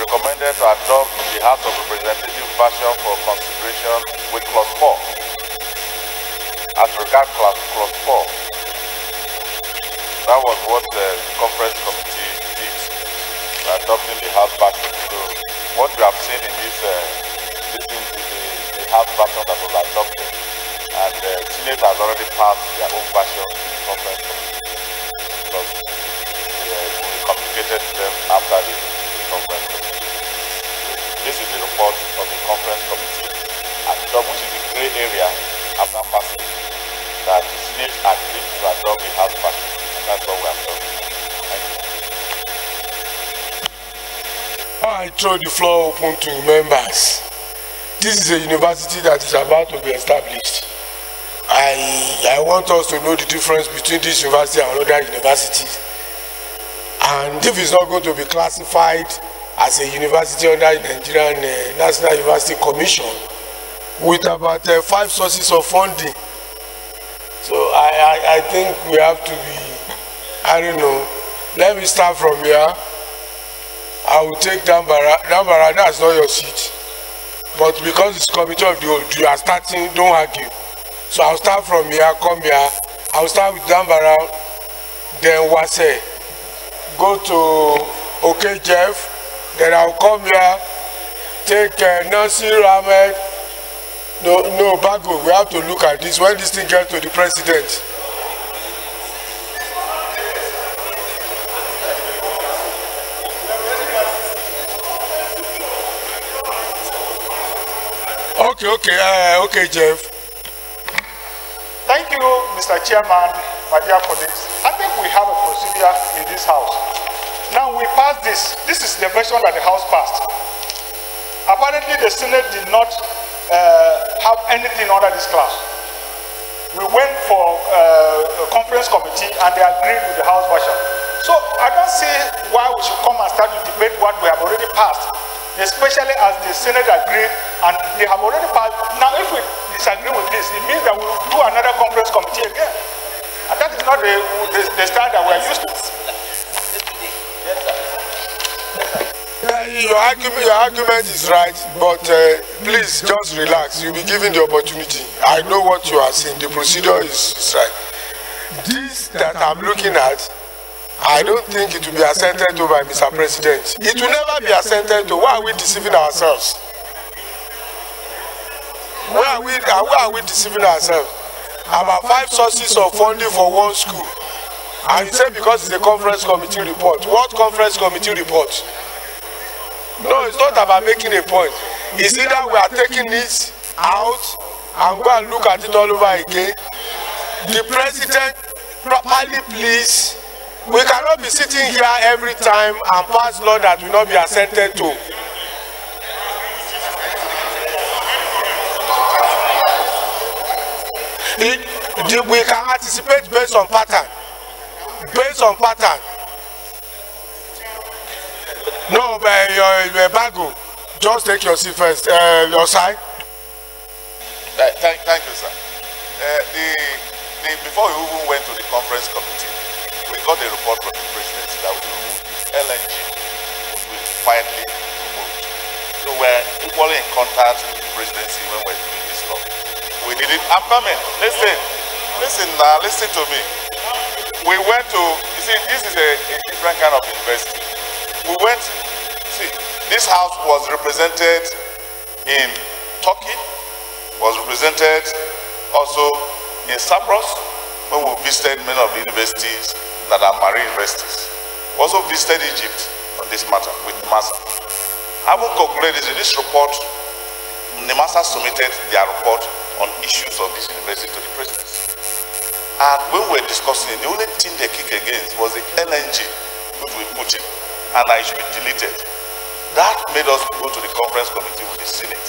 Speaker 17: recommended to adopt the House of Representatives version for consideration with clause 4. As regards clause 4, that was what the conference committee did, adopting the House version. So what you have seen in this the House version that was adopted, and the Senate has already passed their own version to the conference committee, because we communicated to them after the conference committee. This is the report of the conference committee, and which is the grey area after passing, that the Senate agreed to adopt the House version, and that's what we have done. Thank you.
Speaker 4: I throw the floor open to members. This is a university that is about to be established. I want us to know the difference between this university and other universities. And if it's not going to be classified as a university under the Nigerian National University Commission, with about 5 sources of funding. So I think we have to be, I don't know, let me start from here. I will take Dambara. Dambara, that's not your seat. But because it's committee of the whole, you are starting, don't argue. So I'll start from here, come here. I'll start with Dambara, then Wase. Go to OK Jeff, then I'll come here, take Nasir Ahmed. No, Bago, we have to look at this when this thing gets to the president. Okay, Jeff.
Speaker 5: Thank you, Mr. Chairman, my dear colleagues. I think we have a procedure in this house. Now we passed this. This is the version that the House passed. Apparently, the Senate did not have anything under this class. We went for a conference committee and they agreed with the House version. So I don't see why we should come and start to debate what we have already passed, especially as the Senate agreed and they have already passed. Now if we disagree with this, it means that we will do another conference committee again. And that is not the style that we are used to.
Speaker 4: Your argument is right, but please just relax. You'll be given the opportunity. I know what you are saying. The procedure is right. This that I'm looking at, I don't think it will be assented to by Mr. President. It will never be assented to. Why are we deceiving ourselves? Why are we deceiving ourselves? About 5 sources of funding for one school. And you say because it's a conference committee report. What conference committee report? No, it's not about making a point. It's either we are taking it out and go and look at it all over again. The president properly please. We cannot be sitting here every time and pass law that will not be assented to. We can anticipate based on pattern. Based on pattern. No, but your bago. Just take your seat first. Your side.
Speaker 10: Thank you, sir. Before we even went to the conference committee, we got a report from the presidency that we removed LNG. We quietly removed. So we're equally in contact with the presidency when we're doing this law. We did it. I'm coming. Listen now. Listen to me. We went to. You see, this is a different kind of university. We went. See, this house was represented in Turkey. Was represented also in Cyprus when we visited many of the universities that are marine universities. We also visited Egypt on this matter with NIMASA. Having concluded this report, NIMASA submitted their report on issues of this university to the presidency. And when we were discussing it, the only thing they kicked against was the LNG which we put in, and I should be deleted. That made us go to the conference committee with the Senate.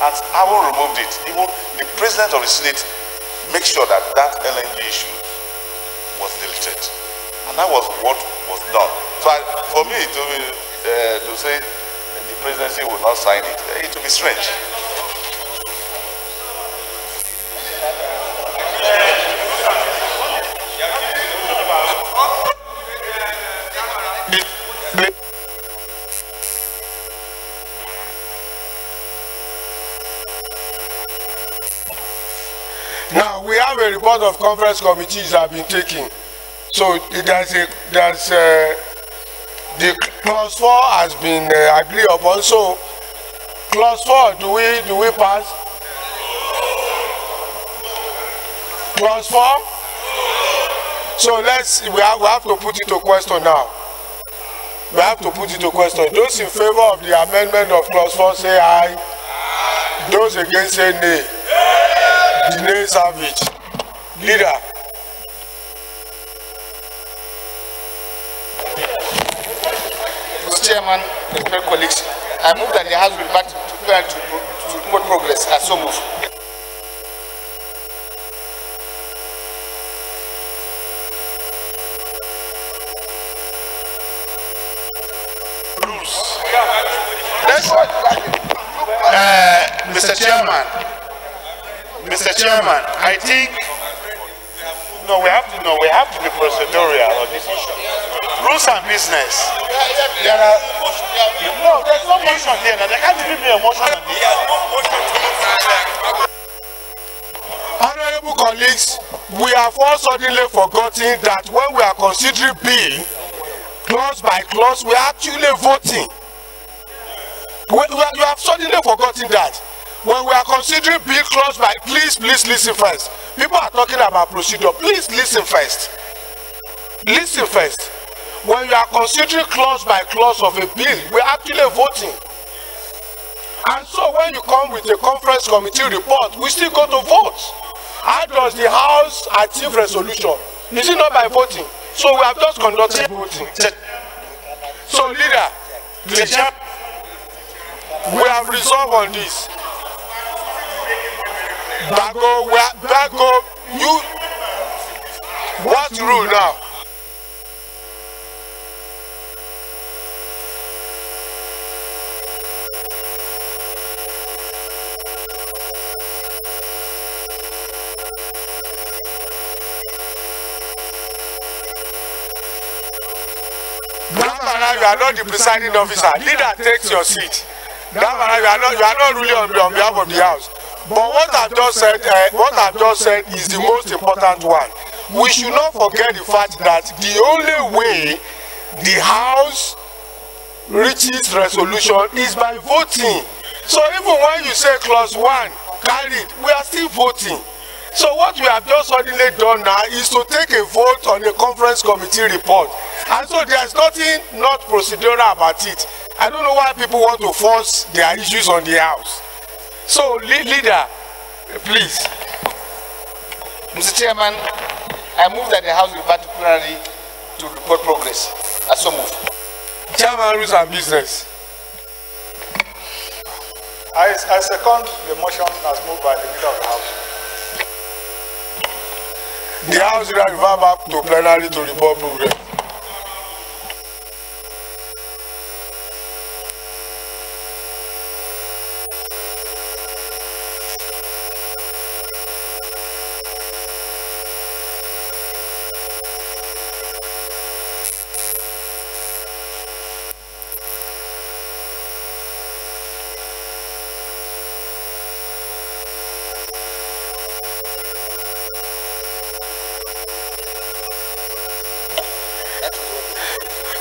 Speaker 10: And having removed it, even the president of the Senate make sure that that LNG issue was deleted. And that was what was done. So for me to say the presidency will not sign it, it will be strange.
Speaker 4: Now we have a report of conference committees that have been taken. So the clause 4 has been agreed upon. So clause 4, do we pass? Clause 4. So we have to put it to question now. We have to put it to question. Those in favor of the amendment of clause 4 say aye. Those against say nay. The nays have it. Leader.
Speaker 12: Mr. Chairman, respected colleagues, I move that the House will back to promote progress. I so move.
Speaker 2: Mr. Chairman, I think we have to be procedural on this issue. Rules and business. There's no motion here. There can't even be a motion on this.
Speaker 4: Honorable colleagues, we have all suddenly forgotten that when we are considering bill clause by clause, we are actually voting. You have suddenly forgotten that. When we are considering bill clause by, please listen first. People are talking about procedure. Please listen first. Listen first. When you are considering clause by clause of a bill, we are actually voting. And so when you come with a conference committee report, we still go to vote. How does the House achieve resolution? Is it not by voting? So we have just conducted voting. So leader, we have resolved on this. Bago, you, what rule now? You are not the presiding officer. Leader takes your seat. You are not ruling on behalf of the House. But what I've just said is the most important one. We should not forget the fact that the only way the House reaches resolution is by voting. So even when you say clause 1 carried, we are still voting. So what we have just suddenly done now is to take a vote on the conference committee report. And so there's nothing not procedural about it. I don't know why people want to force their issues on the House. So, leader, please.
Speaker 12: Mr. Chairman, I move that the House revert to plenary to report progress. I so move.
Speaker 4: Chairman, rules and business.
Speaker 5: I second the motion as moved by the leader of the House.
Speaker 4: The House will revert back to plenary to report progress.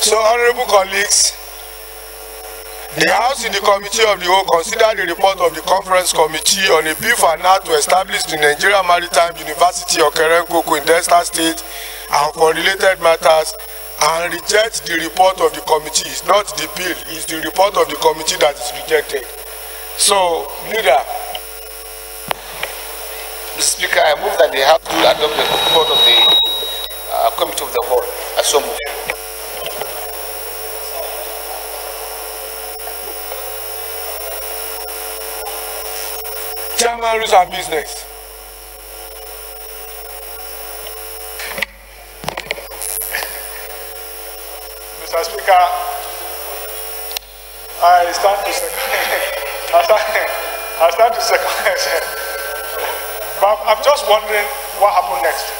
Speaker 4: So, honorable colleagues, the House in the Committee of the Whole considered the report of the Conference Committee on a bill for an act to establish the Nigeria Maritime University of Kerenkoko in Delta State and for related matters and reject the report of the committee. It's not the bill, it's the report of the committee that is rejected. So, leader.
Speaker 12: Mr. Speaker, I move that the House will adopt the report of the Committee of the Whole. I so move.
Speaker 4: Chairman, rules and business.
Speaker 5: Mr. Speaker, I stand to second. I stand to second. But I'm just wondering what happened next.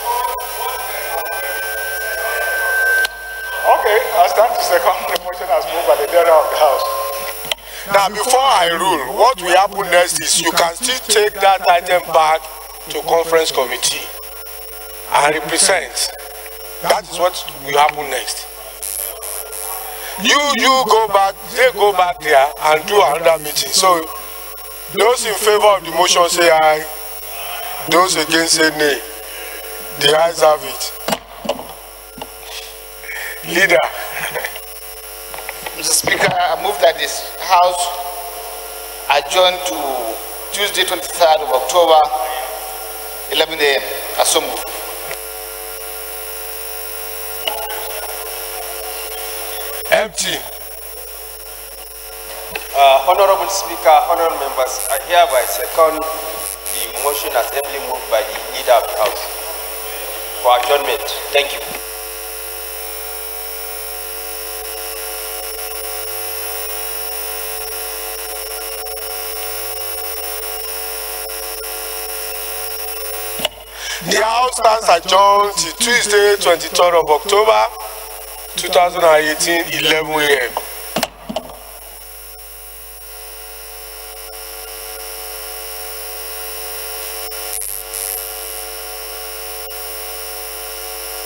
Speaker 5: Okay, I stand to second the motion as moved by the leader of the House.
Speaker 4: Now, before I rule, what will happen next is you can still take that item back to conference committee and represent. That is what will happen next. You go back, they go back there and do another meeting. So, those in favor of the motion say aye. Those against say nay. The ayes have it. Leader.
Speaker 12: Mr. Speaker, I move that this House adjourn to Tuesday, 23rd of October, 11 a.m. I so move.
Speaker 4: Empty.
Speaker 6: Honorable Speaker, honorable members, I hereby second the motion as ably moved by the leader of the House for adjournment. Thank you.
Speaker 4: The House stands adjourned till Tuesday, 23rd of October, 2018, 11 a.m.